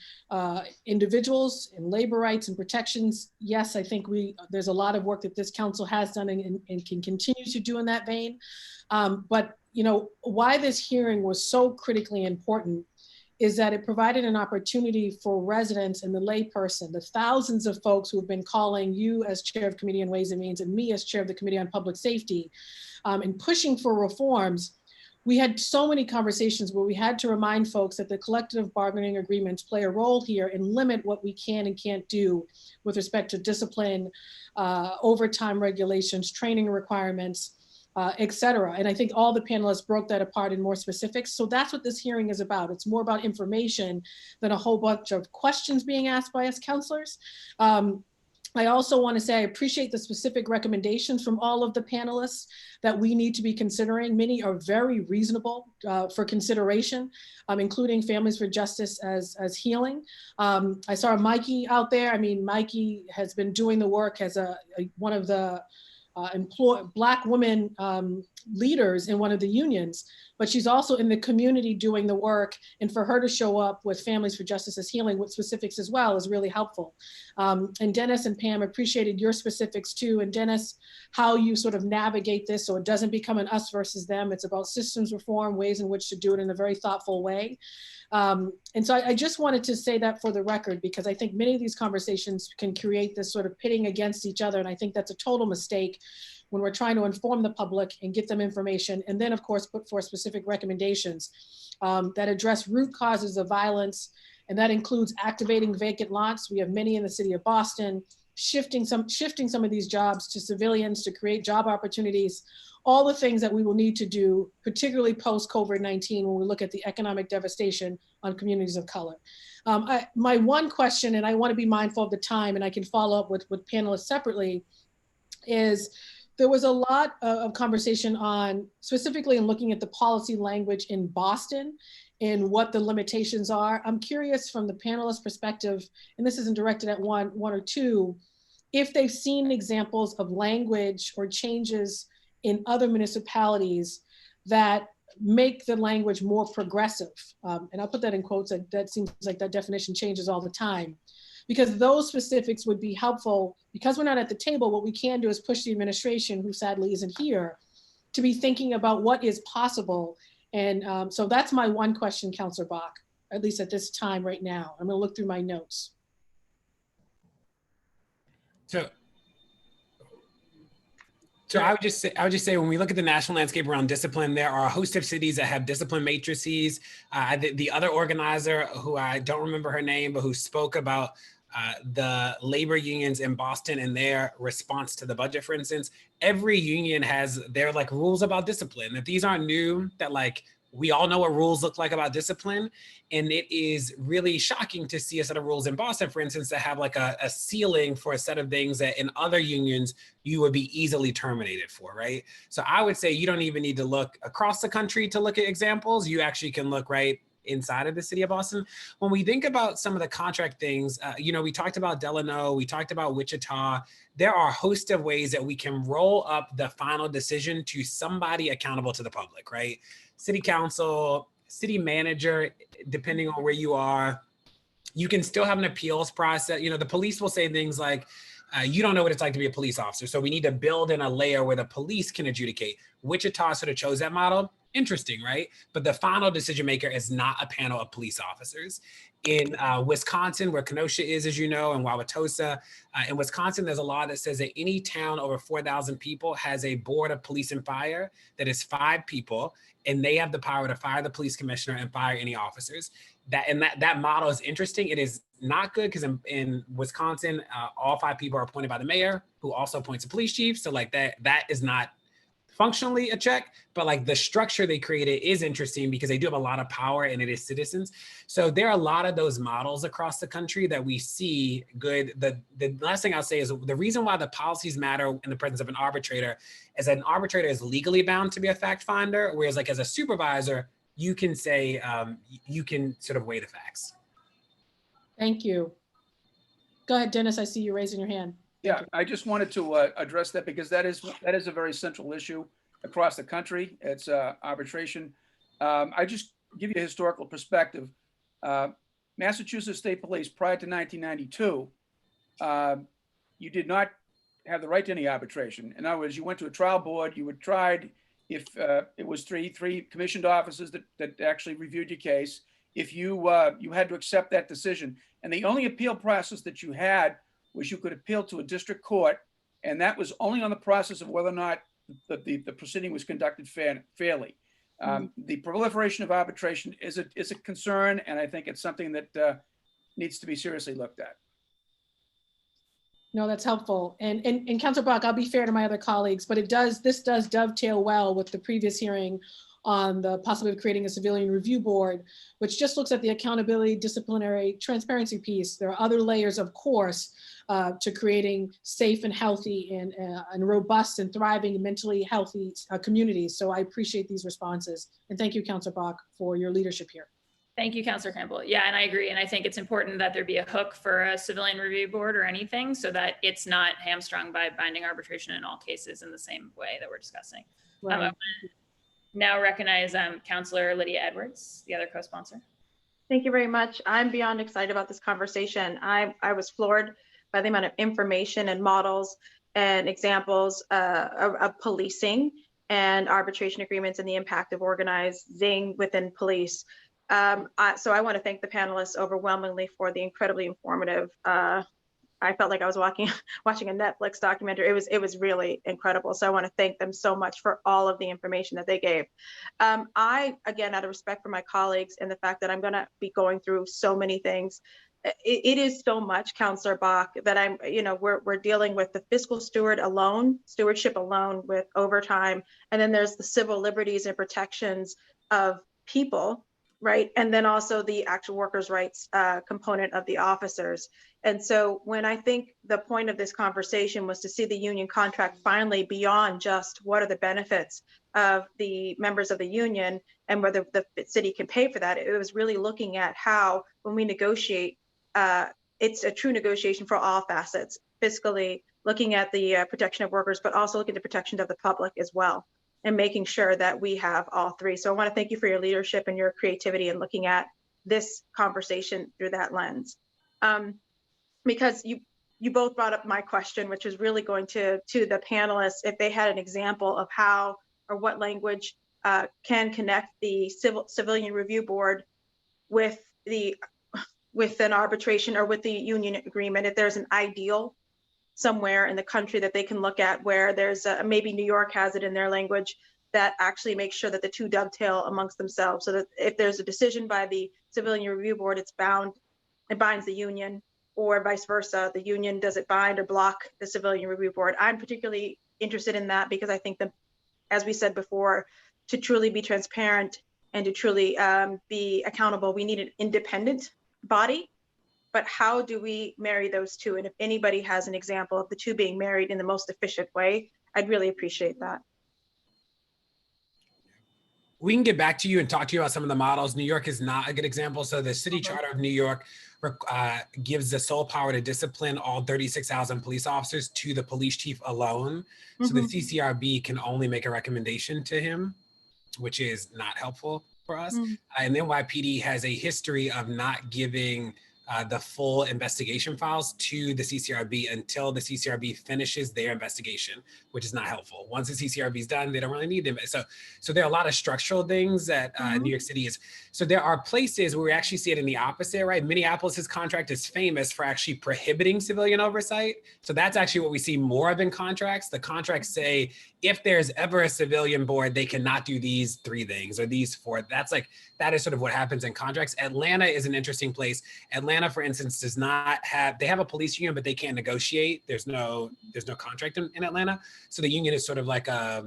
individuals and labor rights and protections. Yes, I think there's a lot of work that this council has done and can continue to do in that vein. But why this hearing was so critically important is that it provided an opportunity for residents and the layperson, the thousands of folks who have been calling you as chair of Committee on Ways and Means and me as chair of the Committee on Public Safety and pushing for reforms. We had so many conversations where we had to remind folks that the collective bargaining agreements play a role here and limit what we can and can't do with respect to discipline, overtime regulations, training requirements, et cetera. And I think all the panelists broke that apart in more specifics. So that's what this hearing is about. It's more about information than a whole bunch of questions being asked by us counselors. I also want to say I appreciate the specific recommendations from all of the panelists that we need to be considering. Many are very reasonable for consideration, including Families for Justice as healing. I saw Mikey out there. I mean, Mikey has been doing the work as one of the Black women leaders in one of the unions, but she's also in the community doing the work. And for her to show up with Families for Justice as Healing with specifics as well is really helpful. And Dennis and Pam appreciated your specifics too. And Dennis, how you sort of navigate this so it doesn't become an us versus them. It's about systems reform, ways in which to do it in a very thoughtful way. And so I just wanted to say that for the record, because I think many of these conversations can create this sort of pitting against each other. And I think that's a total mistake when we're trying to inform the public and get them information, and then of course put forth specific recommendations that address root causes of violence. And that includes activating vacant lots. We have many in the city of Boston, shifting some of these jobs to civilians to create job opportunities, all the things that we will need to do, particularly post-COVID-19, when we look at the economic devastation on communities of color. My one question, and I want to be mindful of the time, and I can follow up with panelists separately, is there was a lot of conversation on, specifically in looking at the policy language in Boston and what the limitations are. I'm curious from the panelist perspective, and this isn't directed at one or two, if they've seen examples of language or changes in other municipalities that make the language more progressive. And I'll put that in quotes, that seems like that definition changes all the time. Because those specifics would be helpful. Because we're not at the table, what we can do is push the administration, who sadly isn't here, to be thinking about what is possible. And so that's my one question, Councilor Bach, at least at this time right now. I'm gonna look through my notes. So I would just say when we look at the national landscape around discipline, there are a host of cities that have discipline matrices. The other organizer, who I don't remember her name, but who spoke about the labor unions in Boston and their response to the budget, for instance, every union has their like rules about discipline. That these aren't new, that like we all know what rules look like about discipline. And it is really shocking to see a set of rules in Boston, for instance, that have like a ceiling for a set of things that in other unions you would be easily terminated for, right? So I would say you don't even need to look across the country to look at examples. You actually can look right inside of the city of Boston. When we think about some of the contract things, we talked about Delano, we talked about Wichita. There are a host of ways that we can roll up the final decision to somebody accountable to the public, right? City council, city manager, depending on where you are. You can still have an appeals process. The police will say things like, you don't know what it's like to be a police officer. So we need to build in a layer where the police can adjudicate. Wichita sort of chose that model. Interesting, right? But the final decision maker is not a panel of police officers. In Wisconsin, where Kenosha is, as you know, and Wauwatosa, in Wisconsin, there's a law that says that any town over 4,000 people has a board of police and fire that is 5 people, and they have the power to fire the police commissioner and fire any officers. That model is interesting. It is not good because in Wisconsin, all 5 people are appointed by the mayor, who also appoints a police chief. So like that is not functionally a check, but like the structure they created is interesting because they do have a lot of power and it is citizens. So there are a lot of those models across the country that we see good. The last thing I'll say is the reason why the policies matter in the presence of an arbitrator is that an arbitrator is legally bound to be a fact finder, whereas like as a supervisor, you can say, you can sort of weigh the facts. Thank you. Go ahead, Dennis, I see you raising your hand. Yeah, I just wanted to address that because that is a very central issue across the country. It's arbitration. I just give you a historical perspective. Massachusetts State Police prior to 1992, you did not have the right to any arbitration. In other words, you went to a trial board, you were tried if it was three commissioned officers that actually reviewed your case. If you had to accept that decision, and the only appeal process that you had was you could appeal to a district court, and that was only on the process of whether or not the proceeding was conducted fairly. The proliferation of arbitration is a concern, and I think it's something that needs to be seriously looked at. No, that's helpful. And Councilor Bach, I'll be fair to my other colleagues, but this does dovetail well with the previous hearing on the possibility of creating a civilian review board, which just looks at the accountability, disciplinary, transparency piece. There are other layers, of course, to creating safe and healthy and robust and thriving mentally healthy communities. So I appreciate these responses. And thank you, Councilor Bach, for your leadership here. Thank you, Councilor Campbell. Yeah, and I agree. And I think it's important that there be a hook for a civilian review board or anything so that it's not hamstrung by binding arbitration in all cases in the same way that we're discussing. Right. I want to now recognize Councilor Lydia Edwards, the other co-sponsor. Thank you very much. I'm beyond excited about this conversation. I was floored by the amount of information and models and examples of policing and arbitration agreements and the impact of organizing within police. So I want to thank the panelists overwhelmingly for the incredibly informative I felt like I was watching a Netflix documentary. It was really incredible. So I want to thank them so much for all of the information that they gave. I, again, out of respect for my colleagues and the fact that I'm going to be going through so many things, it is so much, Councillor Bach, that I'm, we're dealing with the fiscal stewardship alone with overtime. And then there's the civil liberties and protections of people, right? And then also the actual workers' rights component of the officers. And so when I think the point of this conversation was to see the union contract finally beyond just what are the benefits of the members of the union and whether the city can pay for that, it was really looking at how, when we negotiate, it's a true negotiation for all facets, fiscally, looking at the protection of workers, but also looking at the protection of the public as well, and making sure that we have all three. So I want to thank you for your leadership and your creativity in looking at this conversation through that lens. Because you both brought up my question, which was really going to the panelists, if they had an example of how or what language can connect the civilian review board with an arbitration or with the union agreement. If there's an ideal somewhere in the country that they can look at where there's maybe New York has it in their language that actually makes sure that the two dovetail amongst themselves, so that if there's a decision by the civilian review board, it binds the union, or vice versa, the union, does it bind or block the civilian review board? I'm particularly interested in that because I think that, as we said before, to truly be transparent and to truly be accountable, we need an independent body. But how do we marry those two? And if anybody has an example of the two being married in the most efficient way, I'd really appreciate that. We can get back to you and talk to you about some of the models. New York is not a good example. So the city charter of New York gives the sole power to discipline all 36,000 police officers to the police chief alone. So the CCRB can only make a recommendation to him, which is not helpful for us. And the NYPD has a history of not giving the full investigation files to the CCRB until the CCRB finishes their investigation, which is not helpful. Once the CCRB is done, they don't really need them. So there are a lot of structural things that New York City is. So there are places where we actually see it in the opposite, right? Minneapolis's contract is famous for actually prohibiting civilian oversight. So that's actually what we see more of in contracts. The contracts say, if there's ever a civilian board, they cannot do these 3 things or these 4. That is sort of what happens in contracts. Atlanta is an interesting place. Atlanta, for instance, does not have, they have a police union, but they can't negotiate. There's no contract in Atlanta. So the union is sort of like a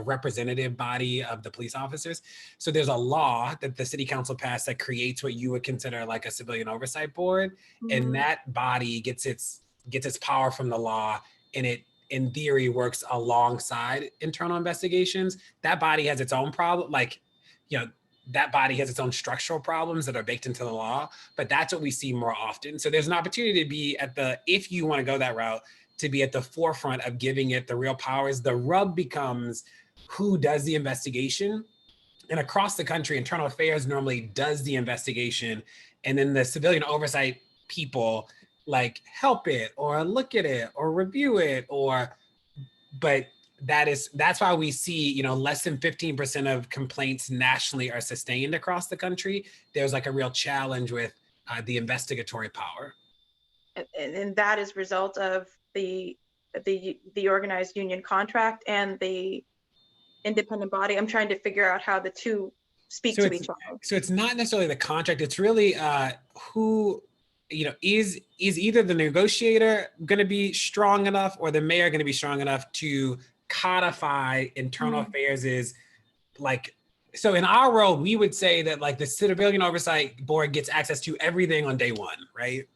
representative body of the police officers. So there's a law that the city council passed that creates what you would consider like a civilian oversight board. And that body gets its power from the law, and it, in theory, works alongside internal investigations. That body has its own problem, that body has its own structural problems that are baked into the law, but that's what we see more often. So there's an opportunity to be if you want to go that route, to be at the forefront of giving it the real powers. The rub becomes who does the investigation. And across the country, internal affairs normally does the investigation, and then the civilian oversight people help it or look at it or review it, but that's why we see, less than 15% of complaints nationally are sustained across the country. There's a real challenge with the investigatory power. And that is result of the organized union contract and the independent body. I'm trying to figure out how the two speak to each other. So it's not necessarily the contract. It's really who, is either the negotiator going to be strong enough or the mayor going to be strong enough to codify internal affairs is so in our world, we would say that the civilian oversight board gets access to everything on day 1, right?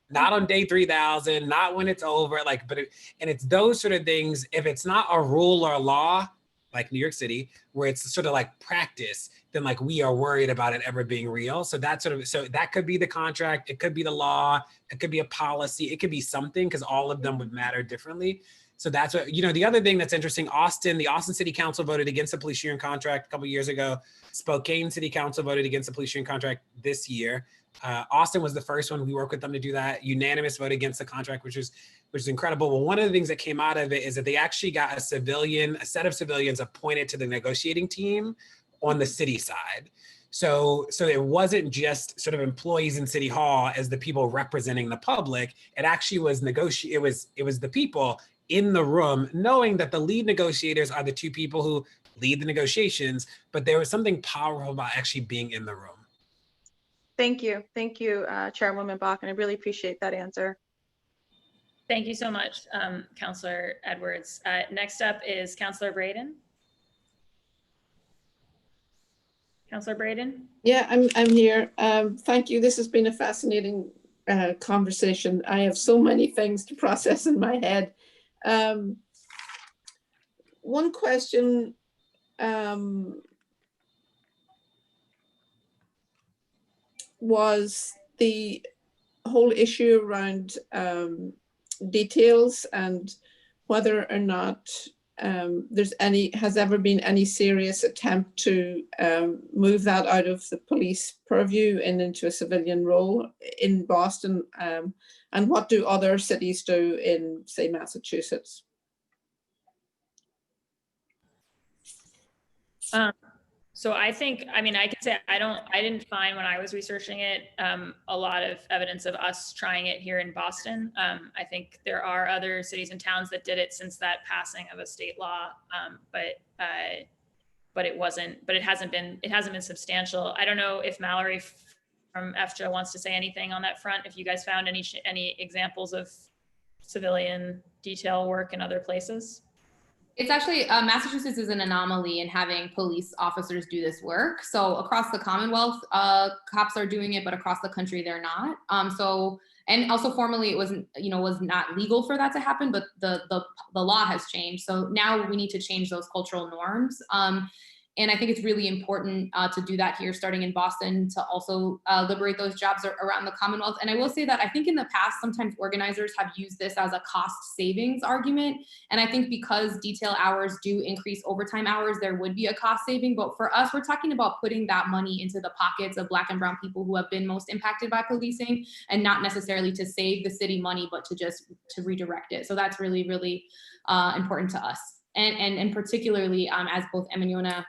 Not on day 3,000, not when it's over, and it's those sort of things. If it's not a rule or a law, like New York City, where it's sort of practice, then we are worried about it ever being real. So that could be the contract, it could be the law, it could be a policy, it could be something, because all of them would matter differently. So that's what, the other thing that's interesting, the Austin City Council voted against the police union contract a couple of years ago. Spokane City Council voted against the police union contract this year. Austin was the first one. We worked with them to do that. Unanimous vote against the contract, which is incredible. Well, one of the things that came out of it is that they actually got a set of civilians appointed to the negotiating team on the city side. So it wasn't just sort of employees in City Hall as the people representing the public. It actually was it was the people in the room, knowing that the lead negotiators are the two people who lead the negotiations, but there was something powerful about actually being in the room. Thank you, Chairwoman Bach, and I really appreciate that answer. Thank you so much, Councillor Edwards. Next up is Councillor Braden. Councillor Braden? Yeah, I'm here. Thank you. This has been a fascinating conversation. I have so many things to process in my head. One question was the whole issue around details and whether or not has ever been any serious attempt to move that out of the police purview and into a civilian role in Boston, and what do other cities do in, say, Massachusetts? So I think, I mean, I can say I didn't find when I was researching it a lot of evidence of us trying it here in Boston. I think there are other cities and towns that did it since that passing of a state law, but it hasn't been substantial. I don't know if Mallory from FJA wants to say anything on that front. If you guys found any examples of civilian detail work in other places. It's actually, Massachusetts is an anomaly in having police officers do this work. So across the Commonwealth, cops are doing it, but across the country, they're not. And also formally, it was not legal for that to happen, but the law has changed. So now we need to change those cultural norms. And I think it's really important to do that here, starting in Boston, to also liberate those jobs around the Commonwealth. And I will say that I think in the past, sometimes organizers have used this as a cost savings argument. And I think because detail hours do increase overtime hours, there would be a cost saving. But for us, we're talking about putting that money into the pockets of Black and brown people who have been most impacted by policing, and not necessarily to save the city money, but to redirect it. So that's really, really important to us. And particularly, as both Emiona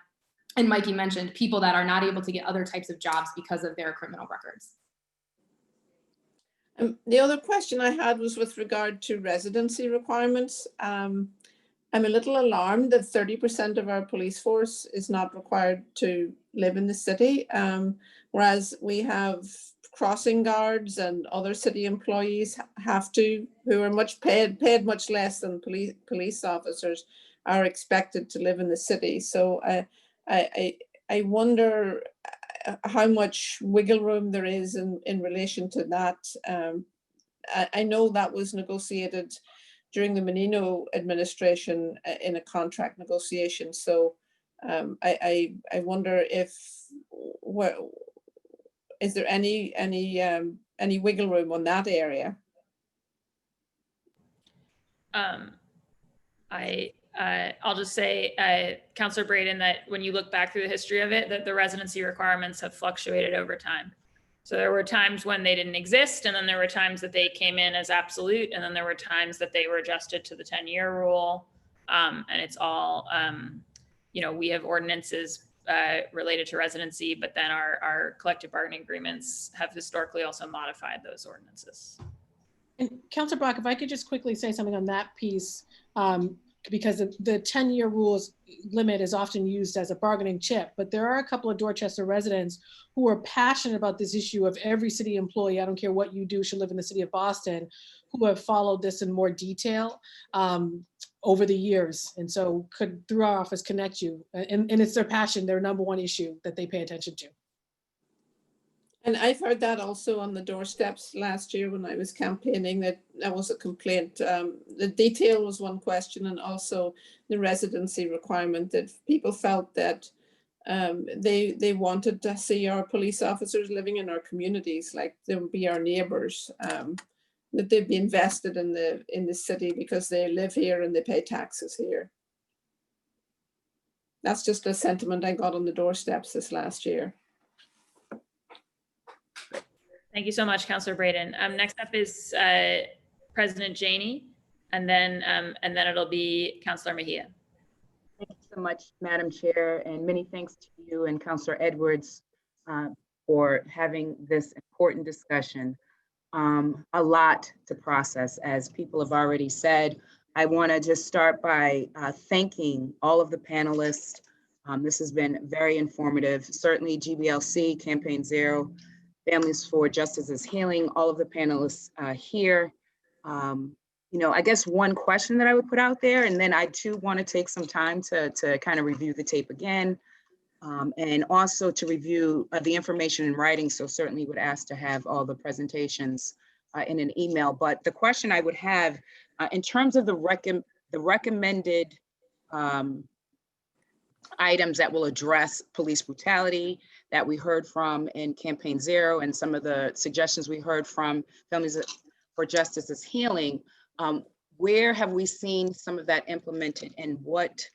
and Mikey mentioned, people that are not able to get other types of jobs because of their criminal records. The other question I had was with regard to residency requirements. I'm a little alarmed that 30% of our police force is not required to live in the city, whereas we have crossing guards and other city employees who are paid much less than police officers, are expected to live in the city. So I wonder how much wiggle room there is in relation to that. I know that was negotiated during the Menino administration in a contract negotiation. So I wonder is there any wiggle room on that area? I'll just say, Councillor Braden, that when you look back through the history of it, that the residency requirements have fluctuated over time. So there were times when they didn't exist, and then there were times that they came in as absolute, and then there were times that they were adjusted to the 10-year rule. And it's all, we have ordinances related to residency, but then our collective bargaining agreements have historically also modified those ordinances. And Councillor Brock, if I could just quickly say something on that piece, because the 10-year rules limit is often used as a bargaining chip, but there are a couple of Dorchester residents who are passionate about this issue of every city employee, I don't care what you do, should live in the city of Boston, who have followed this in more detail over the years. And so could, through our office, connect you. And it's their passion, their number one issue that they pay attention to. And I've heard that also on the doorsteps last year when I was campaigning, that was a complaint. The detail was one question, and also the residency requirement, that people felt that they wanted to see our police officers living in our communities, like they would be our neighbors, that they'd be invested in the city because they live here and they pay taxes here. That's just a sentiment I got on the doorsteps this last year. Thank you so much, Councillor Braden. Next up is President Janey, and then it'll be Councillor Mejia. Thank you so much, Madam Chair, and many thanks to you and Councillor Edwards for having this important discussion. A lot to process, as people have already said. I want to just start by thanking all of the panelists. This has been very informative. Certainly GBLC, Campaign Zero, Families for Justice is Healing, all of the panelists here. I guess one question that I would put out there, and then I too want to take some time to kind of review the tape again, and also to review the information in writing. So certainly would ask to have all the presentations in an email. But the question I would have in terms of the recommended items that will address police brutality that we heard from in Campaign Zero, and some of the suggestions we heard from Families for Justice is Healing, where have we seen some of that implemented, and what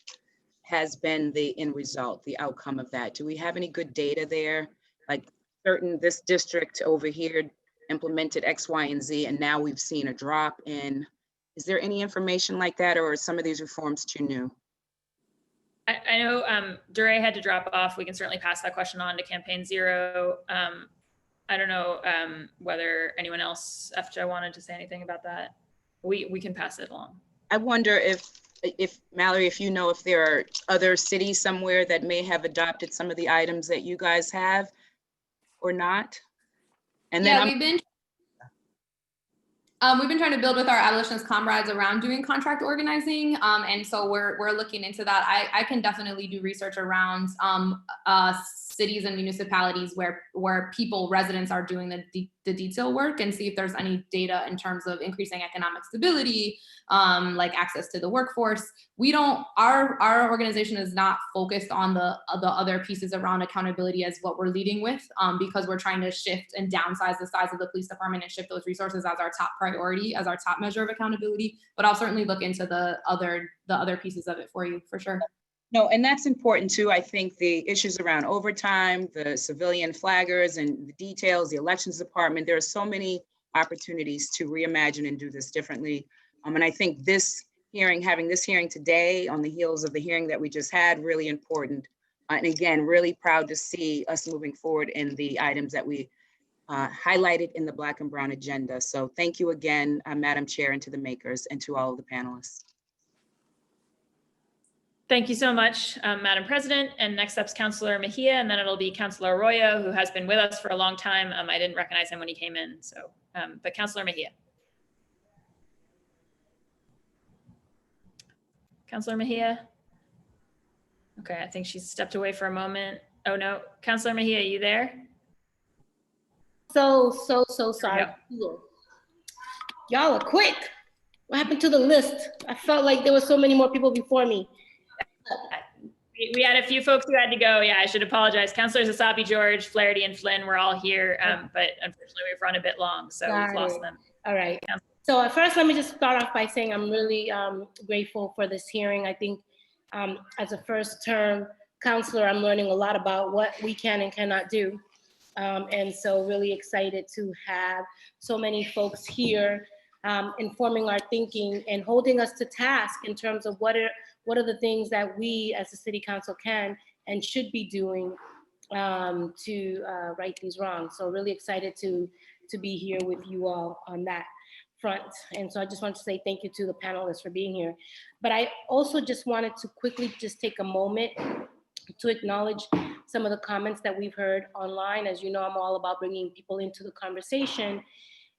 has been the end result, the outcome of that? Do we have any good data there? Like this district over here implemented X, Y, and Z, and now we've seen a drop in. Is there any information like that, or are some of these reforms too new? I know Dure had to drop off. We can certainly pass that question on to Campaign Zero. I don't know whether anyone else, FJ, wanted to say anything about that. We can pass it along. I wonder if Mallory, if you know if there are other cities somewhere that may have adopted some of the items that you guys have or not. And then we've been trying to build with our abolitionist comrades around doing contract organizing. And so we're looking into that. I can definitely do research around cities and municipalities where residents are doing the detail work, and see if there's any data in terms of increasing economic stability, like access to the workforce. Our organization is not focused on the other pieces around accountability as what we're leading with, because we're trying to shift and downsize the size of the police department and shift those resources as our top priority, as our top measure of accountability. But I'll certainly look into the other pieces of it for you, for sure. No, and that's important too. I think the issues around overtime, the civilian flaggers and the details, the elections department, there are so many opportunities to reimagine and do this differently. And I think having this hearing today on the heels of the hearing that we just had, really important. And again, really proud to see us moving forward in the items that we highlighted in the Black and Brown agenda. So thank you again, Madam Chair, and to the makers and to all of the panelists. Thank you so much, Madam President. And next up's Councilor Mejia, and then it'll be Councilor Arroyo, who has been with us for a long time. I didn't recognize him when he came in, so, but Councilor Mejia. Councilor Mejia? Okay, I think she's stepped away for a moment. Oh no, Councilor Mejia, are you there? So sorry. Y'all are quick. What happened to the list? I felt like there were so many more people before me. We had a few folks who had to go. Yeah, I should apologize. Councilors Asabi, George, Flaherty, and Flynn were all here, but unfortunately we've run a bit long, so we've lost them. All right. So at first, let me just start off by saying I'm really grateful for this hearing. I think as a first term counselor, I'm learning a lot about what we can and cannot do. And so really excited to have so many folks here informing our thinking and holding us to task in terms of what are the things that we as a city council can and should be doing to right these wrongs. So really excited to be here with you all on that front. And so I just want to say thank you to the panelists for being here. But I also just wanted to quickly just take a moment to acknowledge some of the comments that we've heard online. As you know, I'm all about bringing people into the conversation.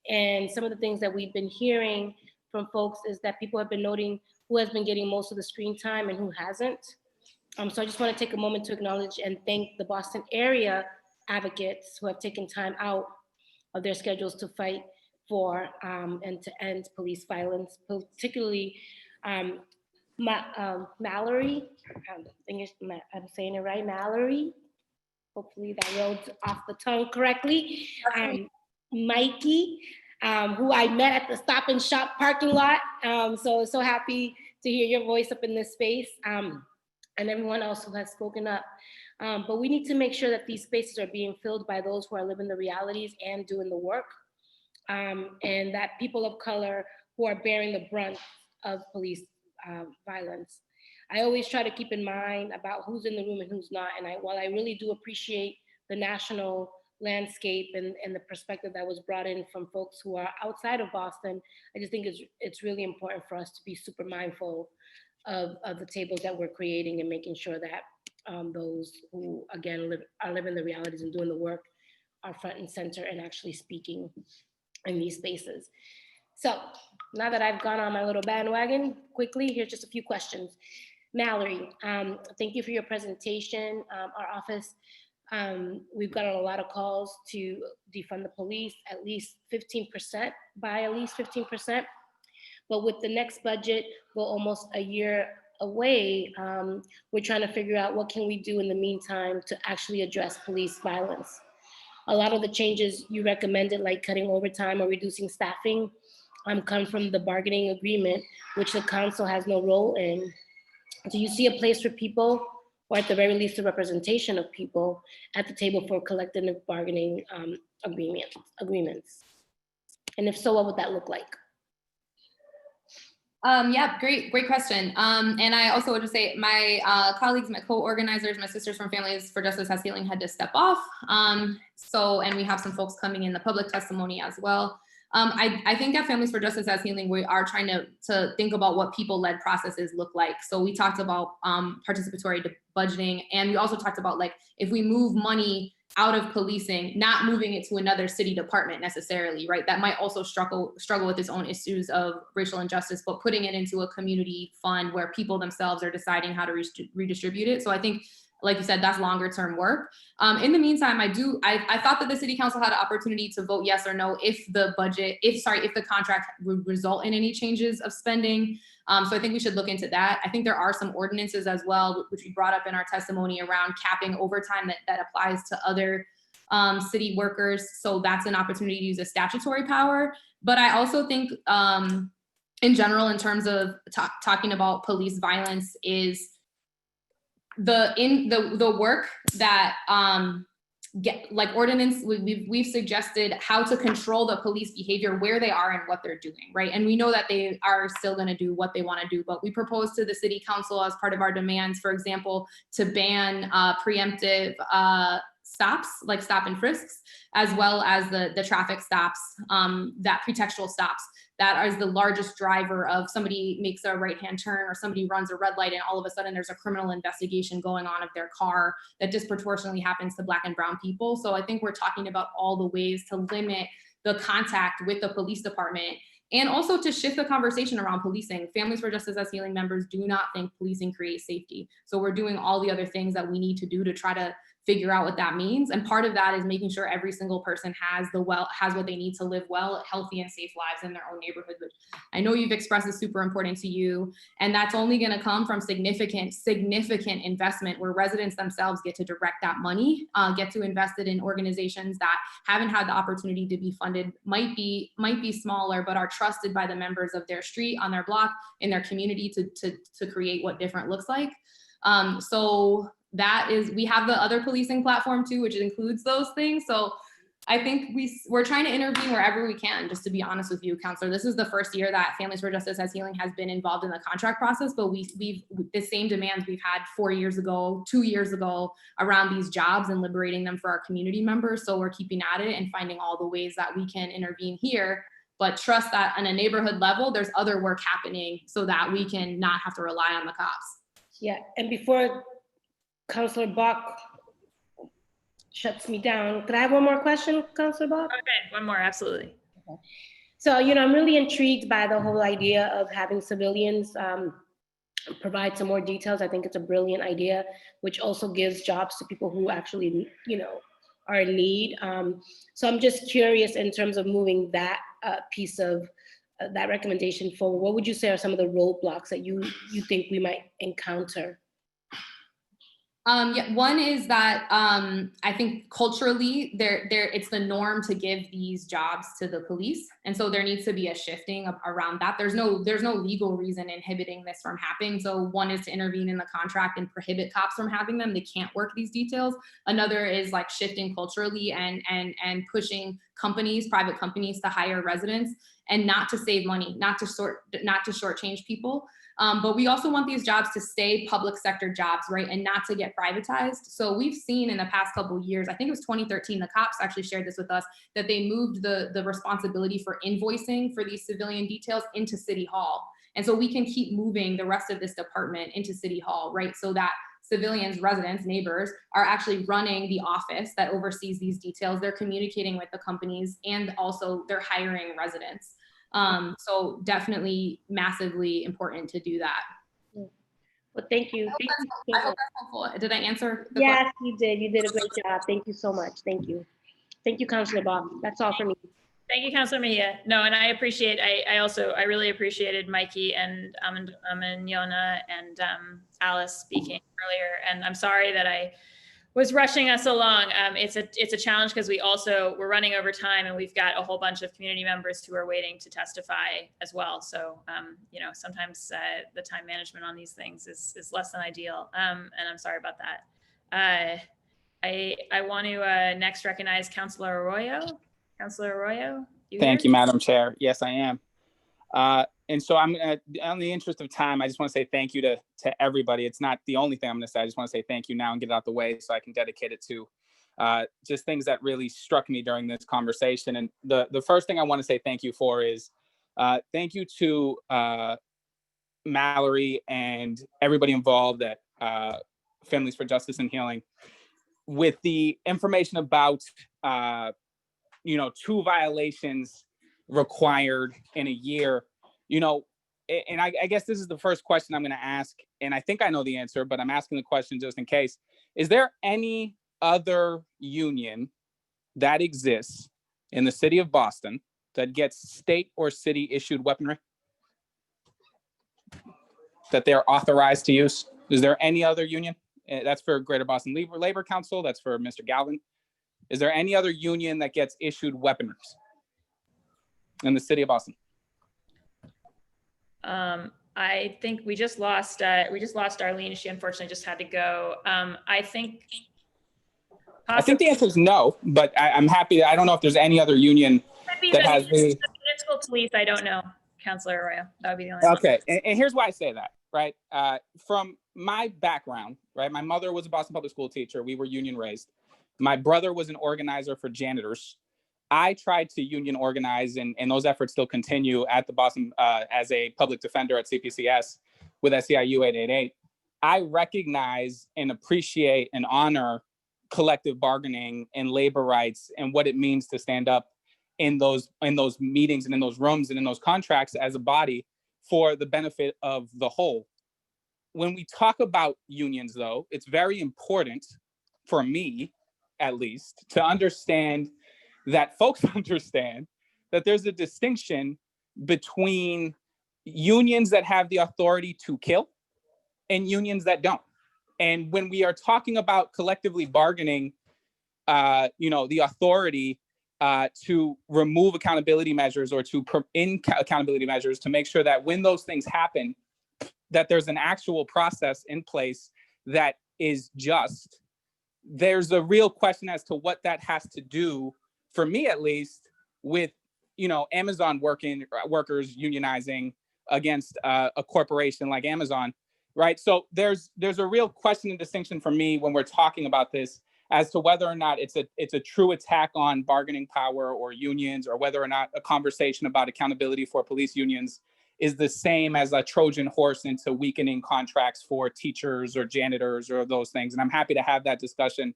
And some of the things that we've been hearing from folks is that people have been noting who has been getting most of the screen time and who hasn't. So I just want to take a moment to acknowledge and thank the Boston area advocates who have taken time out of their schedules to fight for and to end police violence, particularly Mallory, I'm saying it right, Mallory. Hopefully that rolled off the tongue correctly. Mikey, who I met at the Stop and Shop parking lot. So happy to hear your voice up in this space, and everyone else who has spoken up. But we need to make sure that these spaces are being filled by those who are living the realities and doing the work, and that people of color who are bearing the brunt of police violence. I always try to keep in mind about who's in the room and who's not. And while I really do appreciate the national landscape and the perspective that was brought in from folks who are outside of Boston, I just think it's really important for us to be super mindful of the tables that we're creating and making sure that those who, again, are living the realities and doing the work are front and center and actually speaking in these spaces. So now that I've gone on my little bandwagon, quickly, here's just a few questions. Mallory, thank you for your presentation. Our office, we've gotten a lot of calls to defund the police, at least 15%, by at least 15%. But with the next budget, we're almost a year away. We're trying to figure out what can we do in the meantime to actually address police violence. A lot of the changes you recommended, like cutting overtime or reducing staffing, come from the bargaining agreement, which the council has no role in. Do you see a place for people, or at the very least, a representation of people at the table for collective bargaining agreements? And if so, what would that look like? Yeah, great question. And I also would just say my colleagues, my co-organizers, my Sisters from Families for Justice Has Healing had to step off. And we have some folks coming in the public testimony as well. I think at Families for Justice Has Healing, we are trying to think about what people-led processes look like. So we talked about participatory budgeting, and we also talked about, like, if we move money out of policing, not moving it to another city department necessarily, right? That might also struggle with its own issues of racial injustice, but putting it into a community fund where people themselves are deciding how to redistribute it. So I think, like you said, that's longer term work. In the meantime, I thought that the city council had an opportunity to vote yes or no if the contract would result in any changes of spending. So I think we should look into that. I think there are some ordinances as well, which we brought up in our testimony around capping overtime that applies to other city workers. So that's an opportunity to use a statutory power. But I also think in general, in terms of talking about police violence, is the work that we've suggested how to control the police behavior where they are and what they're doing, right? And we know that they are still going to do what they want to do, but we propose to the city council as part of our demands, for example, to ban preemptive stops, like stop and frisks, as well as the traffic stops, that pretextual stops. That is the largest driver of somebody makes a right-hand turn or somebody runs a red light and all of a sudden there's a criminal investigation going on of their car that disproportionately happens to Black and brown people. So I think we're talking about all the ways to limit the contact with the police department and also to shift the conversation around policing. Families for Justice Has Healing members do not think policing creates safety. So we're doing all the other things that we need to do to try to figure out what that means. And part of that is making sure every single person has what they need to live well, healthy and safe lives in their own neighborhood, which I know you've expressed is super important to you. And that's only gonna come from significant investment where residents themselves get to direct that money, get to invest it in organizations that haven't had the opportunity to be funded, might be smaller, but are trusted by the members of their street, on their block, in their community to create what different looks like. So that is, we have the other policing platform too, which includes those things. So I think we're trying to intervene wherever we can, just to be honest with you, Counselor. This is the first year that Families for Justice Has Healing has been involved in the contract process, but we've the same demands we've had 4 years ago, 2 years ago around these jobs and liberating them for our community members. So we're keeping at it and finding all the ways that we can intervene here, but trust that on a neighborhood level, there's other work happening so that we can not have to rely on the cops. Yeah, and before Councilor Bach shuts me down, could I have one more question, Councilor Bach? Okay, one more, absolutely. Okay. So, I'm really intrigued by the whole idea of having civilians provide some more details. I think it's a brilliant idea, which also gives jobs to people who actually, are in need. So I'm just curious in terms of moving that piece of that recommendation forward. What would you say are some of the roadblocks that you think we might encounter? Yeah, one is that I think culturally it's the norm to give these jobs to the police. And so there needs to be a shifting around that. There's no legal reason inhibiting this from happening. So one is to intervene in the contract and prohibit cops from having them. They can't work these details. Another is like shifting culturally and pushing companies, private companies, to hire residents, and not to save money, not to shortchange people. But we also want these jobs to stay public sector jobs, right? And not to get privatized. So we've seen in the past couple of years, I think it was 2013, the cops actually shared this with us, that they moved the responsibility for invoicing for these civilian details into City Hall. And so we can keep moving the rest of this department into City Hall, right? So that civilians, residents, neighbors are actually running the office that oversees these details. They're communicating with the companies, and also they're hiring residents. So definitely massively important to do that. Well, thank you. I hope that's helpful. Did I answer the Yes, question? you did. You did a great job. Thank you so much. Thank you. Thank you, Councilor Bob. That's all for me. Thank you, Councilor Mejia. No, and I appreciate, I really appreciated Mikey and Yona and Alice speaking earlier. And I'm sorry that I was rushing us along. It's a challenge because we're running over time, and we've got a whole bunch of community members who are waiting to testify as well. So, sometimes the time management on these things is less than ideal. And I'm sorry about that. I want to next recognize Councilor Arroyo. Councilor Arroyo, Thank you, Madam Chair. Yes, I am. And so I'm gonna, in the interest of time, I just want to say thank you to everybody. It's not the only thing I'm going to say. I just want to say thank you now and get it out the way so I can dedicate it to just things that really struck me during this conversation. And the first thing I want to say thank you for is thank you to Mallory and everybody involved at Families for Justice and Healing with the information about 2 violations required in a year, and I guess this is the first question I'm going to ask, and I think I know the answer, but I'm asking the question just in case. Is there any other union that exists in the city of Boston that gets state or city issued weaponry that they're authorized to use? Is there any other union? That's for Greater Boston Labor Council. That's for Mr. Galvin. Is there any other union that gets issued weaponry in the city of Boston? I think we just lost Arlene. She unfortunately just had to go. I think the answer is no, but I'm happy. I don't know if there's any other union that has the municipal police. I don't know, Councilor Arroyo. That would be the only one. Okay, and here's why I say that, right? From my background, right? My mother was a Boston public school teacher. We were union raised. My brother was an organizer for janitors. I tried to union organize, and those efforts still continue at the Boston as a public defender at CPCS with SEIU 888. I recognize and appreciate and honor collective bargaining and labor rights and what it means to stand up in those meetings and in those rooms and in those contracts as a body for the benefit of the whole. When we talk about unions, though, it's very important for me, at least, to understand that folks understand that there's a distinction between unions that have the authority to kill and unions that don't. And when we are talking about collectively bargaining, the authority to remove accountability measures or to accountability measures to make sure that when those things happen, that there's an actual process in place that is just, there's a real question as to what that has to do, for me at least, with Amazon workers unionizing against a corporation like Amazon, right? So there's a real question and distinction for me when we're talking about this as to whether or not it's a true attack on bargaining power or unions, or whether or not a conversation about accountability for police unions is the same as a Trojan horse into weakening contracts for teachers or janitors or those things. And I'm happy to have that discussion,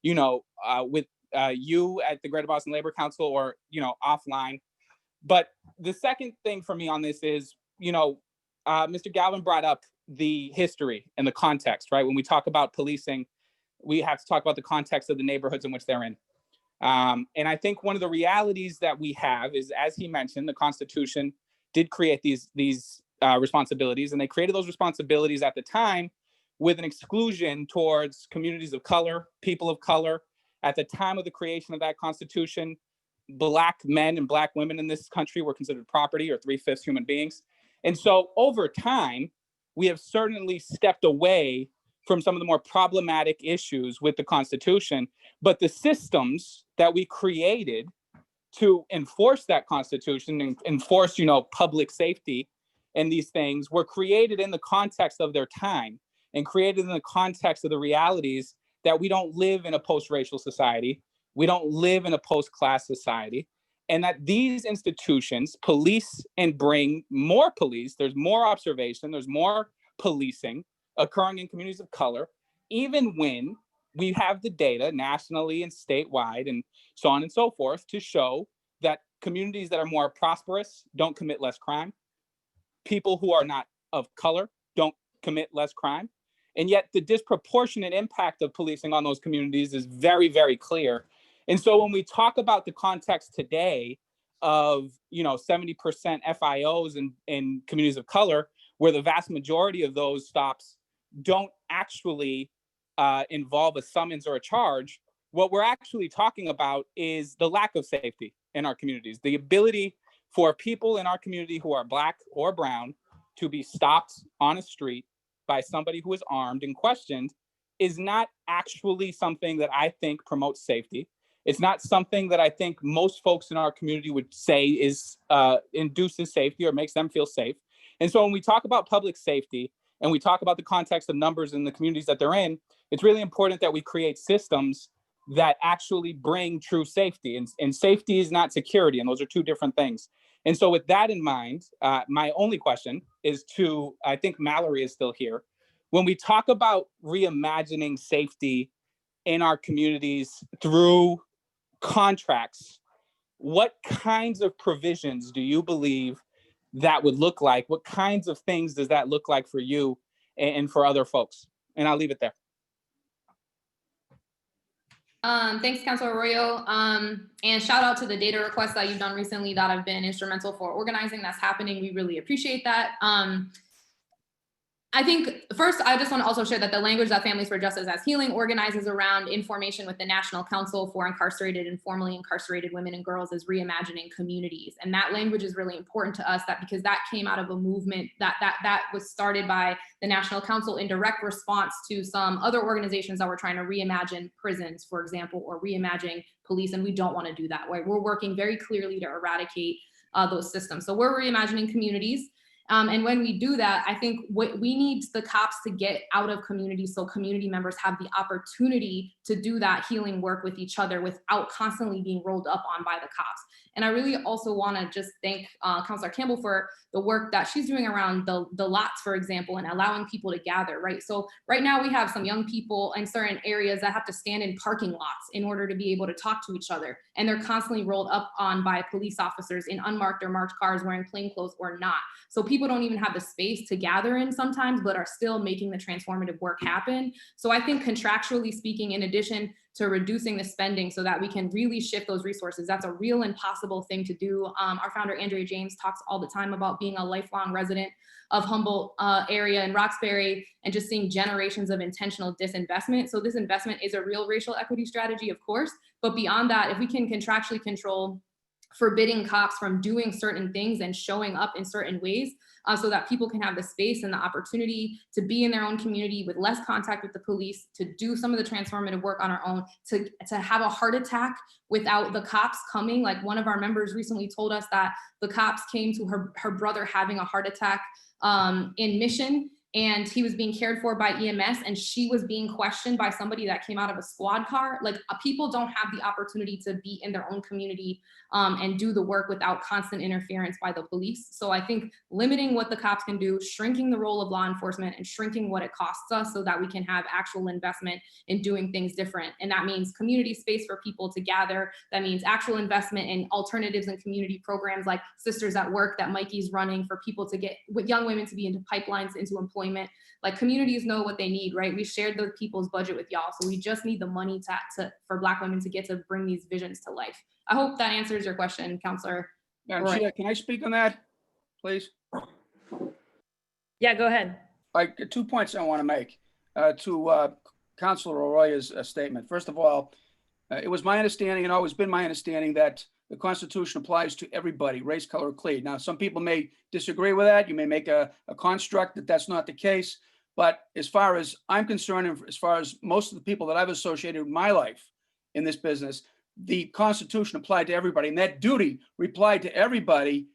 with you at the Greater Boston Labor Council or, offline. But the second thing for me on this is, Mr. Galvin brought up the history and the context, right? When we talk about policing, we have to talk about the context of the neighborhoods in which they're in. And I think one of the realities that we have is, as he mentioned, the Constitution did create these responsibilities, and they created those responsibilities at the time with an exclusion towards communities of color, people of color. At the time of the creation of that Constitution, Black men and Black women in this country were considered property, or 3/5 human beings. And so over time, we have certainly stepped away from some of the more problematic issues with the Constitution, but the systems that we created to enforce that Constitution and enforce, public safety and these things were created in the context of their time and created in the context of the realities that we don't live in a post-racial society. We don't live in a post-class society. And that these institutions police and bring more police. There's more observation. There's more policing occurring in communities of color, even when we have the data nationally and statewide and so on and so forth to show that communities that are more prosperous don't commit less crime. People who are not of color don't commit less crime. And yet the disproportionate impact of policing on those communities is very, very clear. And so when we talk about the context today of 70% FIOs in communities of color, where the vast majority of those stops don't actually involve a summons or a charge, what we're actually talking about is the lack of safety in our communities. The ability for people in our community who are Black or brown to be stopped on a street by somebody who is armed and questioned is not actually something that I think promotes safety. It's not something that I think most folks in our community would say is induces safety or makes them feel safe. And so when we talk about public safety and we talk about the context of numbers in the communities that they're in, it's really important that we create systems that actually bring true safety. And safety is not security, and those are two different things. And so with that in mind, my only question is to, I think Mallory is still here. When we talk about reimagining safety in our communities through contracts, what kinds of provisions do you believe that would look like? What kinds of things does that look like for you and for other folks? And I'll leave it there. Thanks, Councilor Arroyo. And shout out to the data requests that you've done recently that have been instrumental for organizing that's happening. We really appreciate that. I think first, I just want to also share that the language that Families for Justice as Healing organizes around information with the National Council for Incarcerated and Formerly Incarcerated Women and Girls is reimagining communities. And that language is really important to us because that came out of a movement that was started by the National Council in direct response to some other organizations that were trying to reimagine prisons, for example, or reimagine police. And we don't want to do that. Right? We're working very clearly to eradicate those systems. So we're reimagining communities. And when we do that, I think we need the cops to get out of communities so community members have the opportunity to do that healing work with each other without constantly being rolled up on by the cops. And I really also want to just thank Councilor Campbell for the work that she's doing around the lots, for example, and allowing people to gather, right? So right now we have some young people in certain areas that have to stand in parking lots in order to be able to talk to each other. And they're constantly rolled up on by police officers in unmarked or marked cars wearing plainclothes or not. So people don't even have the space to gather in sometimes, but are still making the transformative work happen. So I think contractually speaking, in addition to reducing the spending so that we can really shift those resources, that's a real and possible thing to do. Our founder, Andrea James, talks all the time about being a lifelong resident of Humboldt area in Roxbury and just seeing generations of intentional disinvestment. So this investment is a real racial equity strategy, of course, but beyond that, if we can contractually control forbidding cops from doing certain things and showing up in certain ways so that people can have the space and the opportunity to be in their own community with less contact with the police, to do some of the transformative work on our own, to have a heart attack without the cops coming. Like one of our members recently told us that the cops came to her brother having a heart attack in Mission, and he was being cared for by EMS, and she was being questioned by somebody that came out of a squad car. Like people don't have the opportunity to be in their own community and do the work without constant interference by the police. So I think limiting what the cops can do, shrinking the role of law enforcement and shrinking what it costs us so that we can have actual investment in doing things different. And that means community space for people to gather. That means actual investment in alternatives and community programs like Sisters at Work that Mikey's running for people to get with young women to be into pipelines, into employment. Like communities know what they need, right? We shared the people's budget with y'all. So we just need the money for Black women to get to bring these visions to life. I hope that answers your question, Councilor. Madam Chair, can I speak on that, please? Yeah, go ahead. Like 2 points I want to make to Councilor Arroyo's statement. First of all, it was my understanding and always been my understanding that the Constitution applies to everybody, race, color, creed. Now, some people may disagree with that. You may make a construct that that's not the case. But as far as I'm concerned, and as far as most of the people that I've associated with my life in this business, the Constitution applied to everybody, and that duty applies to everybody,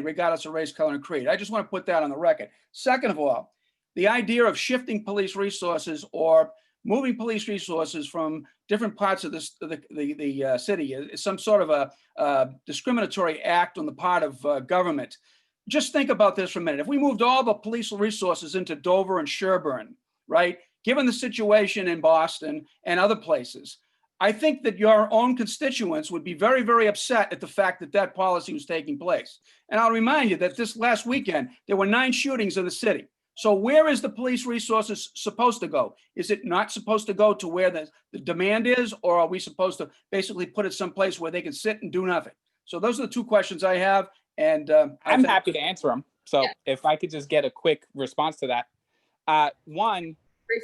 regardless of race, color, and creed. I just want to put that on the record. Second of all, the idea of shifting police resources or moving police resources from different parts of the city is some sort of a discriminatory act on the part of government. Just think about this for a minute. If we moved all the police resources into Dover and Sherburne, right, given the situation in Boston and other places, I think that your own constituents would be very, very upset at the fact that that policy was taking place. And I'll remind you that this last weekend, there were 9 shootings in the city. So where is the police resources supposed to go? Is it not supposed to go to where the demand is, or are we supposed to basically put it someplace where they can sit and do nothing? So those are the 2 questions I have. And I'm happy to answer them. So if I could just get a quick response to that. One,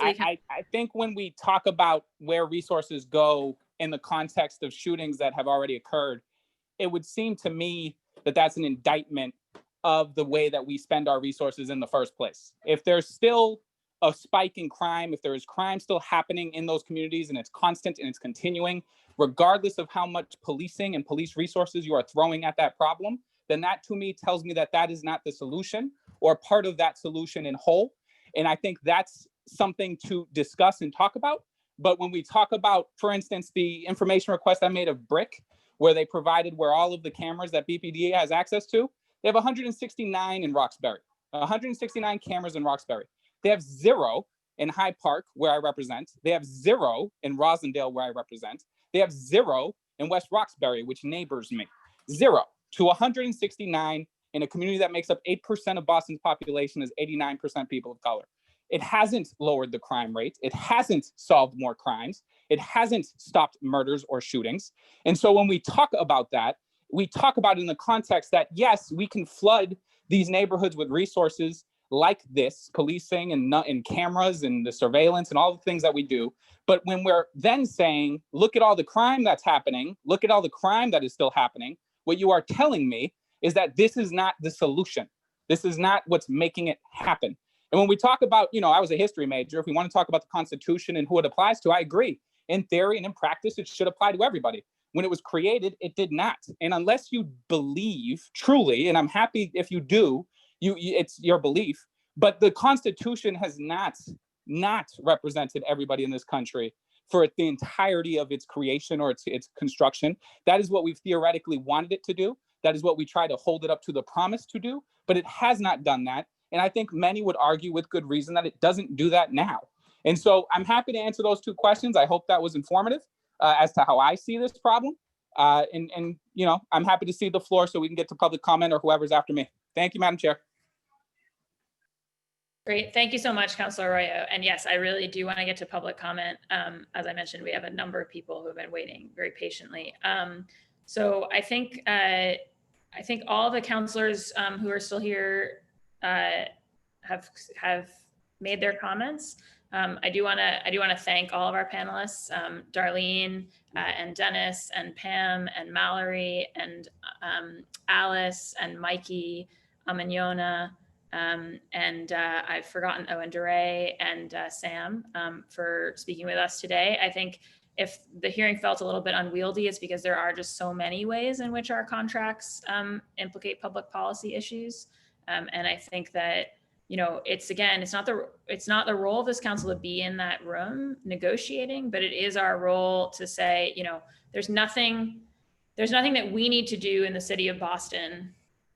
I think when we talk about where resources go in the context of shootings that have already occurred, it would seem to me that that's an indictment of the way that we spend our resources in the first place. If there's still a spike in crime, if there is crime still happening in those communities and it's constant and it's continuing, regardless of how much policing and police resources you are throwing at that problem, then that to me tells me that that is not the solution or part of that solution in whole. And I think that's something to discuss and talk about. But when we talk about, for instance, the information request I made of BRIC, where they provided where all of the cameras that BPD has access to, they have 169 in Roxbury, 169 cameras in Roxbury. They have 0 in Hyde Park, where I represent. They have 0 in Rosendale, where I represent. They have 0 in West Roxbury, which neighbors me. 0 to 169 in a community that makes up 8% of Boston's population is 89% people of color. It hasn't lowered the crime rate. It hasn't solved more crimes. It hasn't stopped murders or shootings. And so when we talk about that, we talk about it in the context that, yes, we can flood these neighborhoods with resources like this, policing and cameras and the surveillance and all the things that we do. But when we're then saying, look at all the crime that's happening, look at all the crime that is still happening, what you are telling me is that this is not the solution. This is not what's making it happen. And when we talk about, I was a history major. If we want to talk about the Constitution and who it applies to, I agree. In theory and in practice, it should apply to everybody. When it was created, it did not. And unless you believe truly, and I'm happy if you do, it's your belief, but the Constitution has not represented everybody in this country for the entirety of its creation or its construction. That is what we've theoretically wanted it to do. That is what we try to hold it up to the promise to do, but it has not done that. And I think many would argue with good reason that it doesn't do that now. And so I'm happy to answer those 2 questions. I hope that was informative as to how I see this problem. And I'm happy to see the floor so we can get to public comment or whoever's after me. Thank you, Madam Chair. Great. Thank you so much, Councilor Arroyo. And yes, I really do want to get to public comment. As I mentioned, we have a number of people who have been waiting very patiently. So I think all the councilors who are still here have made their comments. I do want to thank all of our panelists, Darlene and Dennis and Pam and Mallory and Alice and Mikey and Yona. And I've forgotten, and DeRay and Sam for speaking with us today. I think if the hearing felt a little bit unwieldy, it's because there are just so many ways in which our contracts implicate public policy issues. And I think that, it's not the role of this council to be in that room negotiating, but it is our role to say, there's nothing that we need to do in the city of Boston,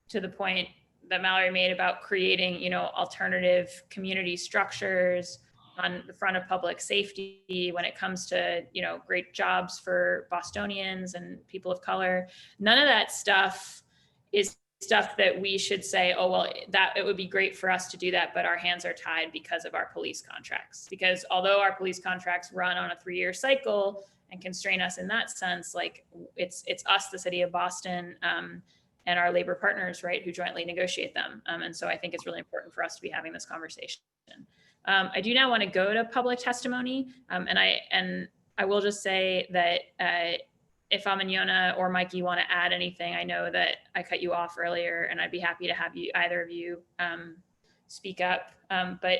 to the point that Mallory made about creating, alternative community structures on the front of public safety when it comes to, great jobs for Bostonians and people of color. None of that stuff is stuff that we should say, oh, well, that it would be great for us to do that, but our hands are tied because of our police contracts. Because although our police contracts run on a 3-year cycle and constrain us in that sense, like it's us, the city of Boston, and our labor partners, right, who jointly negotiate them. And so I think it's really important for us to be having this conversation. I do now want to go to public testimony. And I will just say that if Yona or Mikey want to add anything, I know that I cut you off earlier and I'd be happy to have either of you speak up. But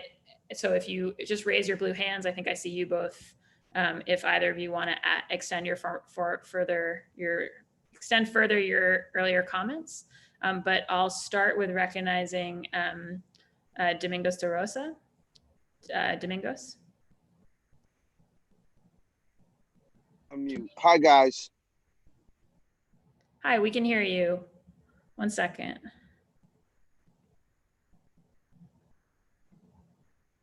so if you just raise your blue hands, I think I see you both If either of you want to extend further your earlier comments, but I'll start with recognizing Domingos de Rosa. Domingos. Unmute. Hi, guys. Hi, we can hear you. One second.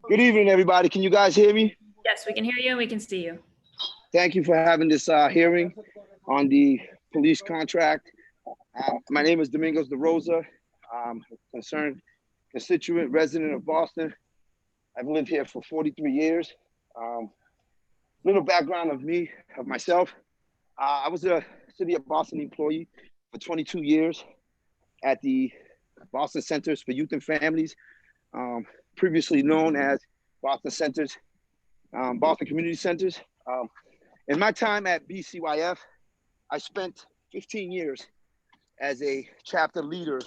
Good evening, everybody. Can you guys hear me? Yes, we can hear you and we can see you. Thank you for having this hearing on the police contract. My name is Domingos de Rosa. I'm a concerned constituent resident of Boston. I've lived here for 43 years. Little background of myself. I was a City of Boston employee for 22 years at the Boston Centers for Youth and Families, previously known as Boston Centers, Boston Community Centers. In my time at BCYF, I spent 15 years as a chapter leader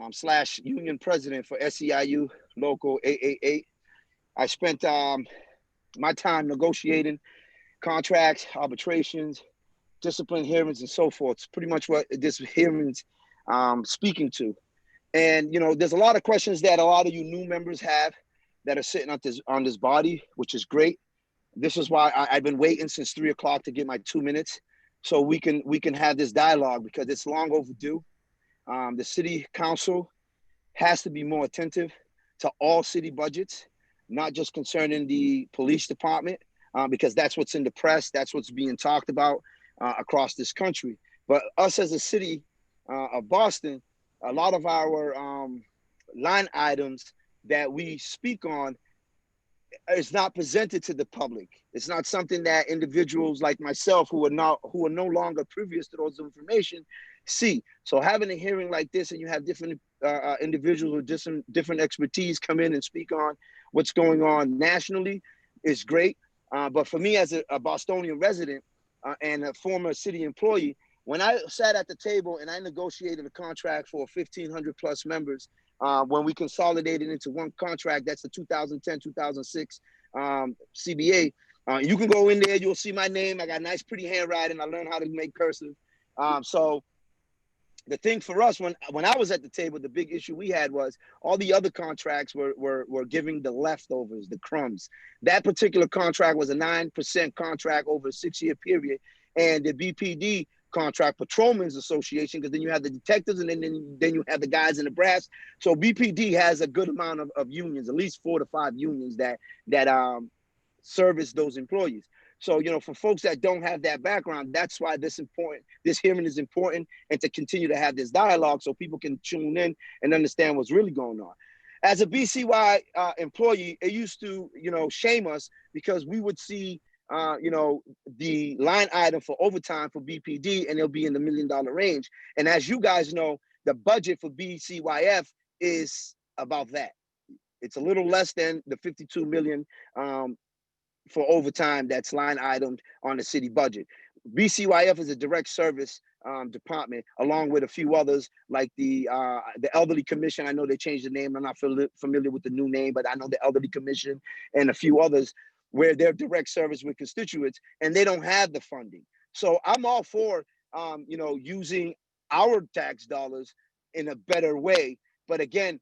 / union president for SEIU Local 888. I spent my time negotiating contracts, arbitrations, discipline hearings, and so forth. It's pretty much what this hearing's speaking to. And, you know, there's a lot of questions that a lot of you new members have that are sitting on this body, which is great. This is why I've been waiting since 3 o'clock to get my 2 minutes so we can have this dialogue, because it's long overdue. The city council has to be more attentive to all city budgets, not just concerning the police department, because that's what's in the press, that's what's being talked about across this country. But us as a city of Boston, a lot of our line items that we speak on is not presented to the public. It's not something that individuals like myself who are no longer previous to those information see. So having a hearing like this, and you have different individuals with different expertise come in and speak on what's going on nationally, is great. But for me as a Bostonian resident and a former city employee, when I sat at the table and I negotiated a contract for 1,500 plus members, when we consolidated into one contract, that's the 2010-2006 CBA. You can go in there, you'll see my name. I got nice, pretty handwriting. I learned how to make cursive. So the thing for us, when I was at the table, the big issue we had was all the other contracts were giving the leftovers, the crumbs. That particular contract was a 9% contract over a 6-year period. And the BPD contract, Patrolmen's Association, because then you have the detectives and then you have the guys in the brass. So BPD has a good amount of unions, at least 4 to 5 unions that service those employees. So, you know, for folks that don't have that background, that's why this hearing is important, and to continue to have this dialogue so people can tune in and understand what's really going on. As a BCY employee, it used to, you know, shame us because we would see you know, the line item for overtime for BPD, and it'll be in the $1 million range. And as you guys know, the budget for BCYF is about that. It's a little less than the 52 million for overtime that's line itemed on the city budget. BCYF is a direct service department, along with a few others like the Elderly Commission. I know they changed the name. I'm not familiar with the new name, but I know the Elderly Commission and a few others where they're direct service with constituents, and they don't have the funding. So I'm all for, you know, using our tax dollars in a better way. But again,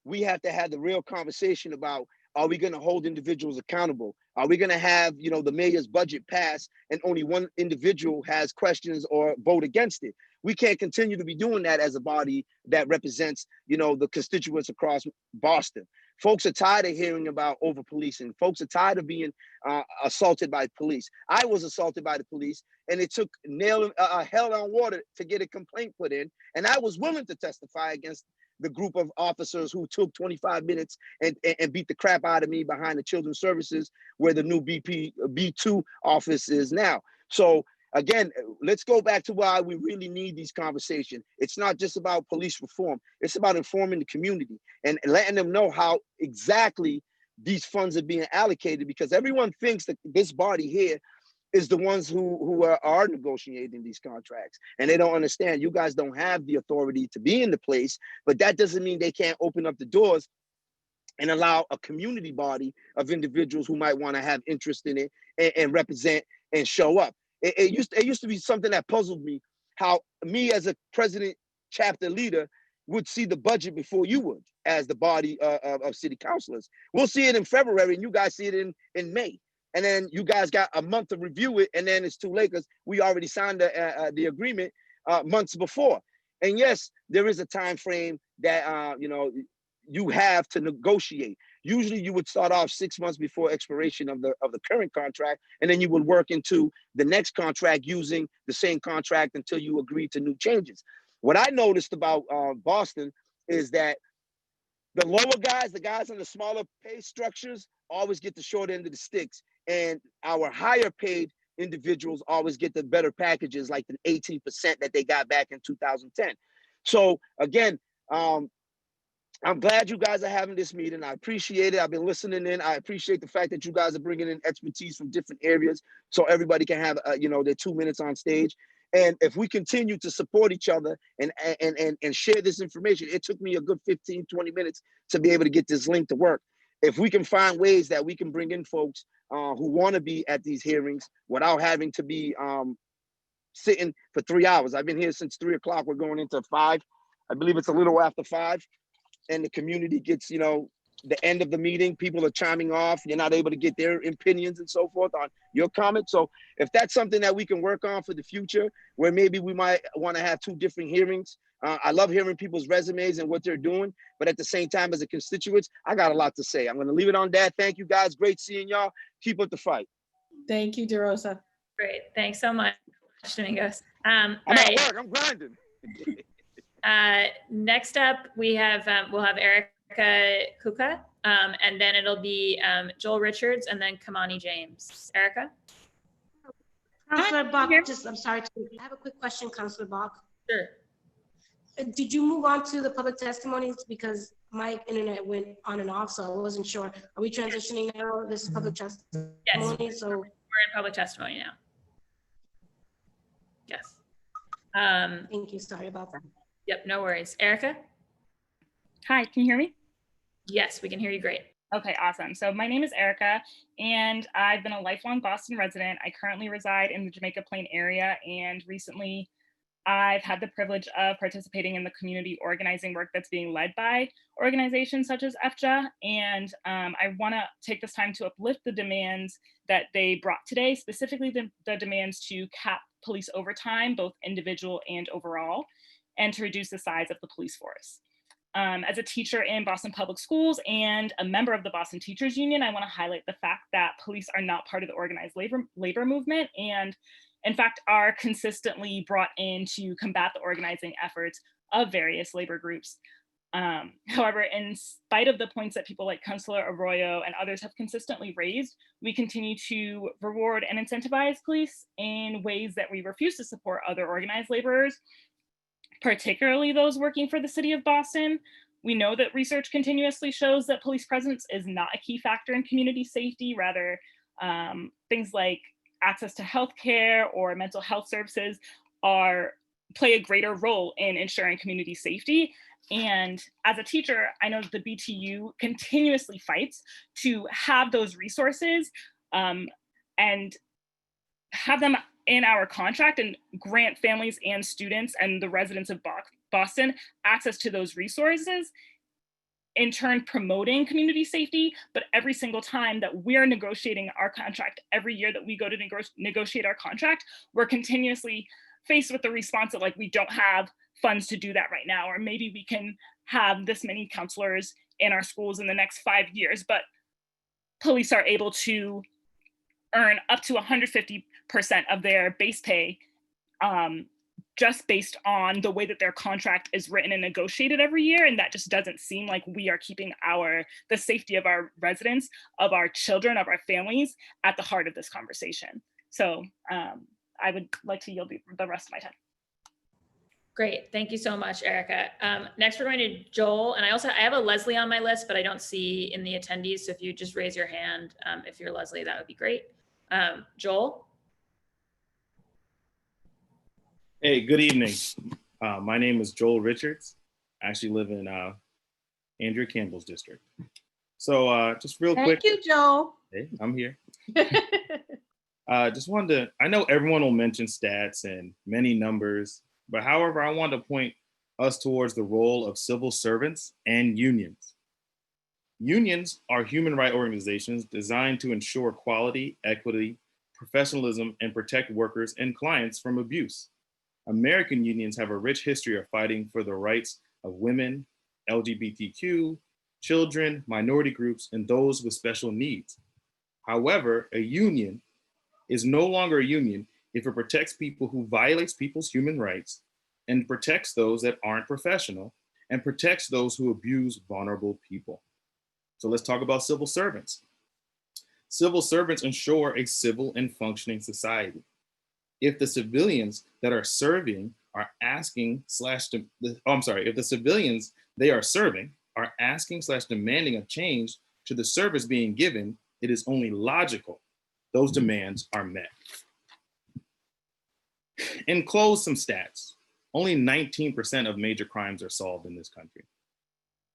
we have to have the real conversation about, are we going to hold individuals accountable? Are we going to have, you know, the mayor's budget pass and only one individual has questions or vote against it? We can't continue to be doing that as a body that represents, you know, the constituents across Boston. Folks are tired of hearing about over-policing. Folks are tired of being assaulted by police. I was assaulted by the police, and it took hell on water to get a complaint put in. And I was willing to testify against the group of officers who took 25 minutes and beat the crap out of me behind the Children's Services, where the new B2 office is now. So again, let's go back to why we really need these conversations. It's not just about police reform. It's about informing the community and letting them know how exactly these funds are being allocated, because everyone thinks that this body here is the ones who are negotiating these contracts. And they don't understand, you guys don't have the authority to be in the place, but that doesn't mean they can't open up the doors and allow a community body of individuals who might want to have interest in it and represent and show up. It used to be something that puzzled me, how me as a president chapter leader would see the budget before you would as the body of city councilors. We'll see it in February and you guys see it in May. And then you guys got a month to review it, and then it's too late because we already signed the agreement months before. And yes, there is a time frame that you have to negotiate. Usually you would start off 6 months before expiration of the current contract, and then you would work into the next contract using the same contract until you agree to new changes. What I noticed about Boston is that the lower guys, the guys on the smaller pay structures, always get the short end of the sticks, and our higher paid individuals always get the better packages, like the 18% that they got back in 2010. So again, I'm glad you guys are having this meeting. I appreciate it. I've been listening in. I appreciate the fact that you guys are bringing in expertise from different areas so everybody can have, their 2 minutes on stage. And if we continue to support each other and share this information, it took me a good 15, 20 minutes to be able to get this link to work. If we can find ways that we can bring in folks who want to be at these hearings without having to be sitting for 3 hours. I've been here since 3 o'clock. We're going into 5. I believe it's a little after 5. And the community gets, the end of the meeting, people are chiming off. You're not able to get their opinions and so forth on your comments. So if that's something that we can work on for the future, where maybe we might want to have 2 different hearings. I love hearing people's resumes and what they're doing, but at the same time, as a constituent, I got a lot to say. I'm going to leave it on that. Thank you guys. Great seeing y'all. Keep up the fight. Thank you, DeRosa. Great. Thanks so much, Domingos. I'm at work. I'm grinding. Next up, we'll have Erica Kuka, and then it'll be Joel Richards, and then Kamani James. Erica? Councilor Bach, I'm sorry, I have a quick question, Councilor Bach. Sure. Did you move on to the public testimonies? Because my internet went on and off, so I wasn't sure. Are we transitioning now? This is public testimony? Yes, so we're in public testimony now. Yes. Thank you, sorry about that. Yep, no worries. Erica? Hi, can you hear me? Yes, we can hear you great. Okay, awesome. So my name is Erica, and I've been a lifelong Boston resident. I currently reside in the Jamaica Plain area, and recently I've had the privilege of participating in the community organizing work that's being led by organizations such as FJA. And I want to take this time to uplift the demands that they brought today, specifically the demands to cap police overtime, both individual and overall, and to reduce the size of the police force. As a teacher in Boston Public Schools and a member of the Boston Teachers Union, I want to highlight the fact that police are not part of the organized labor movement, and in fact are consistently brought in to combat the organizing efforts of various labor groups. However, in spite of the points that people like Councilor Arroyo and others have consistently raised, we continue to reward and incentivize police in ways that we refuse to support other organized laborers, particularly those working for the city of Boston. We know that research continuously shows that police presence is not a key factor in community safety. Rather, things like access to healthcare or mental health services play a greater role in ensuring community safety. And as a teacher, I know that the BTU continuously fights to have those resources and have them in our contract and grant families and students and the residents of Boston access to those resources, in turn promoting community safety. But every single time that we're negotiating our contract, every year that we go to negotiate our contract, we're continuously faced with the response that, like, we don't have funds to do that right now, or maybe we can have this many counselors in our schools in the next 5 years, but police are able to earn up to 150% of their base pay just based on the way that their contract is written and negotiated every year. And that just doesn't seem like we are keeping the safety of our residents, of our children, of our families at the heart of this conversation. So I would like to yield the rest of my time. Great, thank you so much, Erica. Next, we're going to Joel, and I have a Leslie on my list, but I don't see in the attendees. So if you just raise your hand, if you're Leslie, that would be great. Joel. Hey, good evening. My name is Joel Richards. I actually live in Andrew Campbell's district. So just real quick. Thank you, Joel. Hey, I'm here. Just wanted to, I know everyone will mention stats and many numbers, but however, I want to point us towards the role of civil servants and unions. Unions are human rights organizations designed to ensure quality, equity, professionalism, and protect workers and clients from abuse. American unions have a rich history of fighting for the rights of women, LGBTQ, children, minority groups, and those with special needs. However, a union is no longer a union if it protects people who violates people's human rights and protects those that aren't professional and protects those who abuse vulnerable people. So let's talk about civil servants. Civil servants ensure a civil and functioning society. If the civilians that are serving are asking if the civilians they are serving are asking / demanding a change to the service being given, it is only logical those demands are met. And close some stats. Only 19% of major crimes are solved in this country.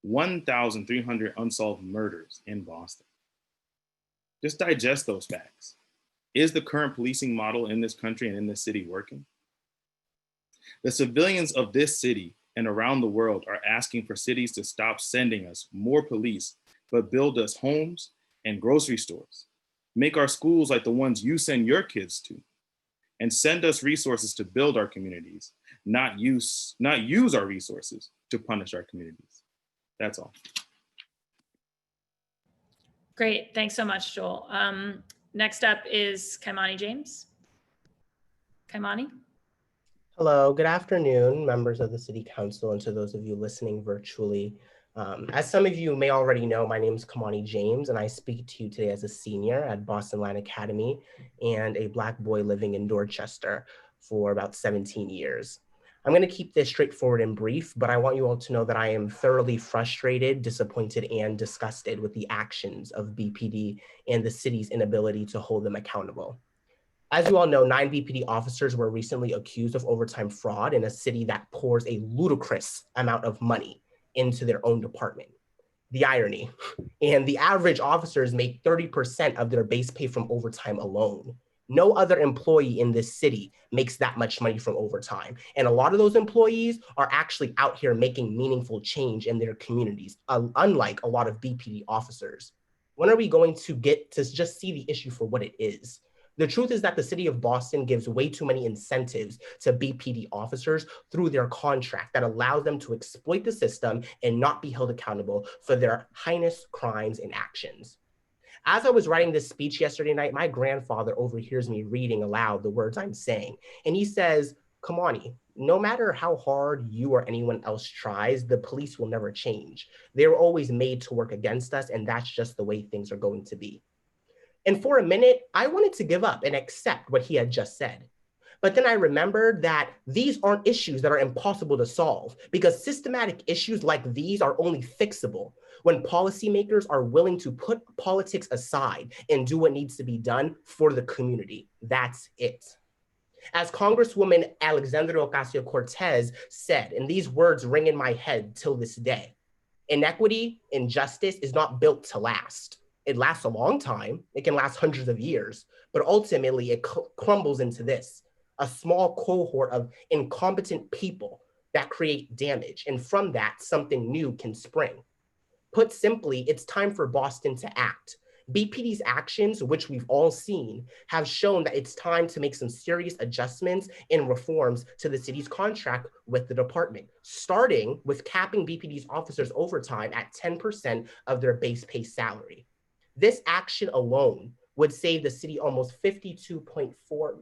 1,300 unsolved murders in Boston. Just digest those facts. Is the current policing model in this country and in this city working? The civilians of this city and around the world are asking for cities to stop sending us more police, but build us homes and grocery stores. Make our schools like the ones you send your kids to, and send us resources to build our communities, not use our resources to punish our communities. That's all. Great, thanks so much, Joel. Next up is Kaimani James. Kaimani? Hello, good afternoon, members of the City Council, and to those of you listening virtually. As some of you may already know, my name is Kamani James, and I speak to you today as a senior at Boston Land Academy and a Black boy living in Dorchester for about 17 years. I'm going to keep this straightforward and brief, but I want you all to know that I am thoroughly frustrated, disappointed, and disgusted with the actions of BPD and the city's inability to hold them accountable. As you all know, 9 BPD officers were recently accused of overtime fraud in a city that pours a ludicrous amount of money into their own department. The irony. And the average officers make 30% of their base pay from overtime alone. No other employee in this city makes that much money from overtime. And a lot of those employees are actually out here making meaningful change in their communities, unlike a lot of BPD officers. When are we going to get to just see the issue for what it is? The truth is that the city of Boston gives way too many incentives to BPD officers through their contract that allows them to exploit the system and not be held accountable for their heinous crimes and actions. As I was writing this speech yesterday night, my grandfather overhears me reading aloud the words I'm saying, and he says, Kamani, no matter how hard you or anyone else tries, the police will never change. They're always made to work against us, and that's just the way things are going to be. And for a minute, I wanted to give up and accept what he had just said. But then I remembered that these aren't issues that are impossible to solve, because systematic issues like these are only fixable when policymakers are willing to put politics aside and do what needs to be done for the community. That's it. As Congresswoman Alexandria Ocasio-Cortez said, and these words ring in my head till this day, inequity and justice is not built to last. It lasts a long time. It can last hundreds of years, but ultimately it crumbles into this, a small cohort of incompetent people that create damage. And from that, something new can spring. Put simply, it's time for Boston to act. BPD's actions, which we've all seen, have shown that it's time to make some serious adjustments and reforms to the city's contract with the department, starting with capping BPD's officers' overtime at 10% of their base pay salary. This action alone would save the city almost $52.4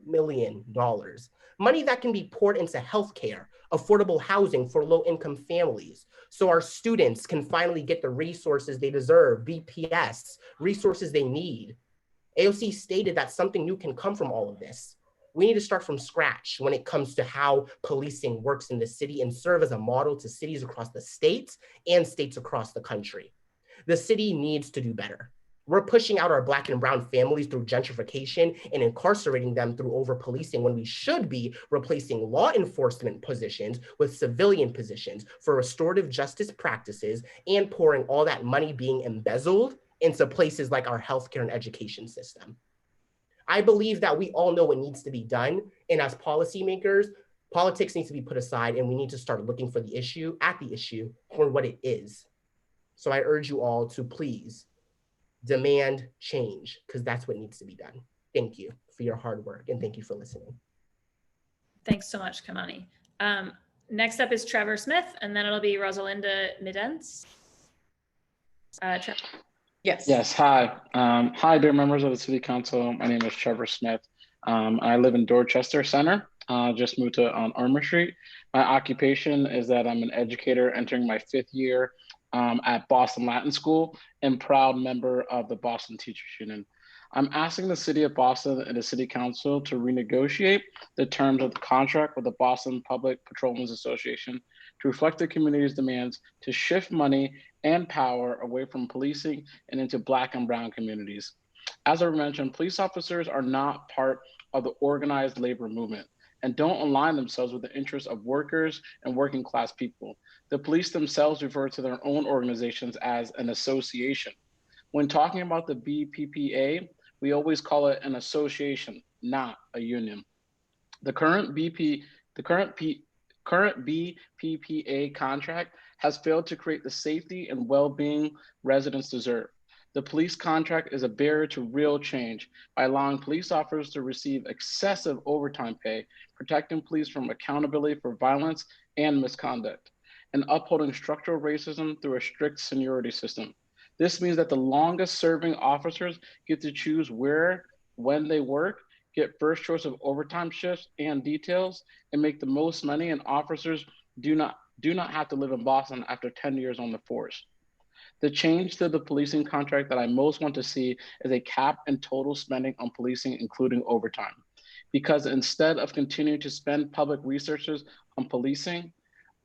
million, money that can be poured into healthcare, affordable housing for low-income families, so our students can finally get the resources they deserve, BPS, resources they need. AOC stated that something new can come from all of this. We need to start from scratch when it comes to how policing works in the city and serve as a model to cities across the states and states across the country. The city needs to do better. We're pushing out our Black and brown families through gentrification and incarcerating them through over-policing when we should be replacing law enforcement positions with civilian positions for restorative justice practices and pouring all that money being embezzled into places like our healthcare and education system. I believe that we all know what needs to be done. And as policymakers, politics needs to be put aside and we need to start looking for the issue for what it is. So I urge you all to please demand change because that's what needs to be done. Thank you for your hard work and thank you for listening. Thanks so much, Kamani. Next up is Trevor Smith, and then it'll be Rosalinda Midens. Trevor. Yes. Hi. Hi, dear members of the City Council. My name is Trevor Smith. I live in Dorchester Center. Just moved to on Armour Street. My occupation is that I'm an educator entering my 5th year at Boston Latin School and proud member of the Boston Teachers Union. I'm asking the City of Boston and the City Council to renegotiate the terms of the contract with the Boston Public Patrolmen's Association to reflect the community's demands to shift money and power away from policing and into Black and Brown communities. As I mentioned, police officers are not part of the organized labor movement and don't align themselves with the interests of workers and working class people. The police themselves refer to their own organizations as an association. When talking about the BPPA, we always call it an association, not a union. The current BPPA contract has failed to create the safety and well-being residents deserve. The police contract is a barrier to real change by allowing police officers to receive excessive overtime pay, protecting police from accountability for violence and misconduct, and upholding structural racism through a strict seniority system. This means that the longest serving officers get to choose where, when they work, get first choice of overtime shifts and details, and make the most money, and officers do not have to live in Boston after 10 years on the force. The change to the policing contract that I most want to see is a cap and total spending on policing, including overtime. Because instead of continuing to spend public resources on policing,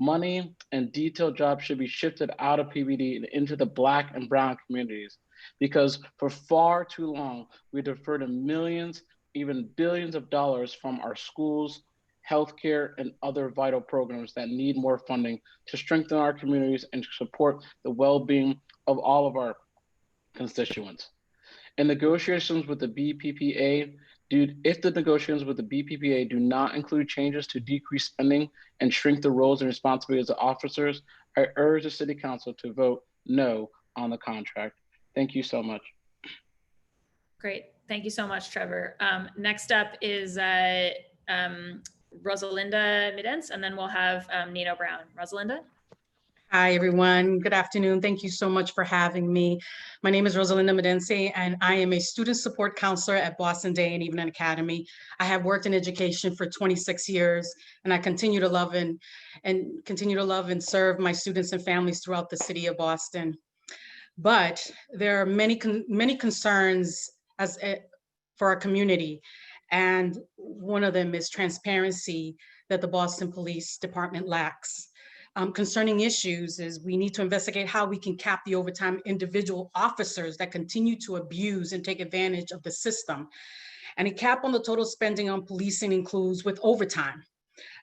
money and detailed jobs should be shifted out of PBD and into the Black and Brown communities. Because for far too long, we deferred millions, even billions of dollars from our schools, healthcare, and other vital programs that need more funding to strengthen our communities and to support the well-being of all of our constituents. In negotiations with the BPPA, if the negotiations with the BPPA do not include changes to decrease spending and shrink the roles and responsibilities of officers, I urge the City Council to vote no on the contract. Thank you so much. Great. Thank you so much, Trevor. Next up is Rosalinda Midens, and then we'll have Nino Brown. Rosalinda? Hi, everyone. Good afternoon. Thank you so much for having me. My name is Rosalinda Medense, and I am a student support counselor at Boston Day and Evening Academy. I have worked in education for 26 years, and I continue to love and serve my students and families throughout the city of Boston. But there are many concerns for our community, and one of them is transparency that the Boston Police Department lacks. Concerning issues is we need to investigate how we can cap the overtime individual officers that continue to abuse and take advantage of the system. And a cap on the total spending on policing includes with overtime.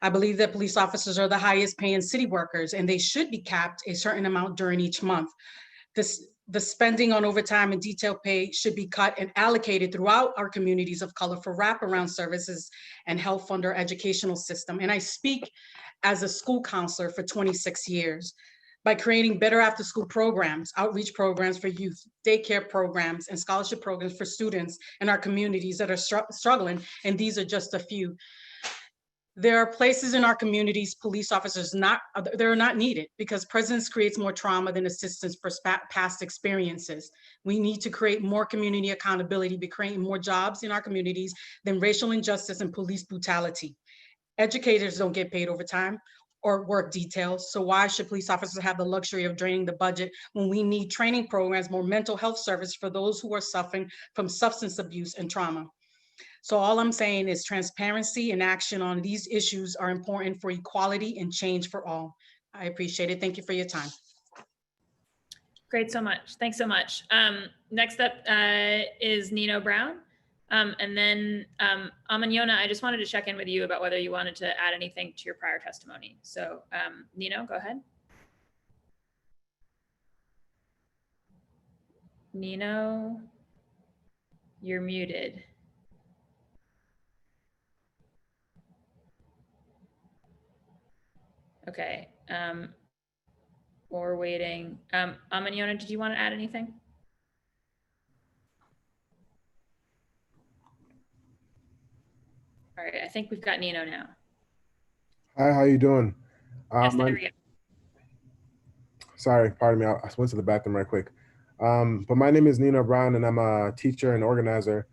I believe that police officers are the highest paying city workers and they should be capped a certain amount during each month. The spending on overtime and detail pay should be cut and allocated throughout our communities of color for wraparound services and help fund our educational system. And I speak as a school counselor for 26 years. By creating better after school programs, outreach programs for youth, daycare programs, and scholarship programs for students in our communities that are struggling, and these are just a few. There are places in our communities, police officers they're not needed because presence creates more trauma than assistance for past experiences. We need to create more community accountability by creating more jobs in our communities than racial injustice and police brutality. Educators don't get paid overtime or work details. So why should police officers have the luxury of draining the budget when we need training programs, more mental health service for those who are suffering from substance abuse and trauma? So all I'm saying is transparency and action on these issues are important for equality and change for all. I appreciate it. Thank you for your time. Great so much. Thanks so much. Next up is Nino Brown. And then Amanyona, I just wanted to check in with you about whether you wanted to add anything to your prior testimony. So Nino, go ahead. Nino, you're muted. Okay. Or waiting. Amaniona, did you want to add anything? All right, I think we've got Nino now. Hi, how you doing? Yes, there we go. Sorry, pardon me. I went to the bathroom right quick. But my name is Nino Brown, and I'm a teacher and organizer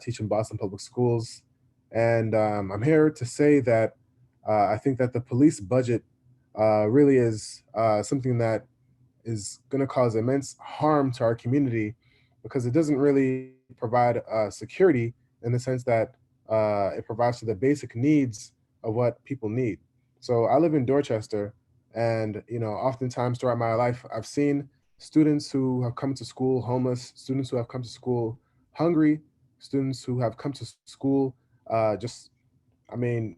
teaching Boston Public Schools. And I'm here to say that I think that the police budget really is something that is going to cause immense harm to our community because it doesn't really provide security in the sense that it provides for the basic needs of what people need. So I live in Dorchester, and oftentimes throughout my life, I've seen students who have come to school homeless, students who have come to school hungry, students who have come to school just, I mean,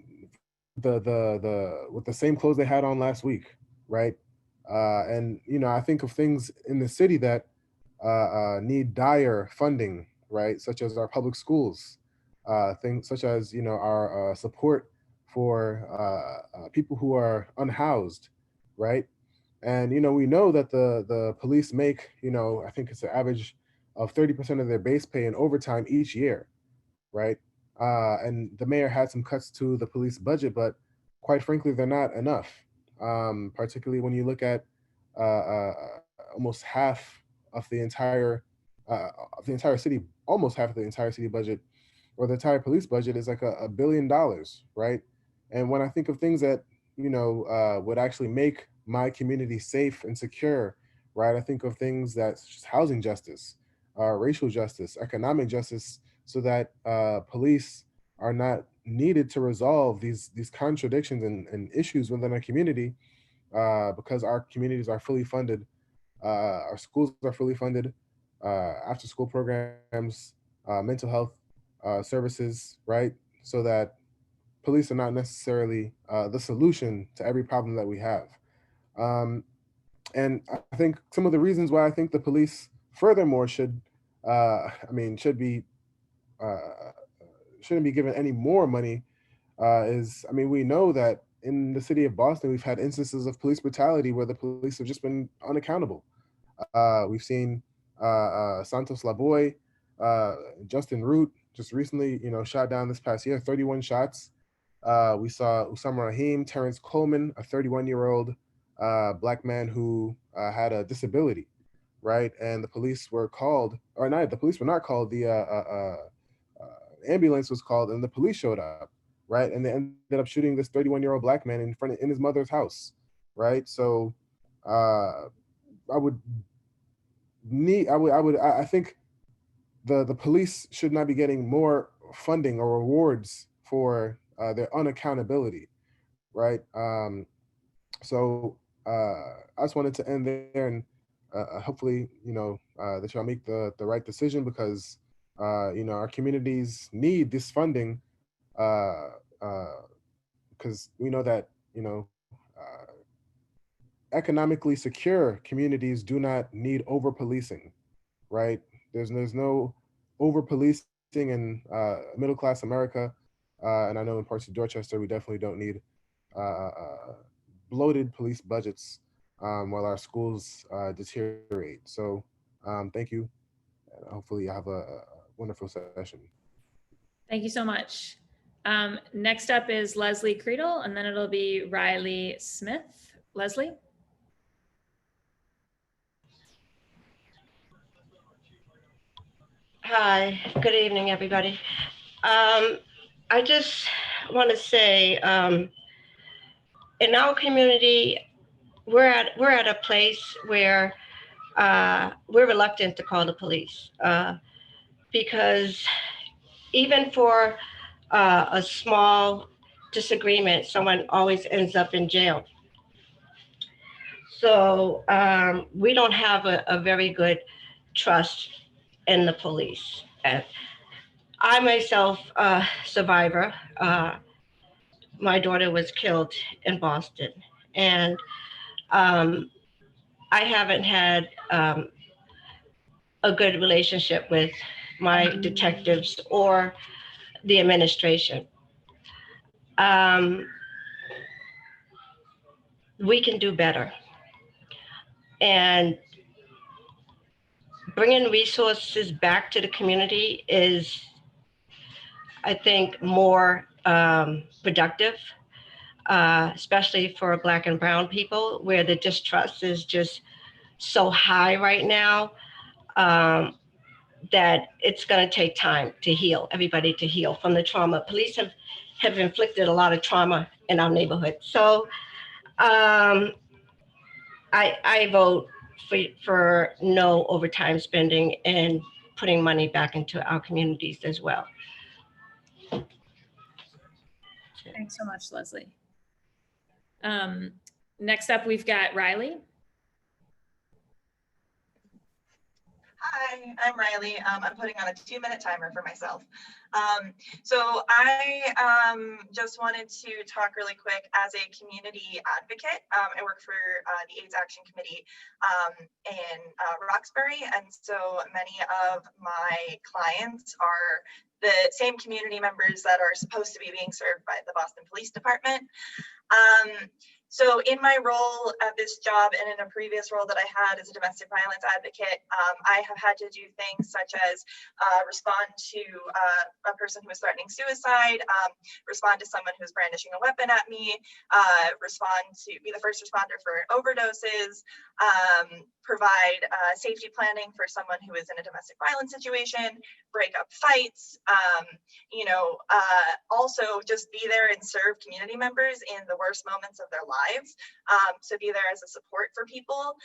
the with the same clothes they had on last week, right? And I think of things in the city that need dire funding, right? Such as our public schools, things such as our support for people who are unhoused, right? And we know that the police make I think it's an average of 30% of their base pay in overtime each year, right? And the mayor had some cuts to the police budget, but quite frankly, they're not enough. Particularly when you look at uh, uh, almost half of the entire city, almost half of the entire city budget, or the entire police budget is like $1 billion, right? And when I think of things that would actually make my community safe and secure, right? I think of things that's just housing justice, racial justice, economic justice, so that police are not needed to resolve these contradictions and issues within our community because our communities are fully funded, our schools are fully funded, after school programs, mental health services, right? So that police are not necessarily the solution to every problem that we have. And I think some of the reasons why I think the police furthermore should be uh, shouldn't be given any more money is, we know that in the city of Boston, we've had instances of police brutality where the police have just been unaccountable. We've seen Santos Laboy, Justin Root, just recently, shot down this past year, 31 shots. We saw Usama Rahim, Terrence Coleman, a 31-year-old Black man who had a disability, right? And the police were called, or not, the police were not called, the ambulance was called and the police showed up, right? And they ended up shooting this 31-year-old Black man in his mother's house, right? So I think the police should not be getting more funding or rewards for their unaccountability, right? So I just wanted to end there, and hopefully, that y'all make the right decision because our communities need this funding because we know that uh, economically secure communities do not need over policing, right? There's no over policing in middle class America, and I know in parts of Dorchester we definitely don't need bloated police budgets while our schools deteriorate. So thank you, and hopefully you have a wonderful session. Thank you so much. Next up is Leslie Creedle, and then it'll be Riley Smith. Leslie? Hi, good evening, everybody. I just want to say, in our community, we're at a place where we're reluctant to call the police because even for a small disagreement, someone always ends up in jail. So we don't have a very good trust in the police. And I myself, survivor, my daughter was killed in Boston, and I haven't had a good relationship with my detectives or the administration. we can do better. And bringing resources back to the community is, I think, more productive, especially for Black and brown people, where the distrust is just so high right now, that it's going to take time to heal, everybody to heal from the trauma. Police have inflicted a lot of trauma in our neighborhood. So I vote for no overtime spending and putting money back into our communities as well. Thanks so much, Leslie. Next up, we've got Riley. Hi, I'm Riley. I'm putting on a 2-minute timer for myself. So I just wanted to talk really quick as a community advocate. I work for the AIDS Action Committee in Roxbury, and so many of my clients are the same community members that are supposed to be being served by the Boston Police Department. So in my role at this job and in a previous role that I had as a domestic violence advocate, I have had to do things such as respond to a person who was threatening suicide, respond to someone who's brandishing a weapon at me, be the first responder for overdoses, provide safety planning for someone who is in a domestic violence situation, break up fights, also just be there and serve community members in the worst moments of their lives. So be there as a support for people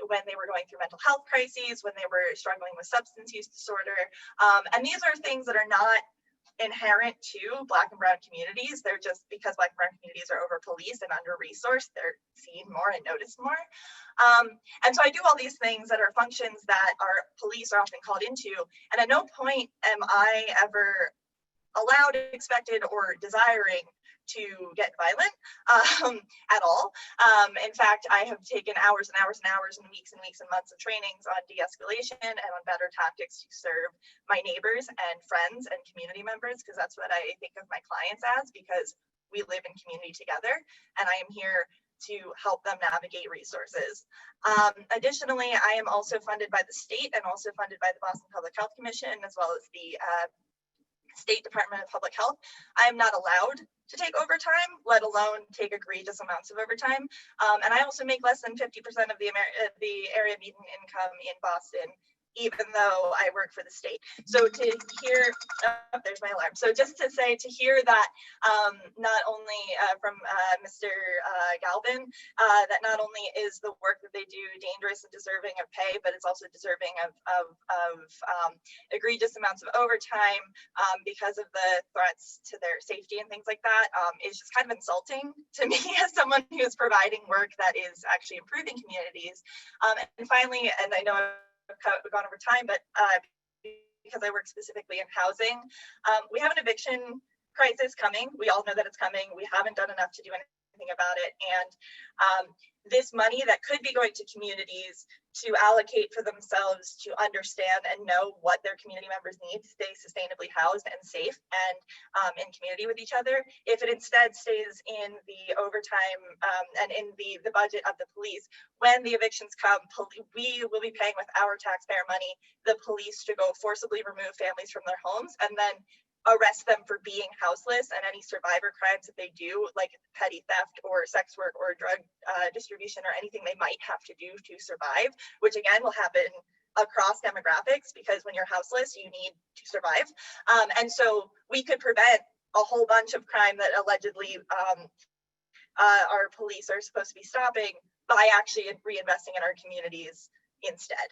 when they were going through mental health crises, when they were struggling with substance use disorder. And these are things that are not inherent to Black and brown communities. They're just because Black and brown communities are over policed and under resourced, they're seen more and noticed more. And so I do all these things that are functions that our police are often called into. And at no point am I ever allowed, expected, or desiring to get violent at all. In fact, I have taken hours and hours and hours and weeks and months of trainings on de-escalation and on better tactics to serve my neighbors and friends and community members, because that's what I think of my clients as, because we live in community together, and I am here to help them navigate resources. Additionally, I am also funded by the state and also funded by the Boston Public Health Commission, as well as the State Department of Public Health. I am not allowed to take overtime, let alone take egregious amounts of overtime. And I also make less than 50% of the area median income in Boston, even though I work for the state. So to hear, there's my alarm. So just to say, to hear that not only from Mr. Galvin, that not only is the work that they do dangerous and deserving of pay, but it's also deserving of egregious amounts of overtime because of the threats to their safety and things like that, is just kind of insulting to me as someone who's providing work that is actually improving communities. And finally, and I know I've gone over time, but because I work specifically in housing, we have an eviction crisis coming. We all know that it's coming. We haven't done enough to do anything about it. And this money that could be going to communities to allocate for themselves to understand and know what their community members need to stay sustainably housed and safe and in community with each other, if it instead stays in the overtime and in the budget of the police, when the evictions come, we will be paying with our taxpayer money the police to go forcibly remove families from their homes and then arrest them for being houseless, and any survivor crimes that they do, like petty theft or sex work or drug distribution or anything they might have to do to survive, which again will happen across demographics, because when you're houseless, you need to survive. And so we could prevent a whole bunch of crime that allegedly our police are supposed to be stopping by actually reinvesting in our communities instead.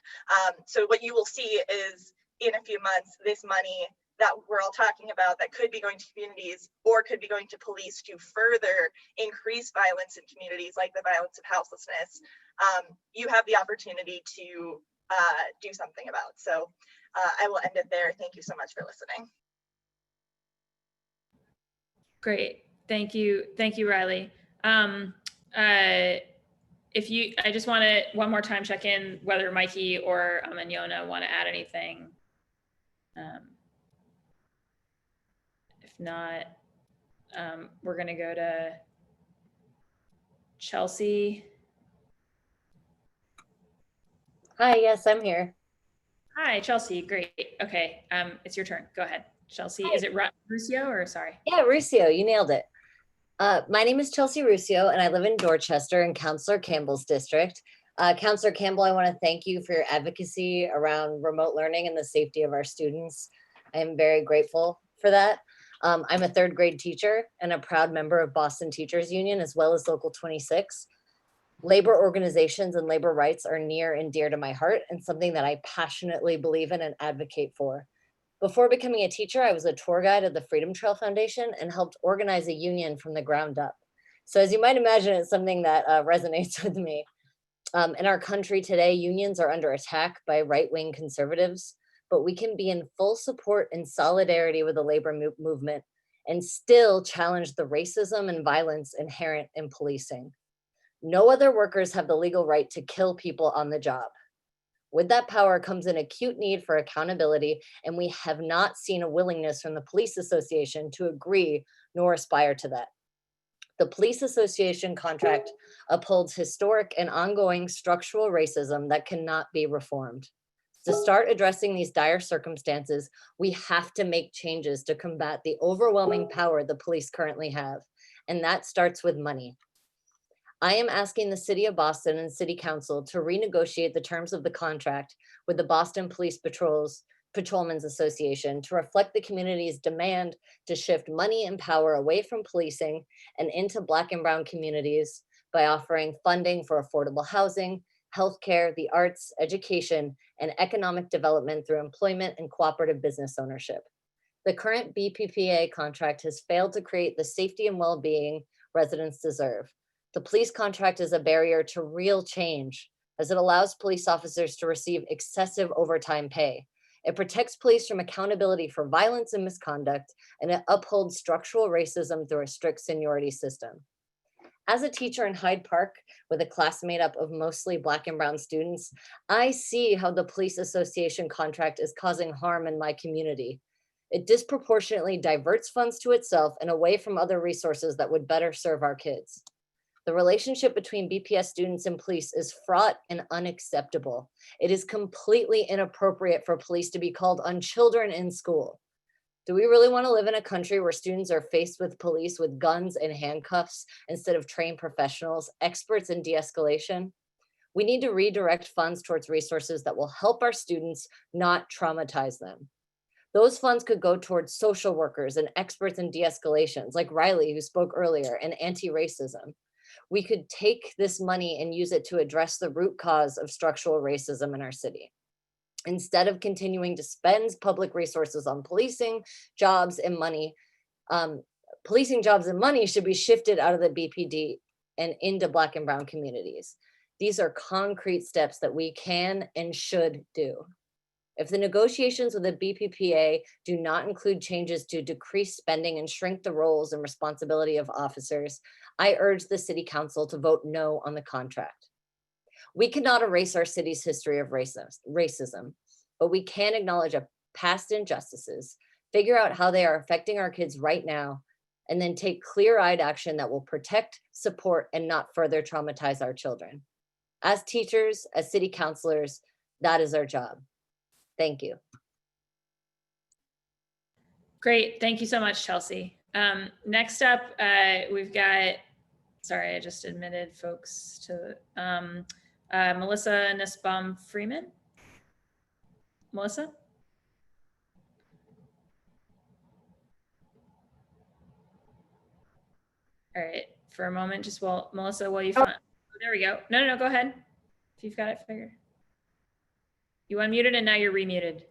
So what you will see is in a few months, this money that we're all talking about that could be going to communities or could be going to police to further increase violence in communities, like the violence of houselessness, you have the opportunity to do something about. So I will end it there. Thank you so much for listening. Great, thank you, Riley. I just want to one more time check in whether Mikey or Yona want to add anything. If not, we're going to go to Chelsea. Hi, yes, I'm here. Hi, Chelsea. Great. Okay, it's your turn. Go ahead, Chelsea. Is it Ruscio or sorry? Yeah, Ruscio, you nailed it. My name is Chelsea Ruscio, and I live in Dorchester in Councillor Campbell's district. Councillor Campbell, I want to thank you for your advocacy around remote learning and the safety of our students. I am very grateful for that. I'm a third grade teacher and a proud member of Boston Teachers Union, as well as Local 26. Labor organizations and labor rights are near and dear to my heart and something that I passionately believe in and advocate for. Before becoming a teacher, I was a tour guide at the Freedom Trail Foundation and helped organize a union from the ground up. So as you might imagine, it's something that resonates with me. In our country today, unions are under attack by right-wing conservatives, but we can be in full support and solidarity with the labor movement and still challenge the racism and violence inherent in policing. No other workers have the legal right to kill people on the job. With that power comes an acute need for accountability, and we have not seen a willingness from the Police Association to agree nor aspire to that. The Police Association contract upholds historic and ongoing structural racism that cannot be reformed. To start addressing these dire circumstances, we have to make changes to combat the overwhelming power the police currently have, and that starts with money. I am asking the City of Boston and City Council to renegotiate the terms of the contract with the Boston Police Patrolmen's Association to reflect the community's demand to shift money and power away from policing and into Black and Brown communities by offering funding for affordable housing, healthcare, the arts, education, and economic development through employment and cooperative business ownership. The current BPPA contract has failed to create the safety and well-being residents deserve. The police contract is a barrier to real change, as it allows police officers to receive excessive overtime pay. It protects police from accountability for violence and misconduct, and it upholds structural racism through a strict seniority system. As a teacher in Hyde Park with a class made up of mostly Black and Brown students, I see how the Police Association contract is causing harm in my community. It disproportionately diverts funds to itself and away from other resources that would better serve our kids. The relationship between BPS students and police is fraught and unacceptable. It is completely inappropriate for police to be called on children in school. Do we really want to live in a country where students are faced with police with guns and handcuffs instead of trained professionals, experts in de-escalation? We need to redirect funds towards resources that will help our students, not traumatize them. Those funds could go towards social workers and experts in de-escalations like Riley, who spoke earlier, and anti-racism. We could take this money and use it to address the root cause of structural racism in our city. Instead of continuing to spend public resources on policing, jobs, and money, policing jobs and money should be shifted out of the BPD and into Black and Brown communities. These are concrete steps that we can and should do. If the negotiations with the BPPA do not include changes to decrease spending and shrink the roles and responsibility of officers, I urge the City Council to vote no on the contract. We cannot erase our city's history of racism, but we can acknowledge past injustices, figure out how they are affecting our kids right now, and then take clear-eyed action that will protect, support, and not further traumatize our children. As teachers, as city councilors, that is our job. Thank you. Great. Thank you so much, Chelsea. Next up, we've got, sorry, I just admitted folks to Melissa Nussbaum-Freeman. Melissa? All right, for a moment, just Melissa, while you find, oh, there we go. No, go ahead. If you've got it figured. You unmuted and now you're remuted.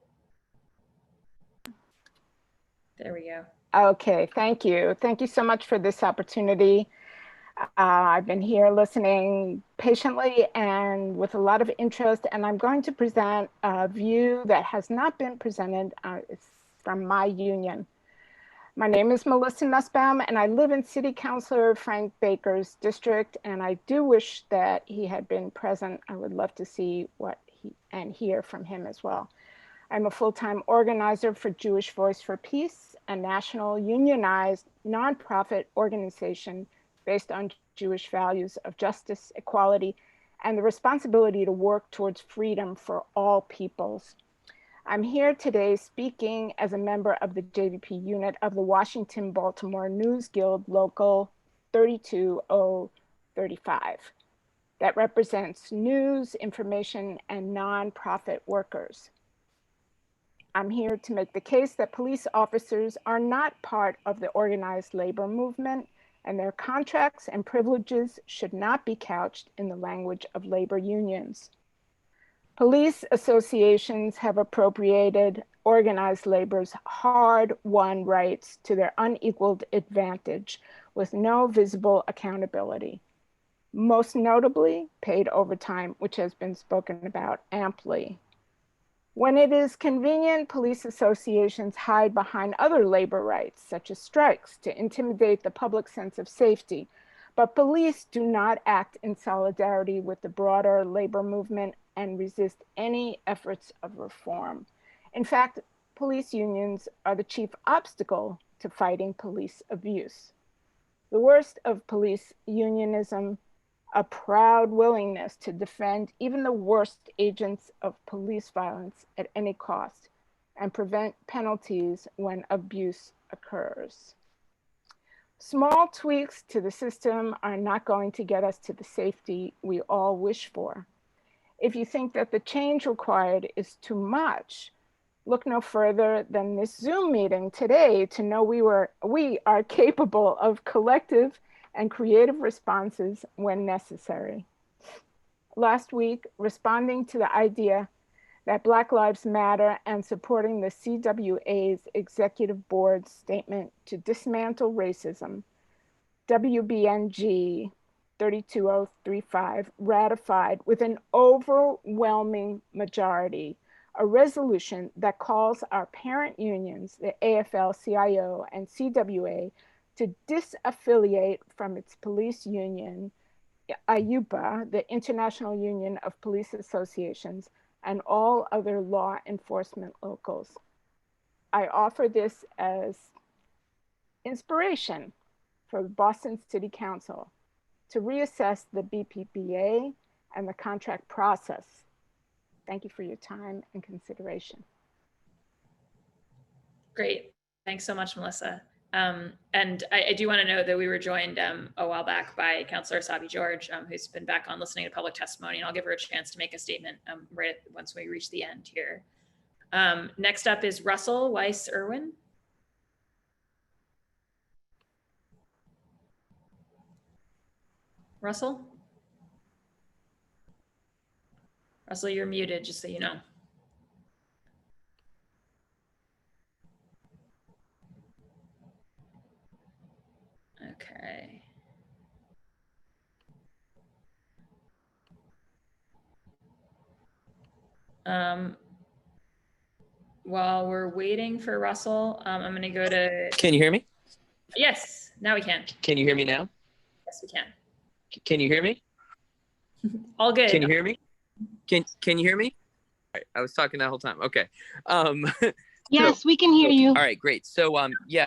There we go. Okay, thank you. Thank you so much for this opportunity. I've been here listening patiently and with a lot of interest, and I'm going to present a view that has not been presented from my union. My name is Melissa Nussbaum, and I live in City Councilor Frank Baker's district, and I do wish that he had been present. I would love to see and hear from him as well. I'm a full-time organizer for Jewish Voice for Peace, a national unionized nonprofit organization based on Jewish values of justice, equality, and the responsibility to work towards freedom for all peoples. I'm here today speaking as a member of the JVP unit of the Washington-Baltimore News Guild Local 32035 that represents news, information, and nonprofit workers. I'm here to make the case that police officers are not part of the organized labor movement, and their contracts and privileges should not be couched in the language of labor unions. Police associations have appropriated organized labor's hard-won rights to their unequaled advantage with no visible accountability. Most notably, paid overtime, which has been spoken about amply. When it is convenient, police associations hide behind other labor rights, such as strikes, to intimidate the public sense of safety. But police do not act in solidarity with the broader labor movement and resist any efforts of reform. In fact, police unions are the chief obstacle to fighting police abuse. The worst of police unionism, a proud willingness to defend even the worst agents of police violence at any cost and prevent penalties when abuse occurs. Small tweaks to the system are not going to get us to the safety we all wish for. If you think that the change required is too much, look no further than this Zoom meeting today to know we are capable of collective and creative responses when necessary. Last week, responding to the idea that Black Lives Matter and supporting the CWA's executive board's statement to dismantle racism, WBNG 32035 ratified with an overwhelming majority a resolution that calls our parent unions, the AFL-CIO and CWA, to disaffiliate from its police union, IUPA, the International Union of Police Associations, and all other law enforcement locals. I offer this as inspiration for the Boston City Council to reassess the BPPA and the contract process. Thank you for your time and consideration. Great. Thanks so much, Melissa. And I do want to note that we were joined a while back by Councillor Sabi George, who's been back on listening to public testimony, and I'll give her a chance to make a statement once we reach the end here. Next up is Russell Weiss Irwin. Russell? Russell, you're muted, just so you know. Okay. While we're waiting for Russell, I'm going to go to... Can you hear me? Yes, now we can. Can you hear me now? Yes, we can. Can you hear me? All good. Can you hear me? Can you hear me? All right, I was talking that whole time. Okay. Yes, we can hear you. All right, great. So yeah,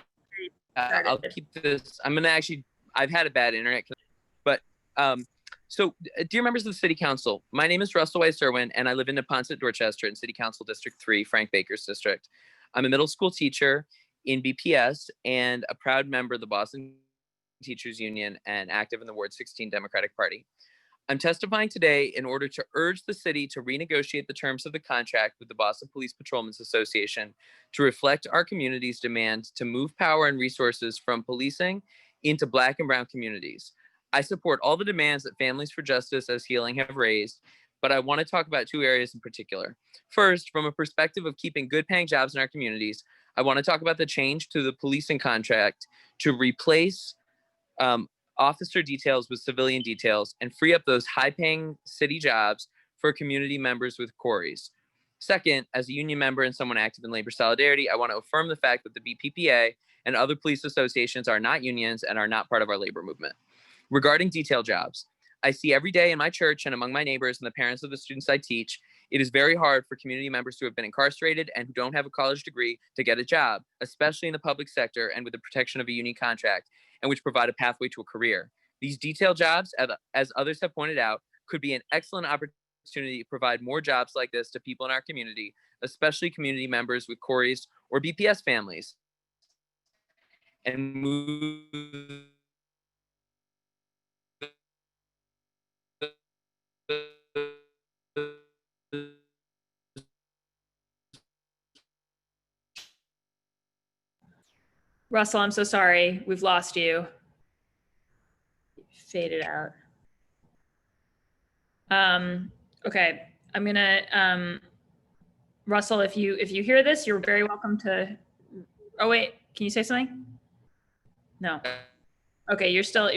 I'll keep this. I'm gonna actually. I've had a bad internet, but so dear members of the City Council, my name is Russell Weiss Irwin, and I live in Neponset, Dorchester, in City Council District 3, Frank Baker's district. I'm a middle school teacher in BPS and a proud member of the Boston Teachers Union and active in the Ward 16 Democratic Party. I'm testifying today in order to urge the city to renegotiate the terms of the contract with the Boston Police Patrolmen's Association to reflect our community's demand to move power and resources from policing into Black and Brown communities. I support all the demands that Families for Justice as Healing have raised, but I want to talk about two areas in particular. First, from a perspective of keeping good paying jobs in our communities, I want to talk about the change to the policing contract to replace officer details with civilian details and free up those high-paying city jobs for community members with quarries. Second, as a union member and someone active in labor solidarity, I want to affirm the fact that the BPPA and other police associations are not unions and are not part of our labor movement. Regarding detail jobs, I see every day in my church and among my neighbors and the parents of the students I teach, it is very hard for community members who have been incarcerated and who don't have a college degree to get a job, especially in the public sector and with the protection of a union contract, and which provide a pathway to a career. These detail jobs, as others have pointed out, could be an excellent opportunity to provide more jobs like this to people in our community, especially community members with Corey's or BPS families, and move Russell, I'm so sorry. We've lost you. Faded out. Okay, I'm gonna, Russell, if you hear this, you're very welcome to, oh wait, can you say something? No. Okay, you're still,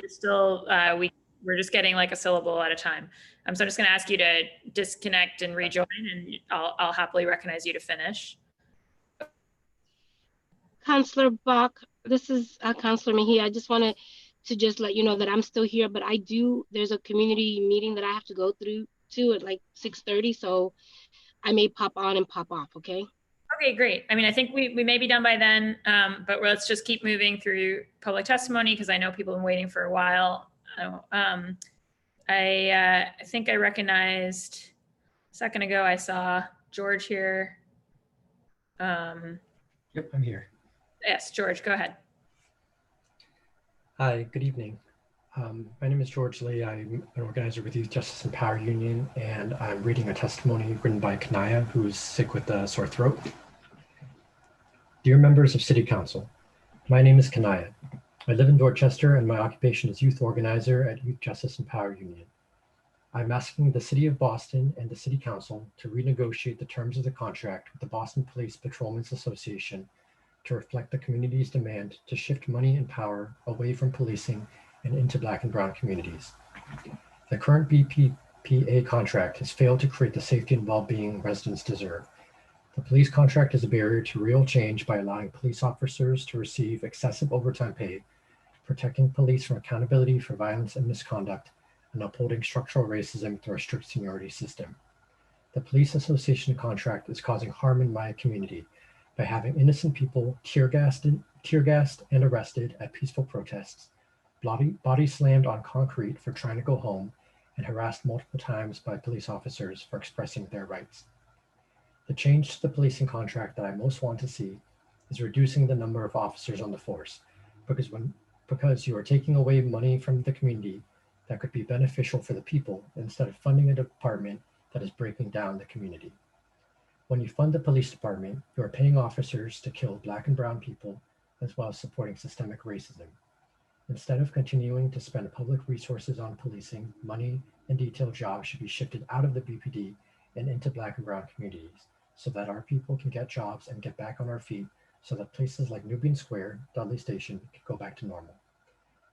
we're just getting like a syllable at a time. So I'm just gonna ask you to disconnect and rejoin, and I'll happily recognize you to finish. Counselor Bach, this is Counselor Mejia. I just wanted to just let you know that I'm still here, but there's a community meeting that I have to go through to at like 6:30, so I may pop on and pop off, okay? Okay, great. I mean, I think we may be done by then, but let's just keep moving through public testimony because I know people have been waiting for a while. I think I recognized a second ago, I saw George here. Yep, I'm here. Yes, George, go ahead. Hi, good evening. My name is George Lee. I'm an organizer with Youth Justice and Power Union, and I'm reading a testimony written by Kanaya, who's sick with a sore throat. Dear members of City Council, my name is Kanaya. I live in Dorchester, and my occupation is youth organizer at Youth Justice and Power Union. I'm asking the City of Boston and the City Council to renegotiate the terms of the contract with the Boston Police Patrolmen's Association to reflect the community's demand to shift money and power away from policing and into Black and Brown communities. The current BPPA contract has failed to create the safety and well-being residents deserve. The police contract is a barrier to real change by allowing police officers to receive excessive overtime pay, protecting police from accountability for violence and misconduct, and upholding structural racism through a strict seniority system. The police association contract is causing harm in my community by having innocent people tear gassed and arrested at peaceful protests, body slammed on concrete for trying to go home, and harassed multiple times by police officers for expressing their rights. The change to the policing contract that I most want to see is reducing the number of officers on the force, because you are taking away money from the community that could be beneficial for the people instead of funding a department that is breaking down the community. When you fund the police department, you are paying officers to kill Black and Brown people, as well as supporting systemic racism. Instead of continuing to spend public resources on policing, money and detailed jobs should be shifted out of the BPD and into Black and Brown communities, so that our people can get jobs and get back on our feet, so that places like Nubian Square, Dudley Station can go back to normal.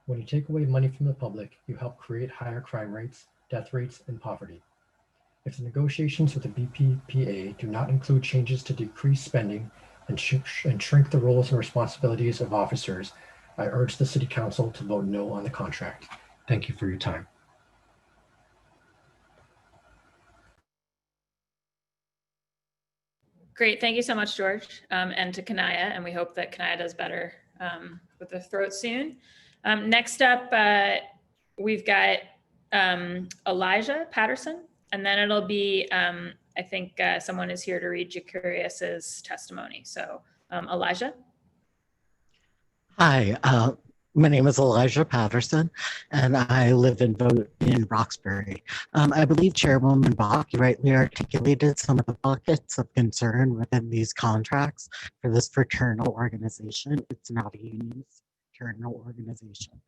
When you take away money from the public, you help create higher crime rates, death rates, and poverty. If the negotiations with the BPPA do not include changes to decrease spending and shrink the roles and responsibilities of officers, I urge the City Council to vote no on the contract. Thank you for your time. Great, thank you so much, George, and to Kanaya, and we hope that Kanaya does better with the throat soon. Next up, we've got Elijah Patterson, and then it'll be, I think someone is here to read Jacarius's testimony. So Elijah. Hi, my name is Elijah Patterson, and I live in Roxbury. I believe Chairwoman Bach rightly articulated some of the buckets of concern within these contracts for this fraternal organization. It's not a union, it's a fraternal organization.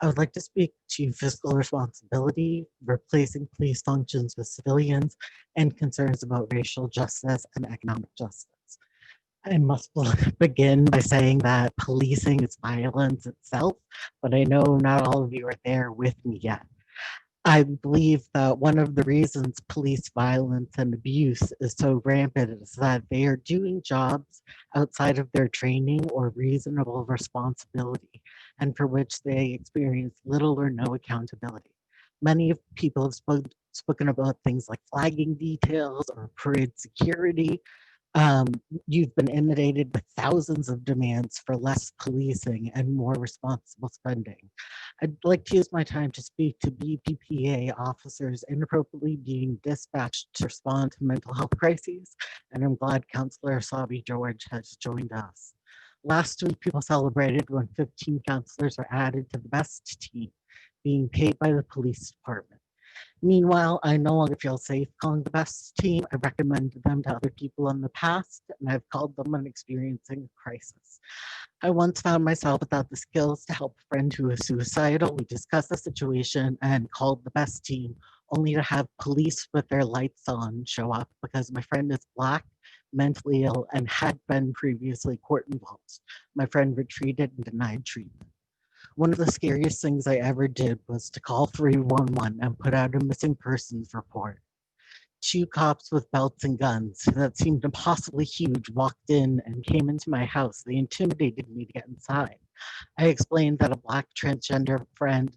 I would like to speak to fiscal responsibility, replacing police functions with civilians, and concerns about racial justice and economic justice. I must begin by saying that policing is violence itself, but I know not all of you are there with me yet. I believe that one of the reasons police violence and abuse is so rampant is that they are doing jobs outside of their training or reasonable responsibility, and for which they experience little or no accountability. Many people have spoken about things like flagging details or parade security, Um, you've been inundated with thousands of demands for less policing and more responsible spending. I'd like to use my time to speak to BPPA officers inappropriately being dispatched to respond to mental health crises, and I'm glad Councillor Sabi George has joined us. Last week, people celebrated when 15 counselors were added to the best team, being paid by the police department. Meanwhile, I no longer feel safe calling the best team. I recommended them to other people in the past, and I've called them when experiencing a crisis. I once found myself without the skills to help a friend who was suicidal. We discussed the situation and called the best team, only to have police with their lights on show up because my friend is Black, mentally ill, and had been previously court involved. My friend retreated and denied treatment. One of the scariest things I ever did was to call 311 and put out a missing persons report. Two cops with belts and guns that seemed impossibly huge walked in and came into my house. They intimidated me to get inside. I explained that a Black transgender friend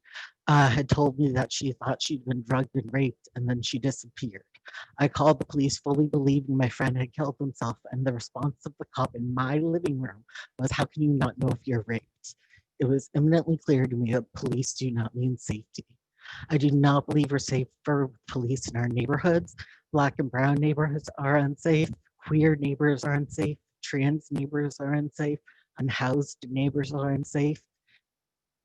had told me that she thought she'd been drugged and raped, and then she disappeared. I called the police fully believing my friend had killed himself, and the response of the cop in my living room was, "How can you not know if you're raped?" It was eminently clear to me that police do not mean safety. I do not believe we're safe for police in our neighborhoods. Black and brown neighborhoods are unsafe. Queer neighbors are unsafe. Trans neighbors are unsafe. Unhoused neighbors are unsafe.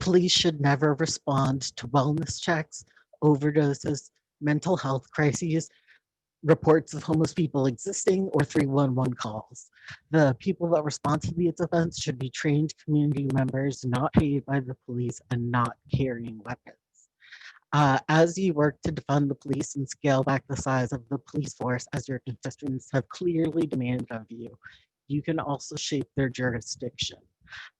Police should never respond to wellness checks, overdoses, mental health crises, reports of homeless people existing, or 311 calls. The people that respond to these events should be trained community members, not paid by the police and not carrying weapons. As you work to defund the police and scale back the size of the police force, as your constituents have clearly demanded of you, you can also shape their jurisdiction.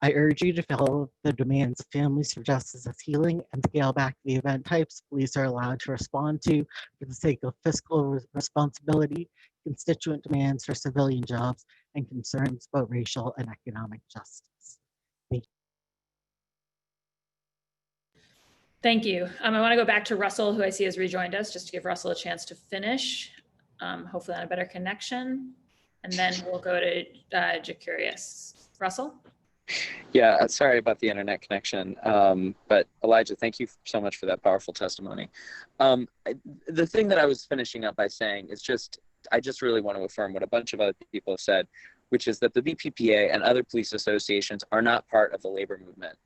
I urge you to follow the demands of Families for Justice as Healing and scale back the event types police are allowed to respond to for the sake of fiscal responsibility, constituent demands for civilian jobs, and concerns about racial and economic justice. Thank you. Thank you. I want to go back to Russell, who I see has rejoined us, just to give Russell a chance to finish, hopefully on a better connection. And then we'll go to Jacurious. Russell? Yeah, sorry about the internet connection. But Elijah, thank you so much for that powerful testimony. The thing that I was finishing up by saying is I just really want to affirm what a bunch of other people have said, which is that the BPPA and other police associations are not part of the labor movement.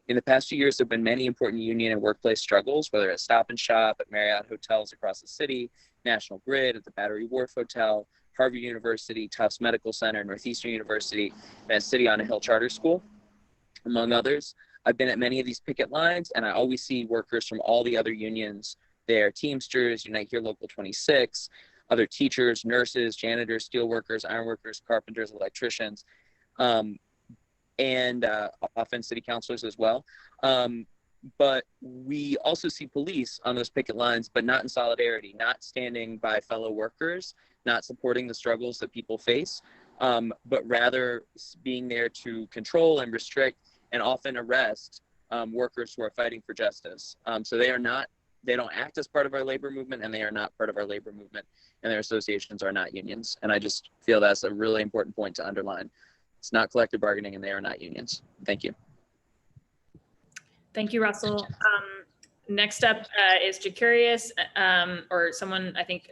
In the past few years, there have been many important union and workplace struggles, whether at Stop and Shop, at Marriott hotels across the city, National Grid, at the Battery Wharf Hotel, Harvard University, Tufts Medical Center, Northeastern University, and at City on a Hill Charter School, among others. I've been at many of these picket lines, and I always see workers from all the other unions there: Teamsters, Unite Here Local 26, other teachers, nurses, janitors, steelworkers, ironworkers, carpenters, electricians, and often city councilors as well. But we also see police on those picket lines, but not in solidarity, not standing by fellow workers, not supporting the struggles that people face, but rather being there to control and restrict and often arrest workers who are fighting for justice. So they don't act as part of our labor movement, and they are not part of our labor movement, and their associations are not unions. And I just feel that's a really important point to underline. It's not collective bargaining, and they are not unions. Thank you. Thank you, Russell. Next up is Jacurious, or someone, I think,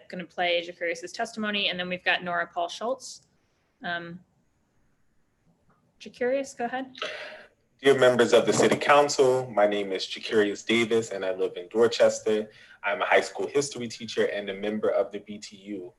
going to play Jacurious's testimony, and then we've got Nora Paul Schultz. Jacurious, go ahead. Dear members of the City Council, my name is Jacurious Davis, and I live in Dorchester. I'm a high school history teacher and a member of the BTU.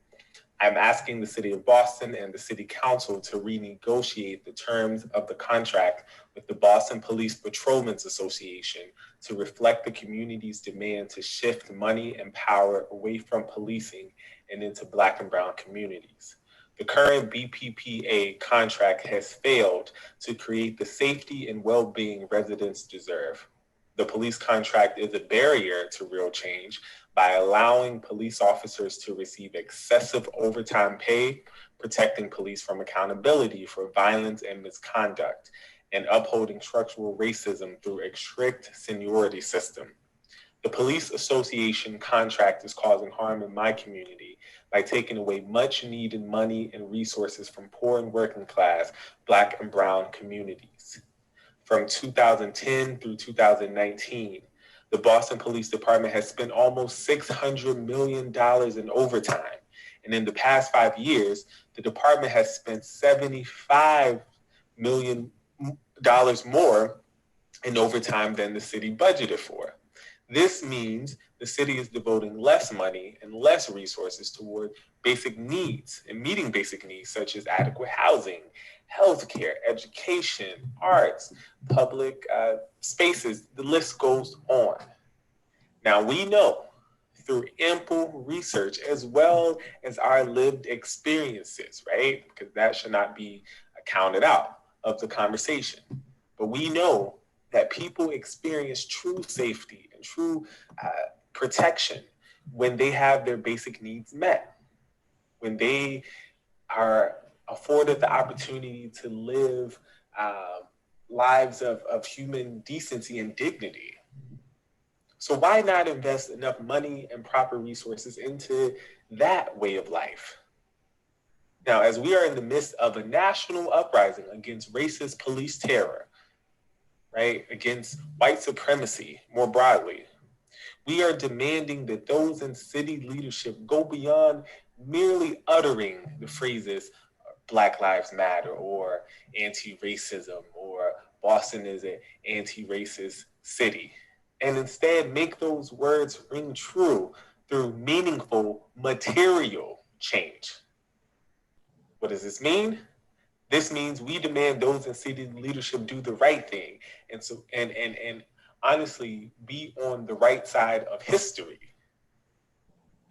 I'm asking the City of Boston and the City Council to renegotiate the terms of the contract with the Boston Police Patrolmen's Association to reflect the community's demand to shift money and power away from policing and into Black and brown communities. The current BPPA contract has failed to create the safety and well-being residents deserve. The police contract is a barrier to real change by allowing police officers to receive excessive overtime pay, protecting police from accountability for violence and misconduct, and upholding structural racism through a strict seniority system. The police association contract is causing harm in my community by taking away much needed money and resources from poor and working class Black and Brown communities. From 2010 through 2019, the Boston Police Department has spent almost $600 million in overtime. And in the past 5 years, the department has spent $75 million more in overtime than the city budgeted for. This means the city is devoting less money and less resources toward basic needs and meeting basic needs such as adequate housing, healthcare, education, arts, public spaces. The list goes on. Now we know through ample research as well as our lived experiences, right? Because that should not be counted out of the conversation. But we know that people experience true safety and true protection when they have their basic needs met, when they are afforded the opportunity to live lives of human decency and dignity. So why not invest enough money and proper resources into that way of life? Now, as we are in the midst of a national uprising against racist police terror, right, against white supremacy more broadly, we are demanding that those in city leadership go beyond merely uttering the phrases Black Lives Matter or anti-racism or Boston is an anti-racist city, and instead make those words ring true through meaningful material change. What does this mean? This means we demand those in city leadership do the right thing and honestly be on the right side of history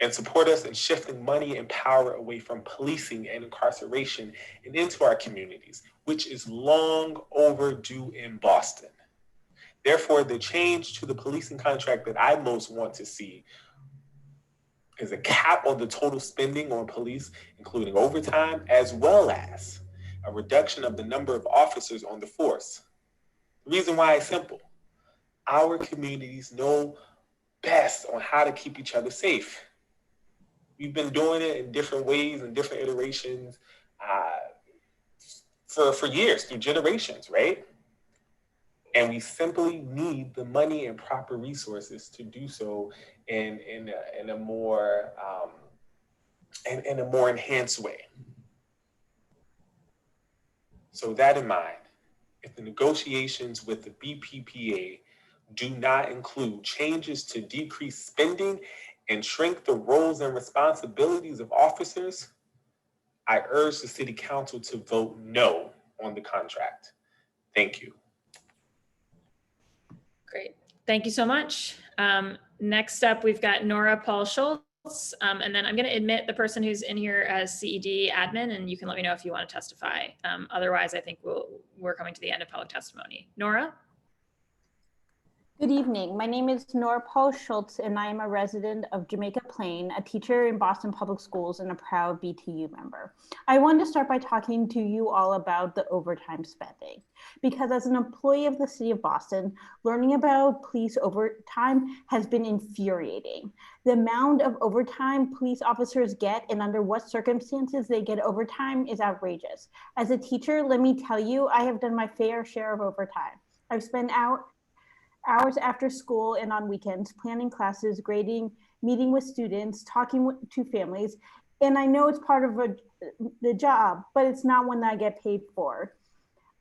and support us in shifting money and power away from policing and incarceration and into our communities, which is long overdue in Boston. Therefore, the change to the policing contract that I most want to see is a cap on the total spending on police, including overtime, as well as a reduction of the number of officers on the force. The reason why is simple. Our communities know best on how to keep each other safe. We've been doing it in different ways and different iterations for years, through generations, right? And we simply need the money and proper resources to do so in a more enhanced way. So that in mind, if the negotiations with the BPPA do not include changes to decrease spending and shrink the roles and responsibilities of officers, I urge the City Council to vote no on the contract. Thank you. Great. Thank you so much. Next up, we've got Nora Paul Schultz, and then I'm going to admit the person who's in here as CED admin, and you can let me know if you want to testify. Otherwise, I think we're coming to the end of public testimony. Nora? Good evening. My name is Nora Paul Schultz, and I am a resident of Jamaica Plain, a teacher in Boston Public Schools, and a proud BTU member. I wanted to start by talking to you all about the overtime spending, because as an employee of the city of Boston, learning about police overtime has been infuriating. The amount of overtime police officers get and under what circumstances they get overtime is outrageous. As a teacher, let me tell you, I have done my fair share of overtime. I've spent hours after school and on weekends, planning classes, grading, meeting with students, talking to families. And I know it's part of the job, but it's not one that I get paid for.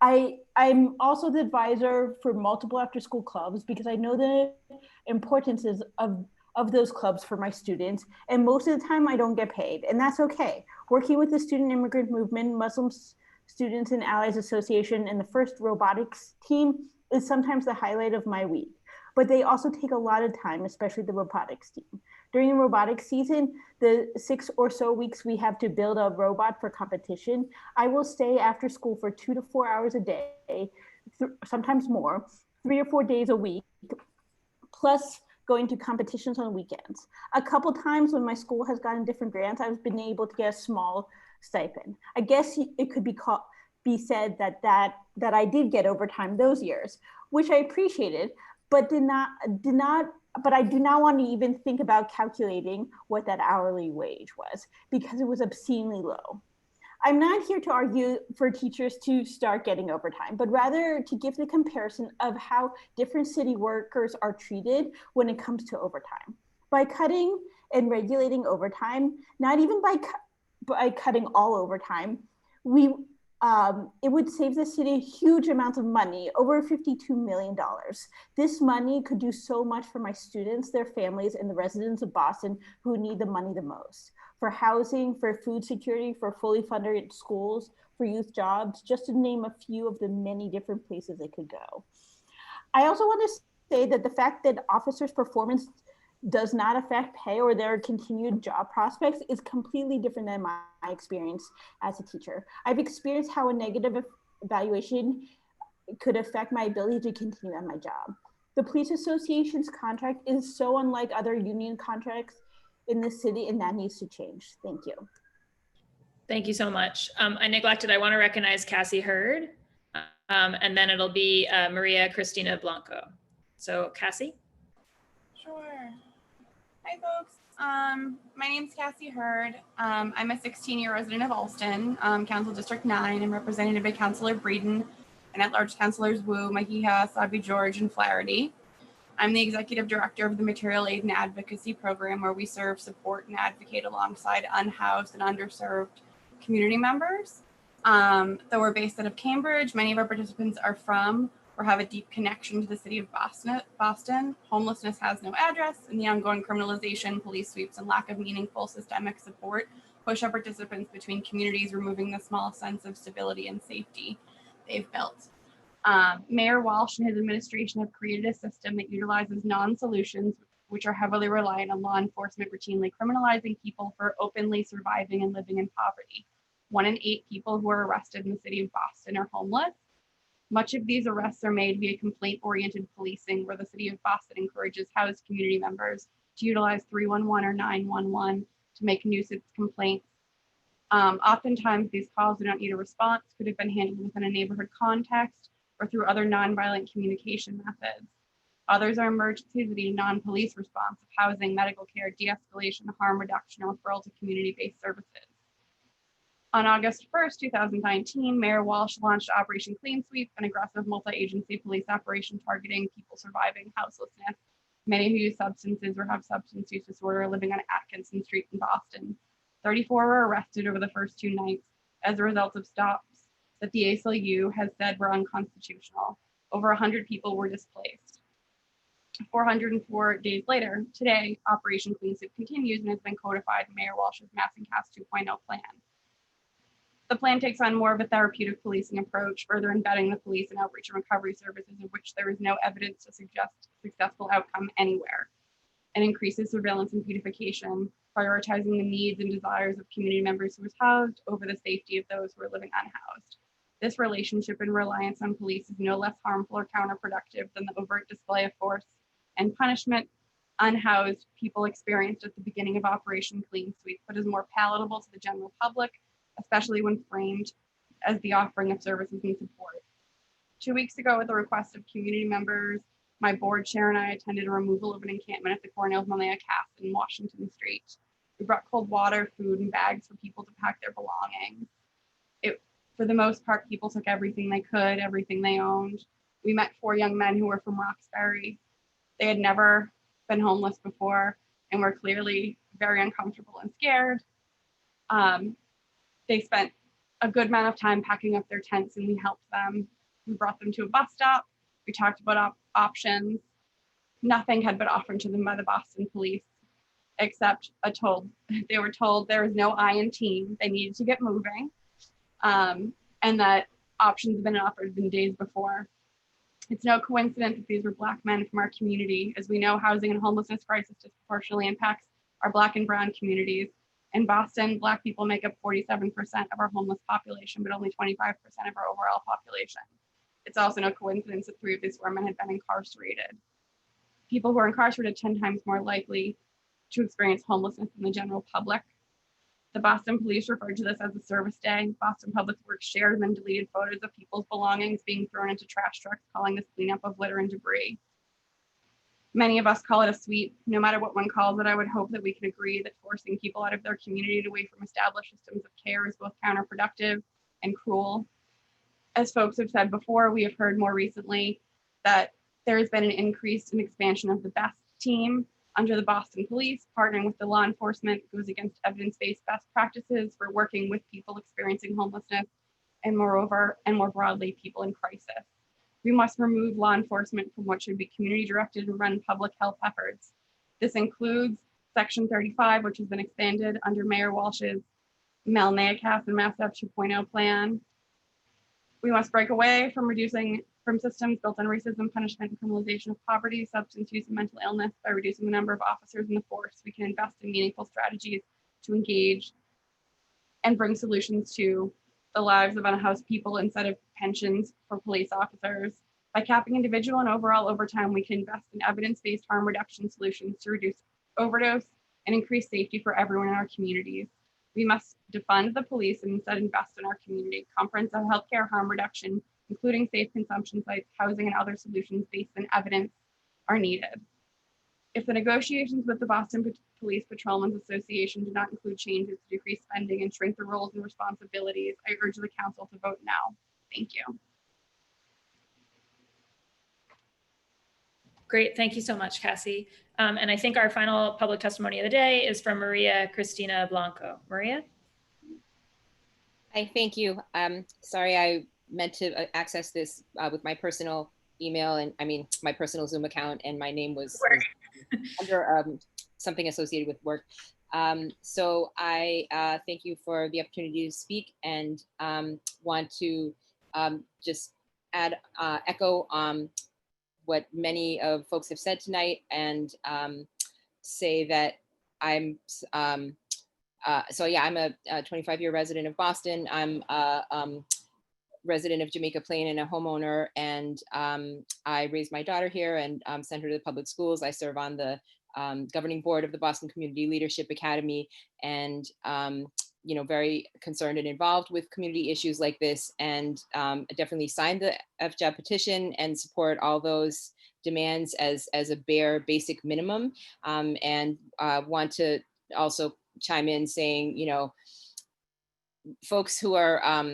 I'm also the advisor for multiple after school clubs because I know the importances of those clubs for my students. And most of the time I don't get paid, and that's okay. Working with the Student Immigrant Movement, Muslim Students and Allies Association, and the First Robotics team is sometimes the highlight of my week, but they also take a lot of time, especially the robotics team. During the robotics season, the 6 or so weeks we have to build a robot for competition, I will stay after school for 2 to 4 hours a day, sometimes more, 3 or 4 days a week, plus going to competitions on weekends. A couple times when my school has gotten different grants, I've been able to get a small stipend. I guess it could be said that I did get overtime those years, which I appreciated, but did not but I do not want to even think about calculating what that hourly wage was because it was obscenely low. I'm not here to argue for teachers to start getting overtime, but rather to give the comparison of how different city workers are treated when it comes to overtime. By cutting and regulating overtime, not even by cutting all overtime, it would save the city huge amounts of money, over $52 million. This money could do so much for my students, their families, and the residents of Boston who need the money the most. For housing, for food security, for fully funded schools, for youth jobs, just to name a few of the many different places it could go. I also want to say that the fact that officers' performance does not affect pay or their continued job prospects is completely different than my experience as a teacher. I've experienced how a negative evaluation could affect my ability to continue at my job. The Police Association's contract is so unlike other union contracts in the city, and that needs to change. Thank you. Thank you so much. I neglected, I want to recognize Cassie Hurd, and then it'll be Maria Cristina Blanco. So Cassie? Sure. Hi, folks. My name's Cassie Hurd. I'm a 16-year resident of Alston, Council District 9. I'm represented by Councilor Breeden and at-large Councilors Wu, Mahiha, Sabi George, and Flaherty. I'm the Executive Director of the Material Aid and Advocacy Program, where we serve, support, and advocate alongside unhoused and underserved community members. Though we're based out of Cambridge, many of our participants are from or have a deep connection to the city of Boston. Homelessness has no address, and the ongoing criminalization, police sweeps, and lack of meaningful systemic support push our participants between communities, removing the small sense of stability and safety they've built. Mayor Walsh and his administration have created a system that utilizes non-solutions, which are heavily reliant on law enforcement routinely criminalizing people for openly surviving and living in poverty. 1 in 8 people who are arrested in the city of Boston are homeless. Much of these arrests are made via complaint-oriented policing, where the city of Boston encourages housed community members to utilize 311 or 911 to make nuisance complaints. Oftentimes, these calls do not need a response, could have been handled within a neighborhood context or through other nonviolent communication methods. Others are emergencies that need a non-police response of housing, medical care, de-escalation, harm reduction, or referral to community-based services. On August 1st, 2019, Mayor Walsh launched Operation Clean Sweep, an aggressive multi-agency police operation targeting people surviving houselessness, many who use substances or have substance use disorder living on Atkinson Street in Boston. 34 were arrested over the first 2 nights as a result of stops that the ACLU has said were unconstitutional. Over 100 people were displaced. 404 days later, today, Operation Clean Sweep continues and has been codified in Mayor Walsh's Massing Cast 2.0 plan. The plan takes on more of a therapeutic policing approach, further embedding the police in outreach and recovery services of which there is no evidence to suggest successful outcome anywhere. It increases surveillance and beautification, prioritizing the needs and desires of community members who are housed over the safety of those who are living unhoused. This relationship and reliance on police is no less harmful or counterproductive than the overt display of force and punishment unhoused people experienced at the beginning of Operation Clean Sweep, but is more palatable to the general public, especially when framed as the offering of services and support. 2 weeks ago, at the request of community members, my board chair and I attended a removal of an encampment at the Cornell's Malaya Cast in Washington Street. We brought cold water, food, and bags for people to pack their belongings. For the most part, people took everything they could, everything they owned. We met 4 young men who were from Roxbury. They had never been homeless before and were clearly very uncomfortable and scared. They spent a good amount of time packing up their tents, and we helped them. We brought them to a bus stop. We talked about options. Nothing had been offered to them by the Boston police, except they were told there was no I in team. They needed to get moving, and that options had been offered in days before. It's no coincidence that these were Black men from our community. As we know, housing and homelessness crisis disproportionately impacts our Black and Brown communities. In Boston, Black people make up 47% of our homeless population, but only 25% of our overall population. It's also no coincidence that 3 of these 4 men had been incarcerated. People who are incarcerated 10 times more likely to experience homelessness than the general public. The Boston police referred to this as a service day. Boston Public Works shared and then deleted photos of people's belongings being thrown into trash trucks, calling this cleanup of litter and debris. Many of us call it a sweep. No matter what one calls it, I would hope that we can agree that forcing people out of their community and away from established systems of care is both counterproductive and cruel. As folks have said before, we have heard more recently that there has been an increase in expansion of the BEST team under the Boston Police. Partnering with the law enforcement goes against evidence-based best practices for working with people experiencing homelessness and moreover, and more broadly, people in crisis. We must remove law enforcement from what should be community-directed and run public health efforts. This includes Section 35, which has been expanded under Mayor Walsh's Mel Nayakas and Mass Ave 2.0 plan. We must break away from systems built on racism, punishment, and criminalization of poverty, substance use, and mental illness. By reducing the number of officers in the force, we can invest in meaningful strategies to engage and bring solutions to the lives of unhoused people instead of pensions for police officers. By capping individual and overall overtime, we can invest in evidence-based harm reduction solutions to reduce overdose and increase safety for everyone in our communities. We must defund the police and instead invest in our community. Comprehensive healthcare harm reduction, including safe consumption sites, housing, and other solutions based on evidence are needed. If the negotiations with the Boston Police Patrolmen's Association do not include changes to decrease spending and shrink the roles and responsibilities, I urge the council to vote now. Thank you. Great, thank you so much, Cassie. And I think our final public testimony of the day is from Maria Cristina Blanco. Maria? Hi, thank you. Sorry, I meant to access this with my personal email and my personal Zoom account, and my name was under something associated with work. So I thank you for the opportunity to speak, and want to just echo what many of folks have said tonight, and say that I'm so yeah, I'm a 25-year resident of Boston. I'm a resident of Jamaica Plain and a homeowner, and I raised my daughter here and sent her to the public schools. I serve on the governing board of the Boston Community Leadership Academy, and very concerned and involved with community issues like this, and definitely signed the FJAB petition and support all those demands as a bare basic minimum, and want to also chime in saying, folks who are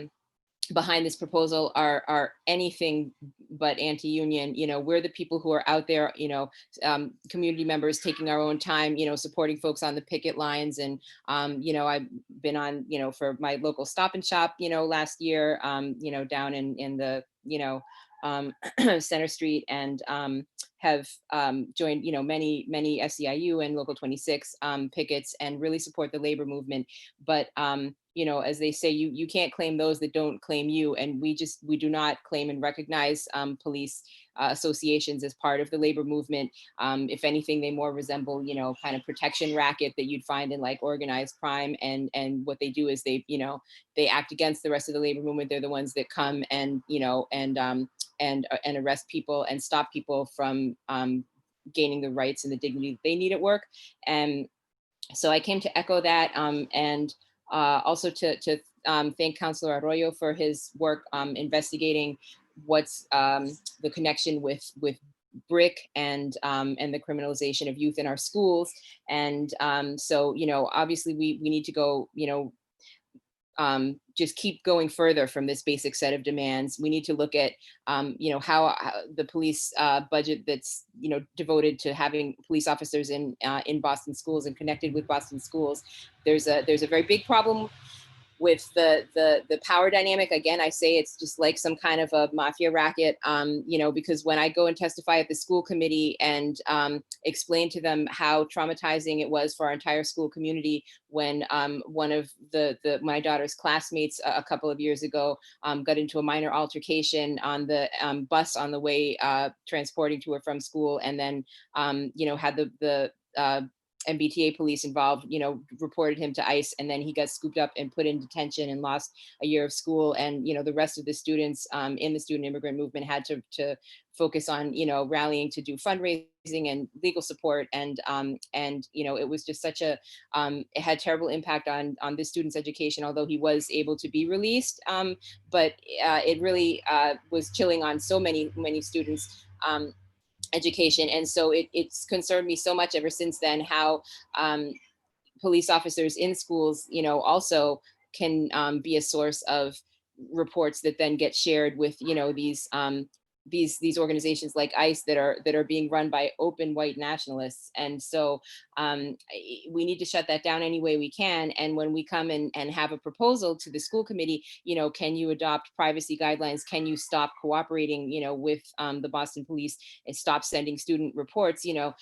behind this proposal are anything but anti-union. We're the people who are out there, community members taking our own time, supporting folks on the picket lines. And, I've been on, for my local Stop and Shop, last year, down in the, Center Street, and have joined, many SEIU and Local 26 pickets, and really support the labor movement. But as they say, you can't claim those that don't claim you, and we do not claim and recognize police associations as part of the labor movement. If anything, they more resemble, kind of protection racket that you'd find in like organized crime. And what they do is they act against the rest of the labor movement. They're the ones that come and arrest people and stop people from gaining the rights and the dignity that they need at work. And so I came to echo that, and also to thank Councilor Arroyo for his work investigating what's the connection with BRIC and the criminalization of youth in our schools. And so, obviously we need to go, just keep going further from this basic set of demands. We need to look at, how the police budget that's, devoted to having police officers in Boston schools and connected with Boston schools. There's a very big problem with the power dynamic. Again, I say it's just like some kind of a mafia racket, because when I go and testify at the school committee and explain to them how traumatizing it was for our entire school community when one of my daughter's classmates a couple of years ago got into a minor altercation on the bus on the way transporting to or from school, and then had the MBTA police involved, reported him to ICE, and then he got scooped up and put in detention and lost a year of school. And, the rest of the students in the student immigrant movement had to focus on, rallying to do fundraising and legal support. And it was just such a, it had terrible impact on this student's education, although he was able to be released. But it really was chilling on so many students. education. And so it's concerned me so much ever since then how police officers in schools, you know, also can be a source of reports that then get shared with, you know, these organizations like ICE that are being run by open white nationalists. And so we need to shut that down any way we can. And when we come and have a proposal to the school committee, you know, can you adopt privacy guidelines? Can you stop cooperating, you know, with the Boston police and stop sending student reports? You know,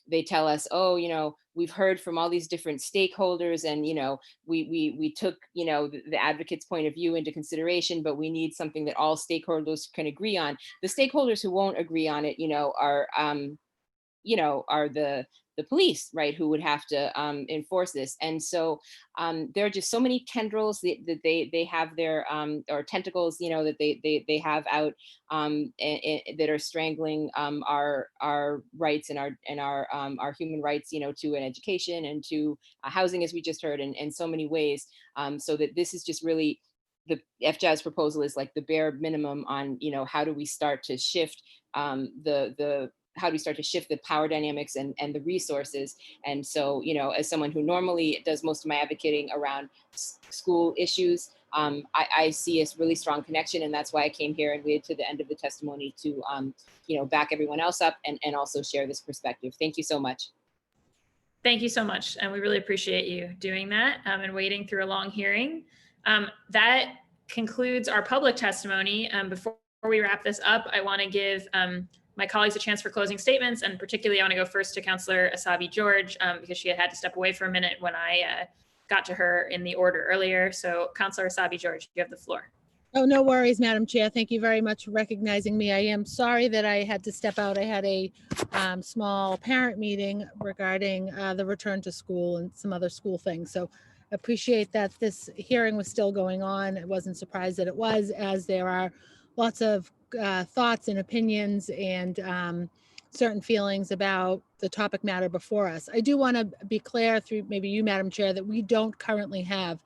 they tell us, oh, you know, we've heard from all these different stakeholders, and you know, we took, you know, the advocate's point of view into consideration, but we need something that all stakeholders can agree on. The stakeholders who won't agree on it, you know, are the police, right, who would have to enforce this. And so there are just so many tendrils that they have their or tentacles, you know, that they have out that are strangling our rights and our human rights, you know, to an education and to housing, as we just heard, in so many ways. So that this is just really, the FJAS proposal is like the bare minimum on, you know, how do we start to shift how do we start to shift the power dynamics and the resources. And so, you know, as someone who normally does most of my advocating around school issues, I see a really strong connection, and that's why I came here and waited to the end of the testimony to, you know, back everyone else up and also share this perspective. Thank you so much. Thank you so much. And we really appreciate you doing that and waiting through a long hearing. That concludes our public testimony. Before we wrap this up, I want to give my colleagues a chance for closing statements, and particularly I want to go first to Councillor Asabi George because she had to step away for a minute when I got to her in the order earlier. So Councillor Asabi George, you have the floor. Oh, no worries, Madam Chair. Thank you very much for recognizing me. I am sorry that I had to step out. I had a small parent meeting regarding the return to school and some other school things. So appreciate that this hearing was still going on. I wasn't surprised that it was, as there are lots of thoughts and opinions and certain feelings about the topic matter before us. I do want to be clear through maybe you, Madam Chair, that we don't currently have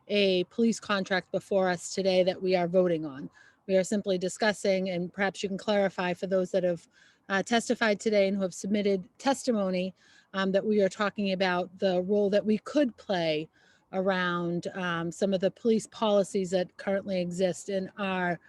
a police contract before us today that we are voting on. We are simply discussing, and perhaps you can clarify for those that have testified today and who have submitted testimony, that we are talking about the role that we could play around some of the police policies that currently exist and are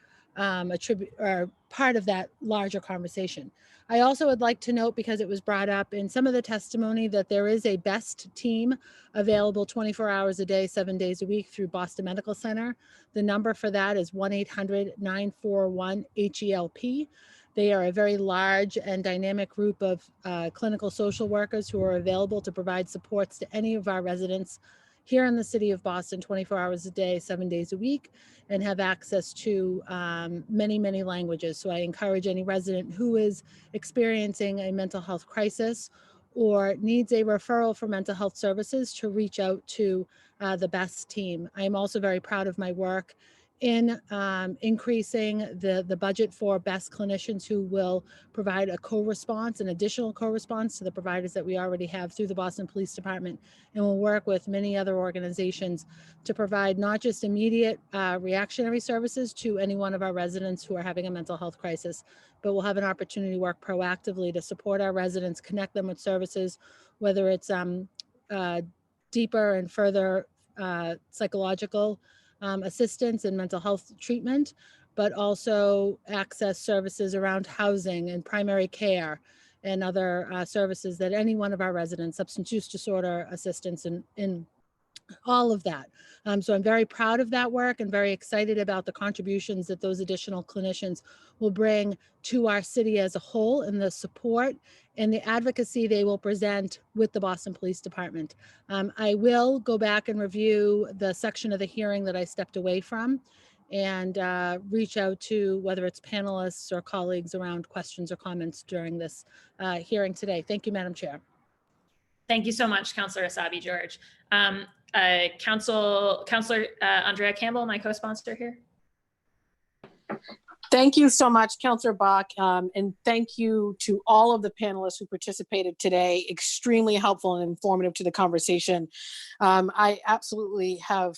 part of that larger conversation. I also would like to note, because it was brought up in some of the testimony, that there is a BEST team available 24 hours a day, 7 days a week through Boston Medical Center. The number for that is 1-800-941-HELP. They are a very large and dynamic group of clinical social workers who are available to provide supports to any of our residents here in the city of Boston 24 hours a day, 7 days a week, and have access to many, many languages. So I encourage any resident who is experiencing a mental health crisis or needs a referral for mental health services to reach out to the BEST team. I am also very proud of my work in increasing the budget for BEST clinicians who will provide a co-response, an additional co-response to the providers that we already have through the Boston Police Department, and will work with many other organizations to provide not just immediate reactionary services to any one of our residents who are having a mental health crisis, but we'll have an opportunity to work proactively to support our residents, connect them with services, whether it's deeper and further psychological assistance and mental health treatment, but also access services around housing and primary care and other services that any one of our residents, substance use disorder assistance in all of that. So I'm very proud of that work and very excited about the contributions that those additional clinicians will bring to our city as a whole, and the support and the advocacy they will present with the Boston Police Department. I will go back and review the section of the hearing that I stepped away from and reach out to whether it's panelists or colleagues around questions or comments during this hearing today. Thank you, Madam Chair. Thank you so much, Councillor Asabi George. Councillor Andrea Campbell, my co-sponsor here. Thank you so much, Councillor Bach, and thank you to all of the panelists who participated today. Extremely helpful and informative to the conversation. I absolutely have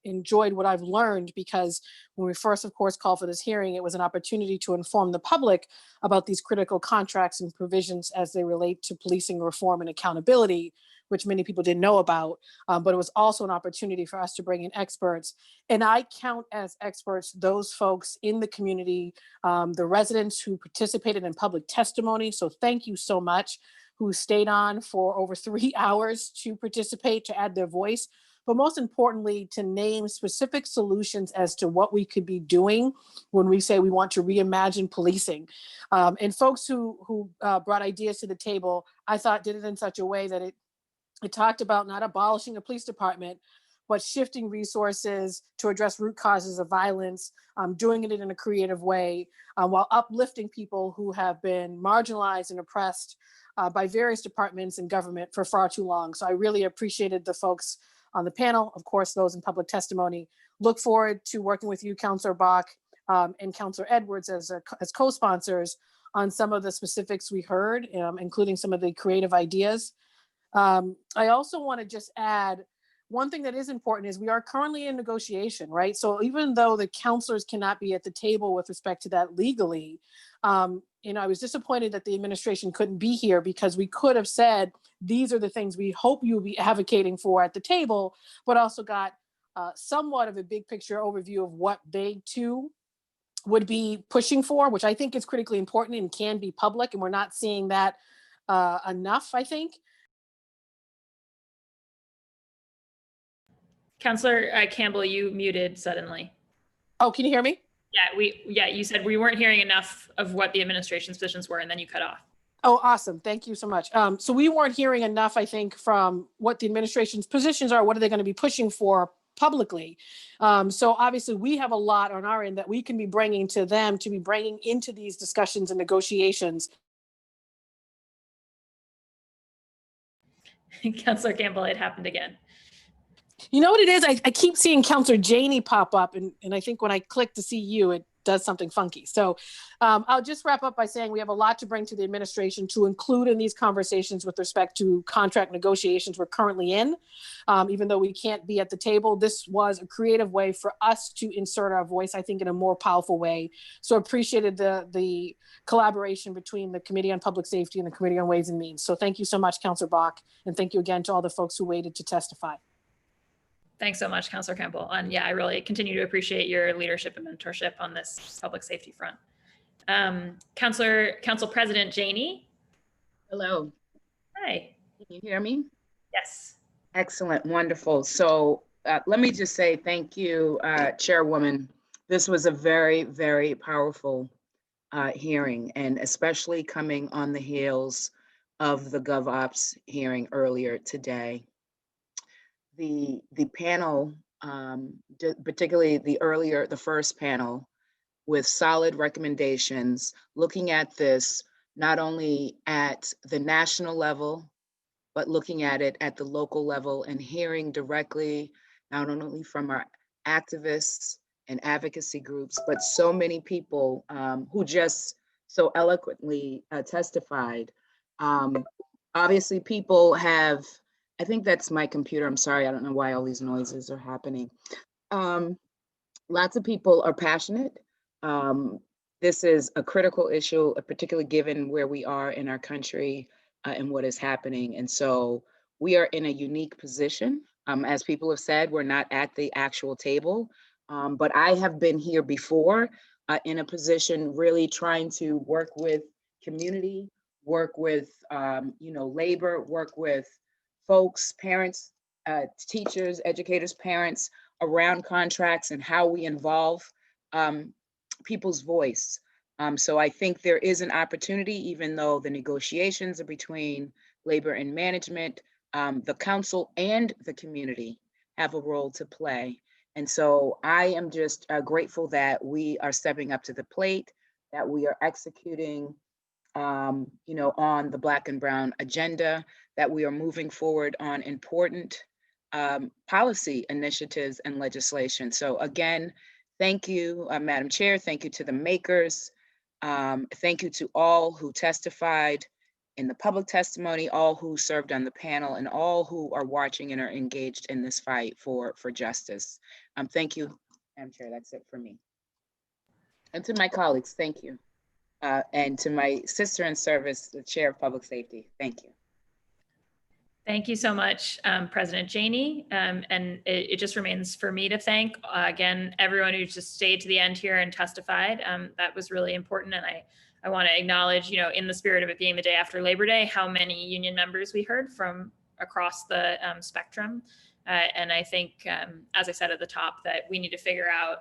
enjoyed what I've learned, because when we first, of course, called for this hearing, it was an opportunity to inform the public about these critical contracts and provisions as they relate to policing reform and accountability, which many people didn't know about. But it was also an opportunity for us to bring in experts. And I count as experts those folks in the community, the residents who participated in public testimony. So thank you so much, who stayed on for over 3 hours to participate, to add their voice, but most importantly, to name specific solutions as to what we could be doing when we say we want to reimagine policing. And folks who brought ideas to the table, I thought did it in such a way that it talked about not abolishing the police department, but shifting resources to address root causes of violence, doing it in a creative way, while uplifting people who have been marginalized and oppressed by various departments in government for far too long. So I really appreciated the folks on the panel, of course, those in public testimony. Look forward to working with you, Councillor Bach, and Councillor Edwards as co-sponsors on some of the specifics we heard, including some of the creative ideas. I also want to just add, one thing that is important is we are currently in negotiation, right? So even though the counselors cannot be at the table with respect to that legally, I was disappointed that the administration couldn't be here, because we could have said, these are the things we hope you'll be advocating for at the table, but also got somewhat of a big picture overview of what they too would be pushing for, which I think is critically important and can be public. And we're not seeing that enough, I think. Councillor Campbell, you muted suddenly. Oh, can you hear me? Yeah, you said we weren't hearing enough of what the administration's positions were, and then you cut off. Oh, awesome. Thank you so much. So we weren't hearing enough, I think, from what the administration's positions are. What are they going to be pushing for publicly? So obviously we have a lot on our end that we can be bringing to them, to be bringing into these discussions and negotiations. Councillor Campbell, it happened again. You know what it is? I keep seeing Councillor Janey pop up, and I think when I click to see you, it does something funky. So I'll just wrap up by saying we have a lot to bring to the administration to include in these conversations with respect to contract negotiations we're currently in. Even though we can't be at the table, this was a creative way for us to insert our voice, I think, in a more powerful way. So appreciated the collaboration between the Committee on Public Safety and the Committee on Ways and Means. So thank you so much, Councillor Bach, and thank you again to all the folks who waited to testify. Thanks so much, Councillor Campbell. And yeah, I really continue to appreciate your leadership and mentorship on this public safety front. Council President Janey. Hello. Hi. Can you hear me? Yes. Excellent. Wonderful. So let me just say thank you, Chairwoman. This was a very, very powerful hearing, and especially coming on the heels of the GovOps hearing earlier today. The panel, particularly the first panel, with solid recommendations, looking at this not only at the national level, but looking at it at the local level and hearing directly, not only from our activists and advocacy groups, but so many people who just so eloquently testified. Obviously, people have, I think that's my computer. I'm sorry, I don't know why all these noises are happening. Lots of people are passionate. This is a critical issue, particularly given where we are in our country and what is happening. And so we are in a unique position. As people have said, we're not at the actual table, but I have been here before in a position really trying to work with community, work with labor, work with folks, parents, teachers, educators, parents around contracts and how we involve people's voice. So I think there is an opportunity, even though the negotiations are between labor and management, the council and the community have a role to play. And so I am just grateful that we are stepping up to the plate, that we are executing on the Black and Brown agenda, that we are moving forward on important policy initiatives and legislation. So again, thank you, Madam Chair. Thank you to the makers. Thank you to all who testified. in the public testimony, all who served on the panel, and all who are watching and are engaged in this fight for justice. Thank you, Madam Chair. That's it for me. And to my colleagues, thank you. And to my sister in service, the Chair of Public Safety, thank you. Thank you so much, President Janey. And it just remains for me to thank, again, everyone who just stayed to the end here and testified. That was really important. And I want to acknowledge, in the spirit of it being the day after Labor Day, how many union members we heard from across the spectrum. And I think, as I said at the top, that we need to figure out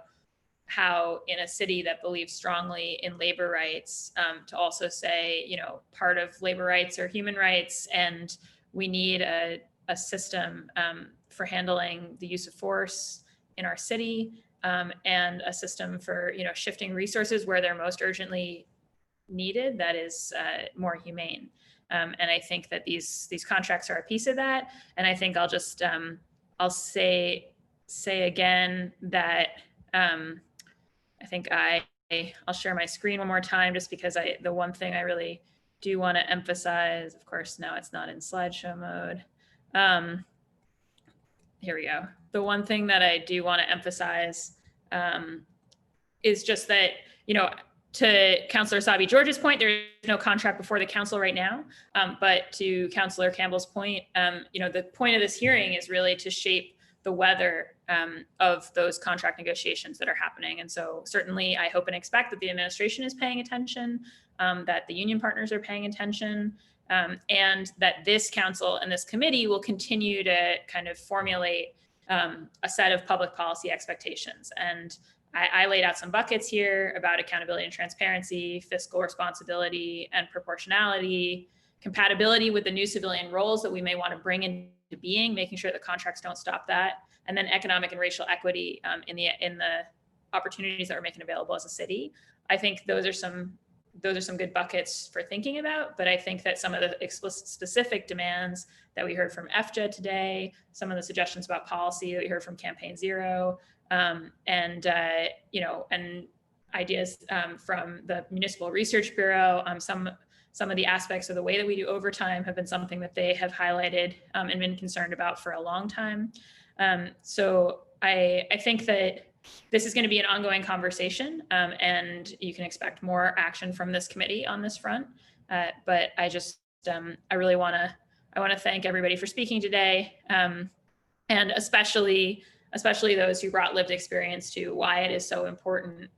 how in a city that believes strongly in labor rights, to also say, part of labor rights are human rights, and we need a system for handling the use of force in our city, and a system for shifting resources where they're most urgently needed that is more humane. And I think that these contracts are a piece of that. And I think I'll just I'll say again that I think I'll share my screen one more time, just because the one thing I really do want to emphasize, of course, now it's not in slideshow mode. Here we go. The one thing that I do want to emphasize is just that, to Councillor Sabi George's point, there is no contract before the council right now. But to Councillor Campbell's point, the point of this hearing is really to shape the weather of those contract negotiations that are happening. And so certainly I hope and expect that the administration is paying attention, that the union partners are paying attention, and that this council and this committee will continue to kind of formulate a set of public policy expectations. And I laid out some buckets here about accountability and transparency, fiscal responsibility and proportionality, compatibility with the new civilian roles that we may want to bring into being, making sure that contracts don't stop that, and then economic and racial equity in the opportunities that we're making available as a city. I think those are some good buckets for thinking about, but I think that some of the explicit specific demands that we heard from FJA today, some of the suggestions about policy that we heard from Campaign Zero, and ideas from the Municipal Research Bureau, some of the aspects of the way that we do overtime have been something that they have highlighted and been concerned about for a long time. So I think that this is going to be an ongoing conversation, and you can expect more action from this committee on this front. But I just, I really want to thank everybody for speaking today, and especially those who brought lived experience to why it is so important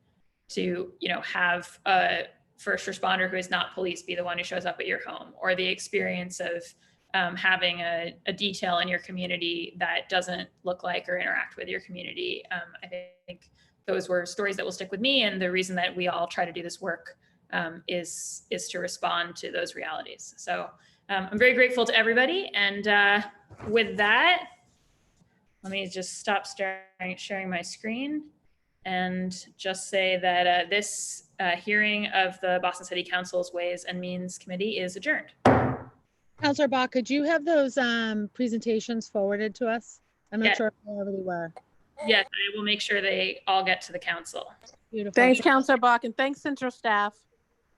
to, have a first responder who is not police be the one who shows up at your home, or the experience of having a detail in your community that doesn't look like or interact with your community. I think those were stories that will stick with me, and the reason that we all try to do this work is to respond to those realities. So I'm very grateful to everybody, and with that, let me just stop sharing my screen and just say that this hearing of the Boston City Council's Ways and Means Committee is adjourned. Councilor Bach, could you have those presentations forwarded to us? I'm not Yes. sure if they already were. Yes, I will make sure they all get to the council. Beautiful. Thanks, Councilor Bach, and thanks, Central staff.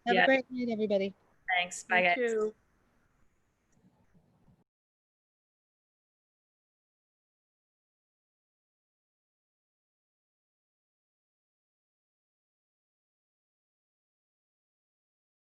Have a great night, everybody. Thanks. Bye, guys. You too.